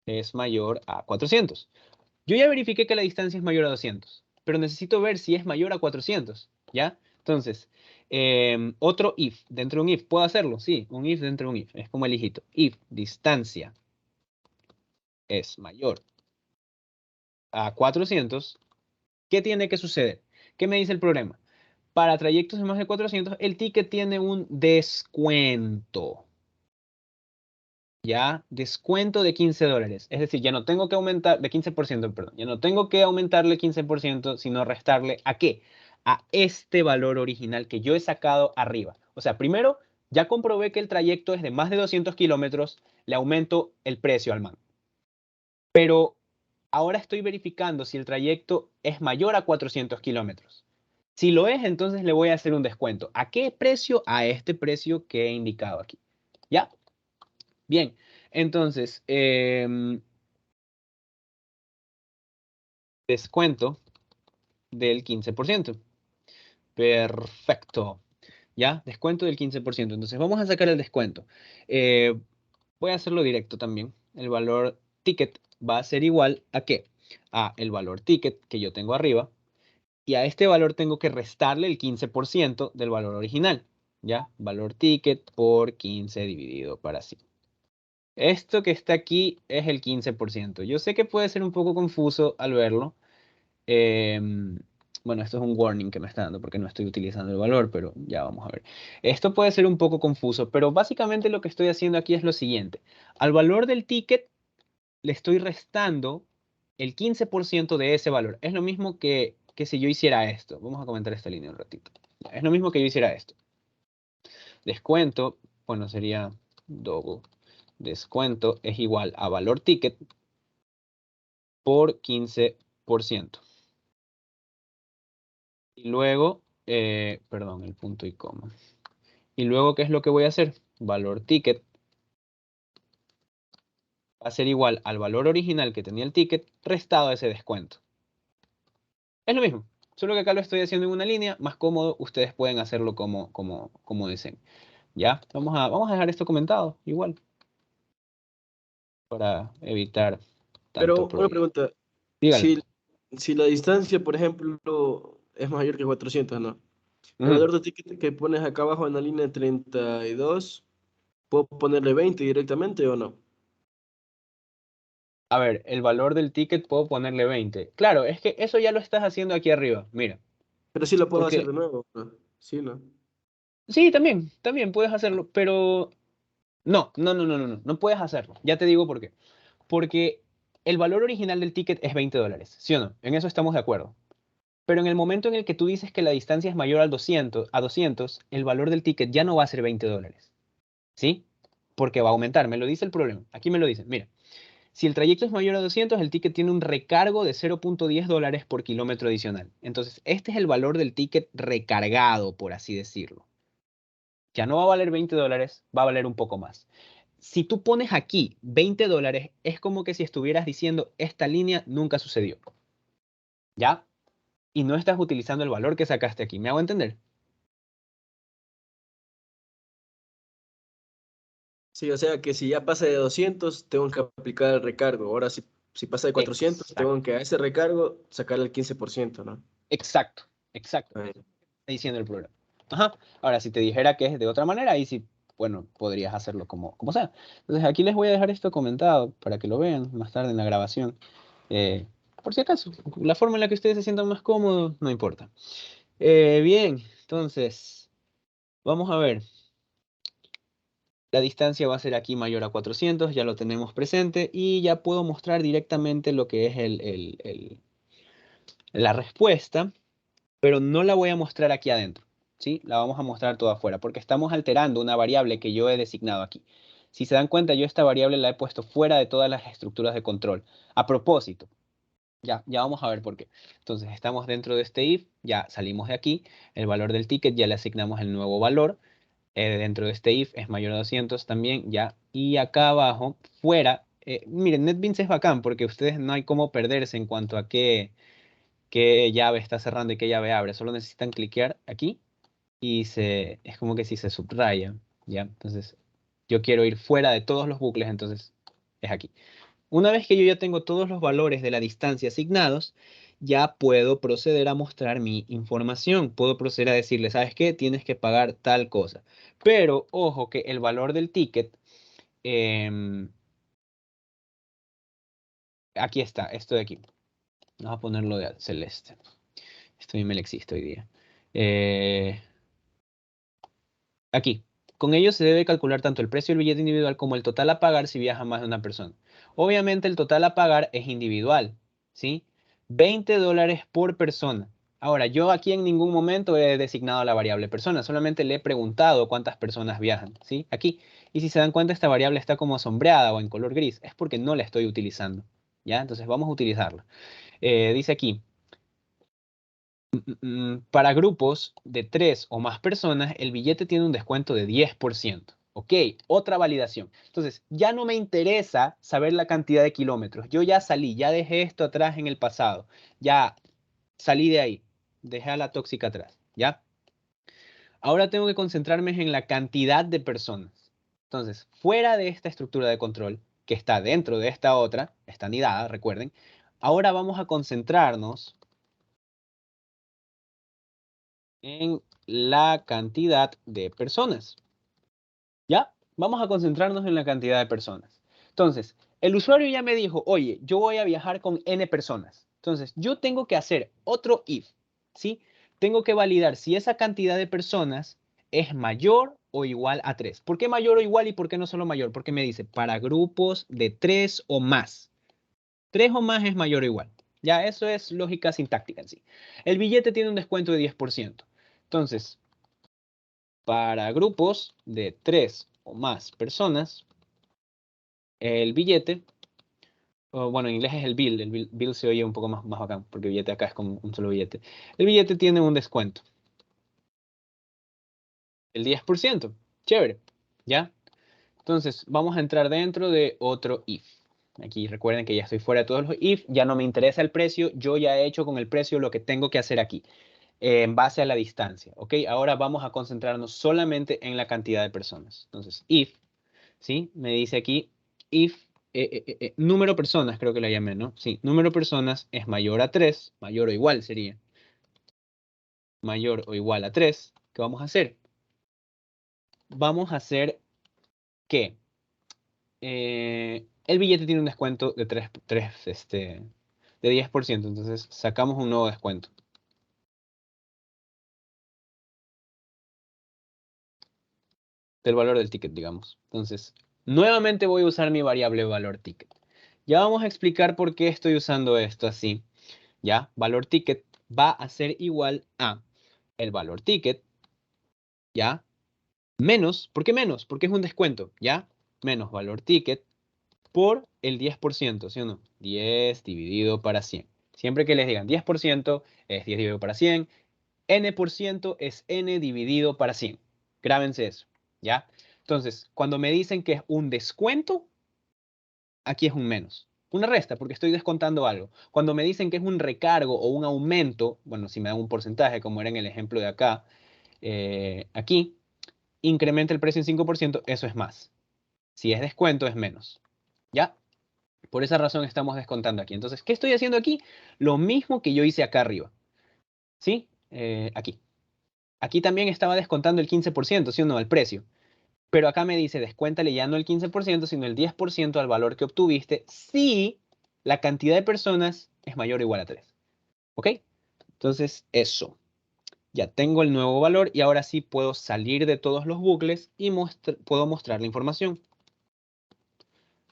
es mayor a 400. Yo ya verifiqué que la distancia es mayor a 200, pero necesito ver si es mayor a 400, ¿ya? Entonces, otro if, dentro de un if, ¿puedo hacerlo? Sí, un if dentro de un if, es como el hijito. If distancia es mayor a 400, ¿qué tiene que suceder? ¿Qué me dice el problema? Para trayectos de más de 400, el ticket tiene un descuento. ¿Ya? Descuento de $15. Es decir, ya no tengo que aumentar, de 15%, perdón. Ya no tengo que aumentarle 15%, sino restarle ¿a qué? A este valor original que yo he sacado arriba. O sea, primero, ya comprobé que el trayecto es de más de 200 kilómetros, le aumento el precio al man. Pero ahora estoy verificando si el trayecto es mayor a 400 kilómetros. Si lo es, entonces le voy a hacer un descuento. ¿A qué precio? A este precio que he indicado aquí. ¿Ya? Bien. Entonces, descuento del 15%. Perfecto. ¿Ya? Descuento del 15%. Entonces, vamos a sacar el descuento. Eh, Voy a hacerlo directo también. El valor ticket va a ser igual ¿a qué? A el valor ticket que yo tengo arriba. Y a este valor tengo que restarle el 15% del valor original. ¿Ya? Valor ticket por 15 dividido para 100. Esto que está aquí es el 15%. Yo sé que puede ser un poco confuso al verlo. Em, bueno, esto es un warning que me está dando porque no estoy utilizando el valor, pero ya vamos a ver. Esto puede ser un poco confuso, pero básicamente lo que estoy haciendo aquí es lo siguiente. Al valor del ticket le estoy restando el 15% de ese valor. Es lo mismo que si yo hiciera esto. Vamos a comentar esta línea un ratito. Es lo mismo que yo hiciera esto. Descuento, bueno, sería double. descuento es igual a valor ticket por 15%. Y luego, perdón, el punto y coma. Y luego, ¿qué es lo que voy a hacer? Valor ticket va a ser igual al valor original que tenía el ticket restado a ese descuento. Es lo mismo, solo que acá lo estoy haciendo en una línea, más cómodo, ustedes pueden hacerlo como deseen. ¿Ya? Vamos a dejar esto comentado, igual, para evitar tanto Pero una problema. pregunta, Dígale. si, si la distancia, por ejemplo, es mayor que 400, ¿no? El Ujú. valor de ticket que pones acá abajo en la línea 32, ¿puedo ponerle 20 directamente o no? A ver, el valor del ticket puedo ponerle 20. Claro, es que eso ya lo estás haciendo aquí arriba, mira. Pero sí lo puedo hacer Porque, de nuevo, ¿no? Sí, ¿no? sí, también puedes hacerlo, pero no puedes hacerlo. Ya te digo por qué. Porque el valor original del ticket es $20, ¿sí o no? En eso estamos de acuerdo. Pero en el momento en el que tú dices que la distancia es mayor a 200, el valor del ticket ya no va a ser $20, ¿sí? Porque va a aumentar, me lo dice el problema. Aquí me lo dice, mira. Si el trayecto es mayor a 200, el ticket tiene un recargo de $0.10 por kilómetro adicional. Entonces, este es el valor del ticket recargado, por así decirlo. Ya no va a valer $20, va a valer un poco más. Si tú pones aquí $20, es como que si estuvieras diciendo, esta línea nunca sucedió. ¿Ya? Y no estás utilizando el valor que sacaste aquí. ¿Me hago entender? Sí, o sea que si ya pasa de 200, tengo que aplicar el recargo. Ahora, si pasa de 400, tengo Exacto. que a ese recargo sacarle el 15%, ¿no? Exacto. Exacto. Ahí. Eso está diciendo el programa. Ajá. Ahora, si te dijera que es de otra manera, ahí sí, bueno, podrías hacerlo como sea. Entonces, aquí les voy a dejar esto comentado para que lo vean más tarde en la grabación. Eh, por si acaso, la forma en la que ustedes se sientan más cómodos, no importa. Bien, entonces, vamos a ver. La distancia va a ser aquí mayor a 400, ya lo tenemos presente y ya puedo mostrar directamente lo que es la respuesta, pero no la voy a mostrar aquí adentro, ¿sí? La vamos a mostrar toda afuera porque estamos alterando una variable que yo he designado aquí. Si se dan cuenta, yo esta variable la he puesto fuera de todas las estructuras de control. A propósito, ya vamos a ver por qué. Entonces, estamos dentro de este if, ya salimos de aquí, el valor del ticket ya le asignamos el nuevo valor. Dentro de este if es mayor a 200 también, ya. Y acá abajo, fuera, miren, NetBeans es bacán porque ustedes no hay cómo perderse en cuanto a qué llave está cerrando y qué llave abre. Solo necesitan cliquear aquí y es como que si se subraya, ¿ya? Entonces, yo quiero ir fuera de todos los bucles, entonces es aquí. Una vez que yo ya tengo todos los valores de la distancia asignados, ya puedo proceder a mostrar mi información. Puedo proceder a decirle, ¿sabes qué? Tienes que pagar tal cosa. Pero ojo que el valor del ticket, em, aquí está, esto de aquí. Vamos a ponerlo de celeste. Estoy me existe hoy día. Eh, Aquí. Con ello se debe calcular tanto el precio del billete individual como el total a pagar si viaja más de una persona. Obviamente el total a pagar es individual, ¿sí? $20 por persona. Ahora, yo aquí en ningún momento he designado la variable persona, solamente le he preguntado cuántas personas viajan, ¿sí? Aquí. Y si se dan cuenta, esta variable está como sombreada o en color gris. Es porque no la estoy utilizando, ¿ya? Entonces vamos a utilizarla. Dice aquí, para grupos de 3 o más personas, el billete tiene un descuento de 10%. Ok, otra validación. Entonces, ya no me interesa saber la cantidad de kilómetros. Yo ya salí, ya dejé esto atrás en el pasado. Ya salí de ahí. Dejé a la tóxica atrás. ¿Ya? Ahora tengo que concentrarme en la cantidad de personas. Entonces, fuera de esta estructura de control, que está dentro de esta otra, está anidada, recuerden, ahora vamos a concentrarnos en la cantidad de personas. ¿Ya? Vamos a concentrarnos en la cantidad de personas. Entonces, el usuario ya me dijo, oye, yo voy a viajar con N personas. Entonces, yo tengo que hacer otro if, ¿sí? Tengo que validar si esa cantidad de personas es mayor o igual a 3. ¿Por qué mayor o igual y por qué no solo mayor? Porque me dice, para grupos de 3 o más. 3 o más es mayor o igual. Ya, eso es lógica sintáctica en sí. El billete tiene un descuento de 10%. Entonces, para grupos de 3 o más personas, el billete, o bueno, en inglés es el bill. El bill se oye un poco más bacán, porque billete acá es como un solo billete. El billete tiene un descuento. El 10%. Chévere. ¿Ya? Entonces, vamos a entrar dentro de otro if. Aquí recuerden que ya estoy fuera de todos los if, ya no me interesa el precio, yo ya he hecho con el precio lo que tengo que hacer aquí, en base a la distancia, ¿ok? Ahora vamos a concentrarnos solamente en la cantidad de personas. Entonces, if, ¿sí? Me dice aquí, if, número de personas, creo que la llamé, ¿no? Sí, número de personas es mayor a 3, mayor o igual sería. Mayor o igual a 3, ¿qué vamos a hacer? Vamos a hacer que el billete tiene un descuento de 10%, entonces sacamos un nuevo descuento. Del valor del ticket, digamos. Entonces, nuevamente voy a usar mi variable valor ticket. Ya vamos a explicar por qué estoy usando esto así. Ya, valor ticket va a ser igual a el valor ticket, ya, menos, ¿por qué menos? Porque es un descuento, ya, menos valor ticket por el 10%, ¿sí o no? 10 dividido para 100. Siempre que les digan 10% es 10 dividido para 100, n% es n dividido para 100. Grábense eso, ¿ya? Entonces, cuando me dicen que es un descuento, aquí es un menos. Una resta, porque estoy descontando algo. Cuando me dicen que es un recargo o un aumento, bueno, si me dan un porcentaje, como era en el ejemplo de acá, aquí, incrementa el precio en 5%, eso es más. Si es descuento, es menos. ¿Ya? Por esa razón estamos descontando aquí. Entonces, ¿qué estoy haciendo aquí? Lo mismo que yo hice acá arriba. ¿Sí? Aquí. Aquí también estaba descontando el 15%, ¿sí o no? El precio. Pero acá me dice, descuéntale ya no el 15%, sino el 10% al valor que obtuviste si la cantidad de personas es mayor o igual a 3. ¿Ok? Entonces, eso. Ya tengo el nuevo valor y ahora sí puedo salir de todos los bucles y puedo mostrar la información.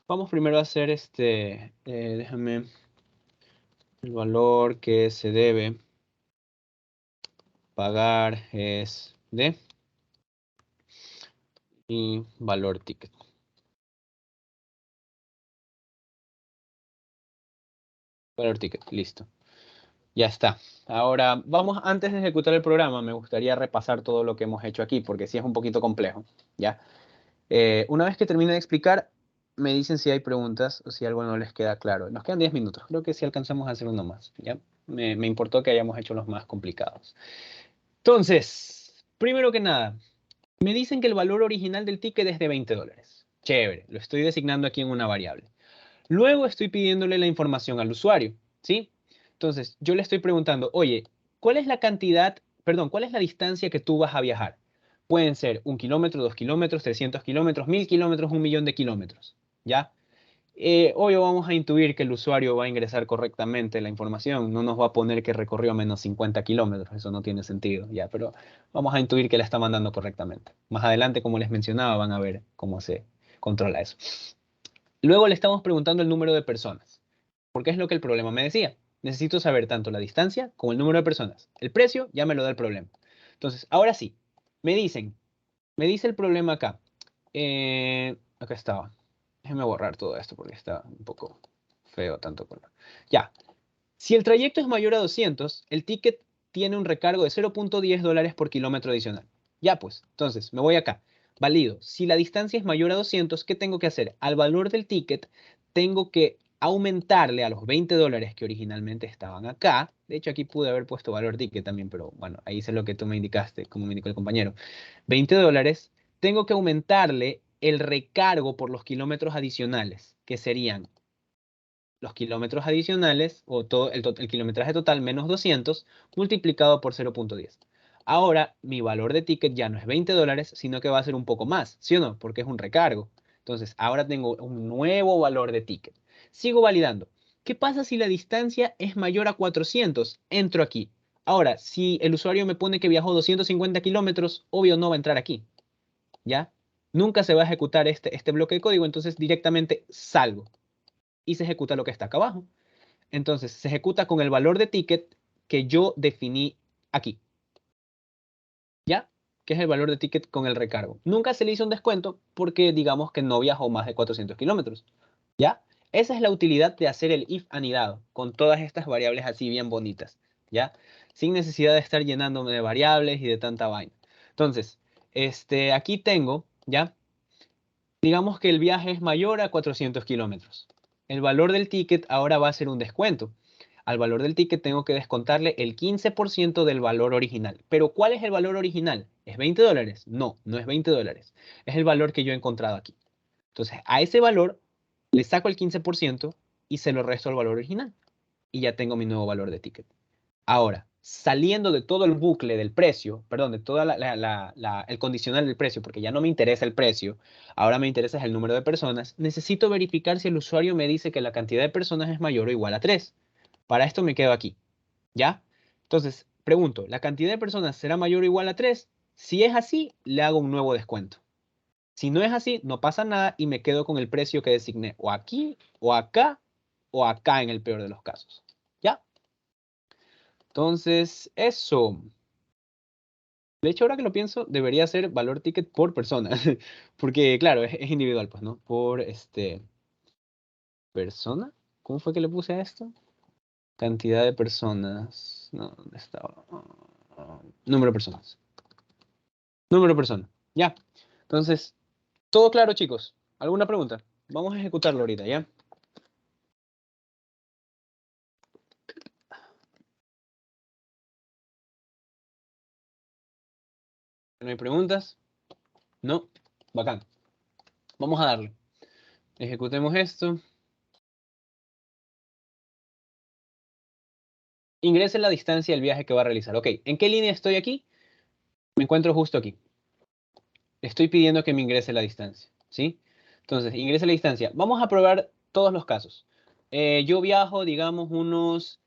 Vamos primero a hacer déjame, el valor que se debe pagar es de y valor ticket. Valor ticket, listo. Ya está. Ahora, vamos, antes de ejecutar el programa, me gustaría repasar todo lo que hemos hecho aquí, porque sí es un poquito complejo, ¿ya? Una vez que termine de explicar, me dicen si hay preguntas o si algo no les queda claro. Nos quedan 10 minutos. Creo que sí alcanzamos a hacer uno más, ¿ya? Me importó que hayamos hecho los más complicados. Entonces, primero que nada, me dicen que el valor original del ticket es de $20. Chévere, lo estoy designando aquí en una variable. Luego estoy pidiéndole la información al usuario, ¿sí? Entonces, yo le estoy preguntando, oye, ¿cuál es la cantidad, perdón, cuál es la distancia que tú vas a viajar? Pueden ser 1 kilómetro, 2 kilómetros, 300 kilómetros, 1000 kilómetros, 1.000.000 de kilómetros, ¿ya? Obvio, vamos a intuir que el usuario va a ingresar correctamente la información, no nos va a poner que recorrió menos 50 kilómetros, eso no tiene sentido, ¿ya? Pero vamos a intuir que la está mandando correctamente. Más adelante, como les mencionaba, van a ver cómo se controla eso. Luego le estamos preguntando el número de personas, porque es lo que el problema me decía. Necesito saber tanto la distancia como el número de personas. El precio ya me lo da el problema. Entonces, ahora sí, me dice el problema acá. Acá estaba. Déjeme borrar todo esto porque está un poco feo tanto color. Ya. Si el trayecto es mayor a 200, el ticket tiene un recargo de $0.10 por kilómetro adicional. Ya pues, entonces me voy acá. Válido. Si la distancia es mayor a 200, ¿qué tengo que hacer? Al valor del ticket tengo que aumentarle a los $20 que originalmente estaban acá. De hecho, aquí pude haber puesto valor ticket también, pero bueno, ahí hice lo que tú me indicaste, como me indicó el compañero. $20. Tengo que aumentarle el recargo por los kilómetros adicionales, que serían los kilómetros adicionales o todo el kilometraje total menos 200 multiplicado por 0.10. Ahora mi valor de ticket ya no es $20, sino que va a ser un poco más, ¿sí o no? Porque es un recargo. Entonces ahora tengo un nuevo valor de ticket. Sigo validando. ¿Qué pasa si la distancia es mayor a 400? Entro aquí. Ahora, si el usuario me pone que viajó 250 kilómetros, obvio no va a entrar aquí. ¿Ya? Nunca se va a ejecutar este bloque de código, entonces directamente salgo y se ejecuta lo que está acá abajo. Entonces, se ejecuta con el valor de ticket que yo definí aquí. ¿Ya? que es el valor de ticket con el recargo. Nunca se le hizo un descuento porque digamos que no viajó más de 400 kilómetros. ¿Ya? Esa es la utilidad de hacer el if anidado con todas estas variables así bien bonitas. ¿Ya? Sin necesidad de estar llenándome de variables y de tanta vaina. Entonces, aquí tengo, ¿ya? Digamos que el viaje es mayor a 400 kilómetros. El valor del ticket ahora va a ser un descuento. Al valor del ticket tengo que descontarle el 15% del valor original. ¿Pero cuál es el valor original? ¿Es 20 dólares? No, no es 20 dólares. Es el valor que yo he encontrado aquí. Entonces, a ese valor le saco el 15% y se lo resto al valor original. Y ya tengo mi nuevo valor de ticket. Ahora, saliendo de todo el bucle del precio, perdón, de todo el condicional del precio, porque ya no me interesa el precio, ahora me interesa el número de personas, necesito verificar si el usuario me dice que la cantidad de personas es mayor o igual a 3. Para esto me quedo aquí, ¿ya? Entonces, pregunto, ¿la cantidad de personas será mayor o igual a 3? Si es así, le hago un nuevo descuento. Si no es así, no pasa nada y me quedo con el precio que designé o aquí, o acá, o acá en el peor de los casos, ¿ya? Entonces, eso. De hecho, ahora que lo pienso, debería ser valor ticket por persona. Porque, claro, es individual, pues, ¿no? Por, persona. ¿Cómo fue que le puse a esto? Cantidad de personas. No, ¿dónde estaba? Número de personas. Número de personas. Ya. Entonces, todo claro, chicos. ¿Alguna pregunta? Vamos a ejecutarlo ahorita, ¿ya? ¿No hay preguntas? No. Bacán. Vamos a darle. Ejecutemos esto. Ingrese la distancia del viaje que va a realizar. Ok, ¿en qué línea estoy aquí? Me encuentro justo aquí. Le estoy pidiendo que me ingrese la distancia, ¿sí? Entonces, ingrese la distancia. Vamos a probar todos los casos. Yo viajo, digamos, unos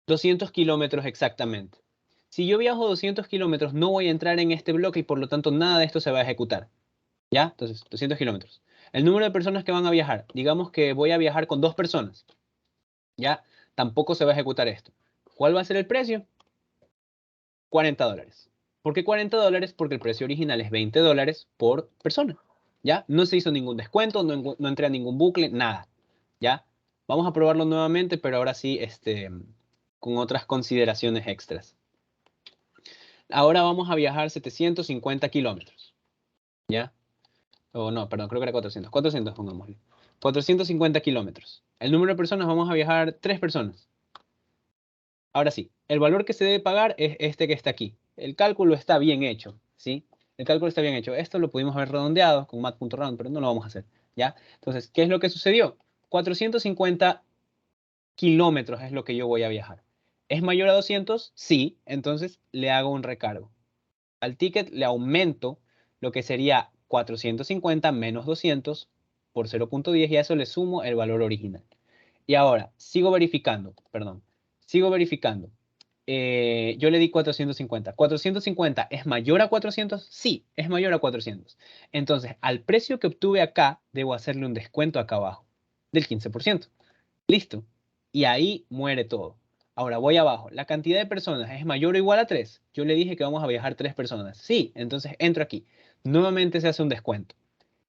200 kilómetros exactamente. Si yo viajo 200 kilómetros, no voy a entrar en este bloque y por lo tanto nada de esto se va a ejecutar. ¿Ya? Entonces, 200 kilómetros. El número de personas que van a viajar. Digamos que voy a viajar con 2 personas. ¿Ya? Tampoco se va a ejecutar esto. ¿Cuál va a ser el precio? 40 dólares. ¿Por qué 40 dólares? Porque el precio original es 20 dólares por persona. ¿Ya? No se hizo ningún descuento, no entré a ningún bucle, nada. ¿Ya? Vamos a probarlo nuevamente, pero ahora sí, con otras consideraciones extras. Ahora vamos a viajar 750 kilómetros. ¿Ya? O no, perdón, creo que era 400. 400, pongámosle. 450 kilómetros. El número de personas, vamos a viajar 3 personas. Ahora sí, el valor que se debe pagar es este que está aquí. El cálculo está bien hecho, ¿sí? El cálculo está bien hecho. Esto lo pudimos haber redondeado con mat.round, pero no lo vamos a hacer, ¿ya? Entonces, ¿qué es lo que sucedió? 450 kilómetros es lo que yo voy a viajar. ¿Es mayor a 200? Sí, entonces le hago un recargo. Al ticket le aumento lo que sería 450 menos 200 por 0.10 y a eso le sumo el valor original. Y ahora, sigo verificando, perdón, sigo verificando. Yo le di 450. ¿450 es mayor a 400? Sí, es mayor a 400. Entonces, al precio que obtuve acá, debo hacerle un descuento acá abajo del 15%. Listo. Y ahí muere todo. Ahora voy abajo. ¿La cantidad de personas es mayor o igual a 3? Yo le dije que vamos a viajar 3 personas. Sí, entonces entro aquí. Nuevamente se hace un descuento.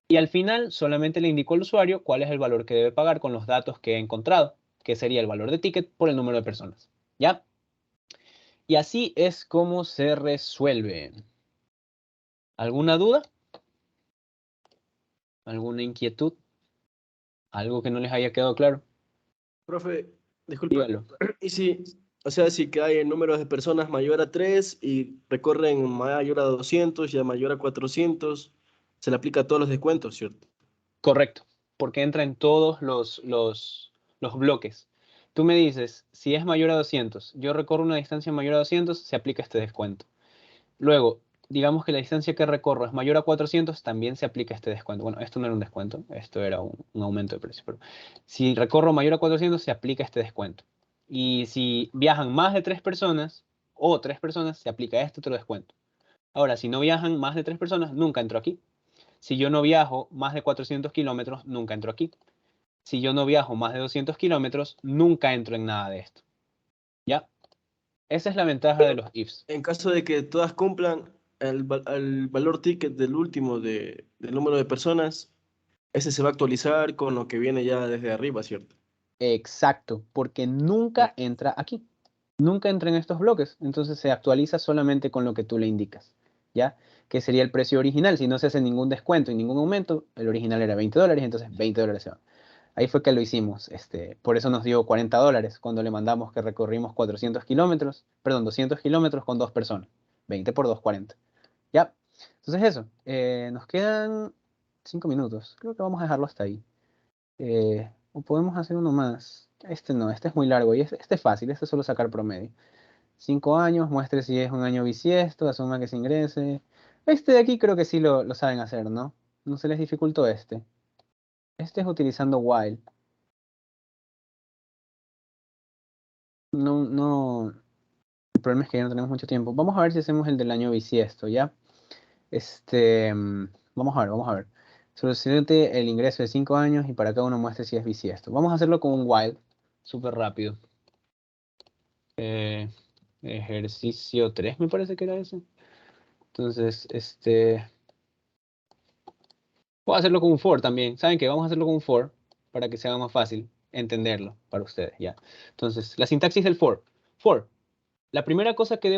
Y al final solamente le indico al usuario cuál es el valor que debe pagar con los datos que he encontrado, que sería el valor de ticket por el número de personas. ¿Ya? Y así es como se resuelve. ¿Alguna duda? ¿Alguna inquietud? ¿Algo que no les haya quedado claro? Profe, disculpa. Dígalo. Y si, o sea, si que hay números de personas mayor a 3 y recorren mayor a 200 y a mayor a 400, se le aplica a todos los descuentos, ¿cierto? Correcto, porque entra en todos los bloques. Tú me dices, si es mayor a 200, yo recorro una distancia mayor a 200, se aplica este descuento. Luego, digamos que la distancia que recorro es mayor a 400, también se aplica este descuento. Bueno, esto no era un descuento, esto era un aumento de precio. Pero si recorro mayor a 400, se aplica este descuento. Y si viajan más de 3 personas o 3 personas, se aplica este otro descuento. Ahora, si no viajan más de 3 personas, nunca entro aquí. Si yo no viajo más de 400 kilómetros, nunca entro aquí. Si yo no viajo más de 200 kilómetros, nunca entro en nada de esto. ¿Ya? Esa es la ventaja de los ifs. En caso de que todas cumplan, al valor ticket del último del número de personas, ese se va a actualizar con lo que viene ya desde arriba, ¿cierto? Exacto, porque nunca entra aquí. Nunca entra en estos bloques. Entonces se actualiza solamente con lo que tú le indicas. ¿Ya? Que sería el precio original. Si no se hace ningún descuento y ningún aumento, el original era $20, entonces $20 se va. Ahí fue que lo hicimos. Por eso nos dio $40 cuando le mandamos que recorrimos 400 kilómetros, perdón, 200 kilómetros con 2 personas. 20 por 2, 40. ¿Ya? Entonces eso. Nos quedan 5 minutos. Creo que vamos a dejarlo hasta ahí. O podemos hacer uno más. Este no, este es muy largo y este es fácil, este es solo sacar promedio. 5 años, muestre si es un año bisiesto, asuma que se ingrese. Este de aquí creo que sí lo saben hacer, ¿no? No se les dificultó este. Este es utilizando while. No, no. El problema es que ya no tenemos mucho tiempo. Vamos a ver si hacemos el del año bisiesto, ¿ya? Vamos a ver, vamos a ver. Solucionate el ingreso de 5 años y para cada uno muestre si es bisiesto. Vamos a hacerlo con un while, súper rápido. Ejercicio 3 me parece que era ese. Entonces, voy a hacerlo con un for también. ¿Saben qué? Vamos a hacerlo con un for para que sea más fácil entenderlo para ustedes, ¿ya? Entonces, la sintaxis del for. For. La primera cosa que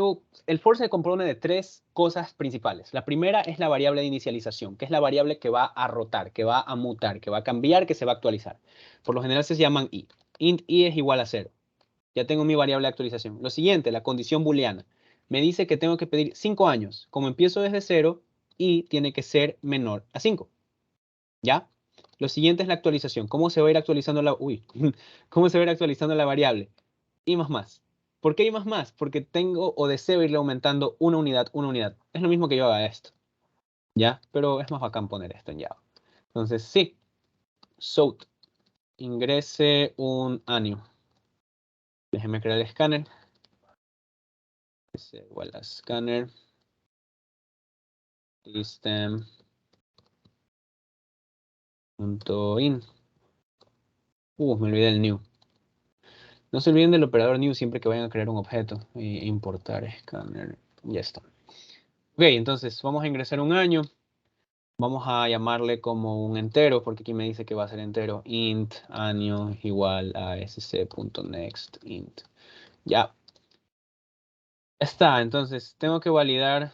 el for se compone de 3 cosas principales. La primera es la variable de inicialización, que es la variable que va a rotar, que va a mutar, que va a cambiar, que se va a actualizar. Por lo general se llaman i. Int i es igual a 0. Ya tengo mi variable de actualización. Lo siguiente, la condición booleana. Me dice que tengo que pedir 5 años. Como empiezo desde 0, y tiene que ser menor a 5. ¿Ya? Lo siguiente es la actualización. ¿Cómo se va a ir actualizando ¿Cómo se va a ir actualizando la variable? I más más. ¿Por qué I más más? Porque tengo o deseo irle aumentando una unidad, una unidad. Es lo mismo que yo haga esto. ¿Ya? Pero es más bacán poner esto en Java. Entonces, sí. South. Ingrese un año. Déjenme crear el escáner. Es igual a scanner. System.in. Me olvidé del new. No se olviden del operador new siempre que vayan a crear un objeto. E importar escáner. Ya está. Ok, entonces vamos a ingresar un año. Vamos a llamarle como un entero, porque aquí me dice que va a ser entero. Int año igual a sc.next int. Ya. Está, entonces tengo que validar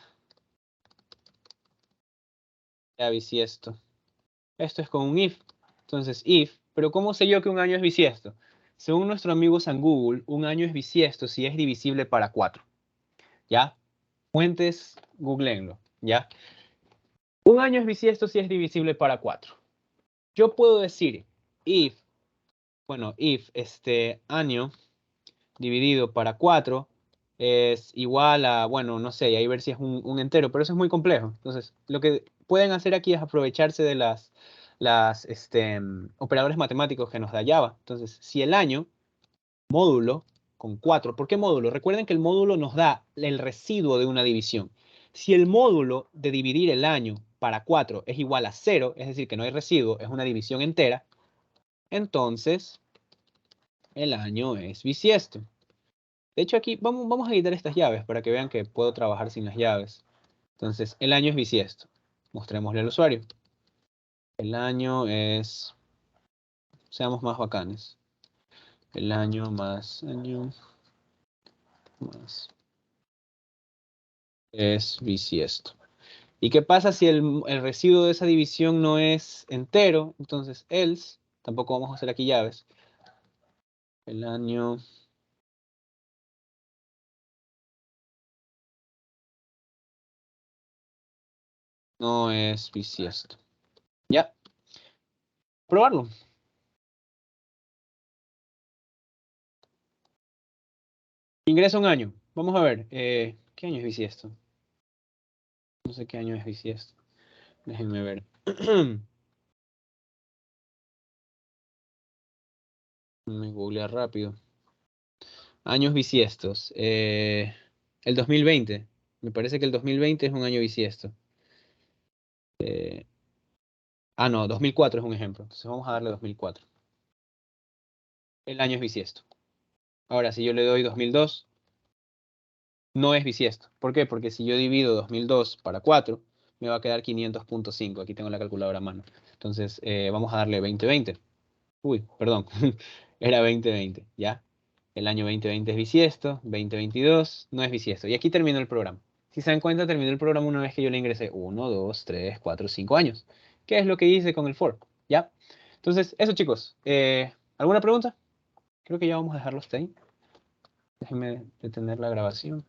ya bisiesto. Esto es con un if. Entonces, if, pero ¿cómo sé yo que un año es bisiesto? Según nuestro amigo San Google, un año es bisiesto si es divisible para 4. ¿Ya? Fuentes, googleenlo. ¿Ya? Un año es bisiesto si es divisible para 4. Yo puedo decir if, año dividido para 4 es igual a, no sé, y ahí ver si es un entero, pero eso es muy complejo. Entonces, lo que pueden hacer aquí es aprovecharse de las operadores matemáticos que nos da Java. Entonces, si el año, módulo, con 4, ¿por qué módulo? Recuerden que el módulo nos da el residuo de una división. Si el módulo de dividir el año para 4 es igual a 0, es decir, que no hay residuo, es una división entera, entonces el año es bisiesto. De hecho, aquí vamos a quitar estas llaves para que vean que puedo trabajar sin las llaves. Entonces, el año es bisiesto. Mostrémosle al usuario. El año es... Seamos más bacanes. El año más es bisiesto. ¿Y qué pasa si el residuo de esa división no es entero? Entonces, else, tampoco vamos a hacer aquí llaves. El año no es bisiesto. Ya. Probarlo. Ingresa un año. Vamos a ver. ¿Qué año es bisiesto? No sé qué año es bisiesto. Déjenme ver. Me googlear rápido. Años bisiestos. El 2020. Me parece que el 2020 es un año bisiesto. No, 2004 es un ejemplo. Entonces vamos a darle 2004. El año es bisiesto. Ahora, si yo le doy 2002, no es bisiesto. ¿Por qué? Porque si yo divido 2002 para 4, me va a quedar 500.5. Aquí tengo la calculadora a mano. Entonces, vamos a darle 2020. Uy, perdón. Era 2020, ¿ya? El año 2020 es bisiesto, 2022 no es bisiesto. Y aquí terminó el programa. Si se dan cuenta, terminó el programa una vez que yo le ingresé 1, 2, 3, 4, 5 años. ¿Qué es lo que hice con el for? ¿Ya? Entonces, eso chicos. ¿Alguna pregunta? Creo que ya vamos a dejarlo hasta ahí. Déjenme detener la grabación.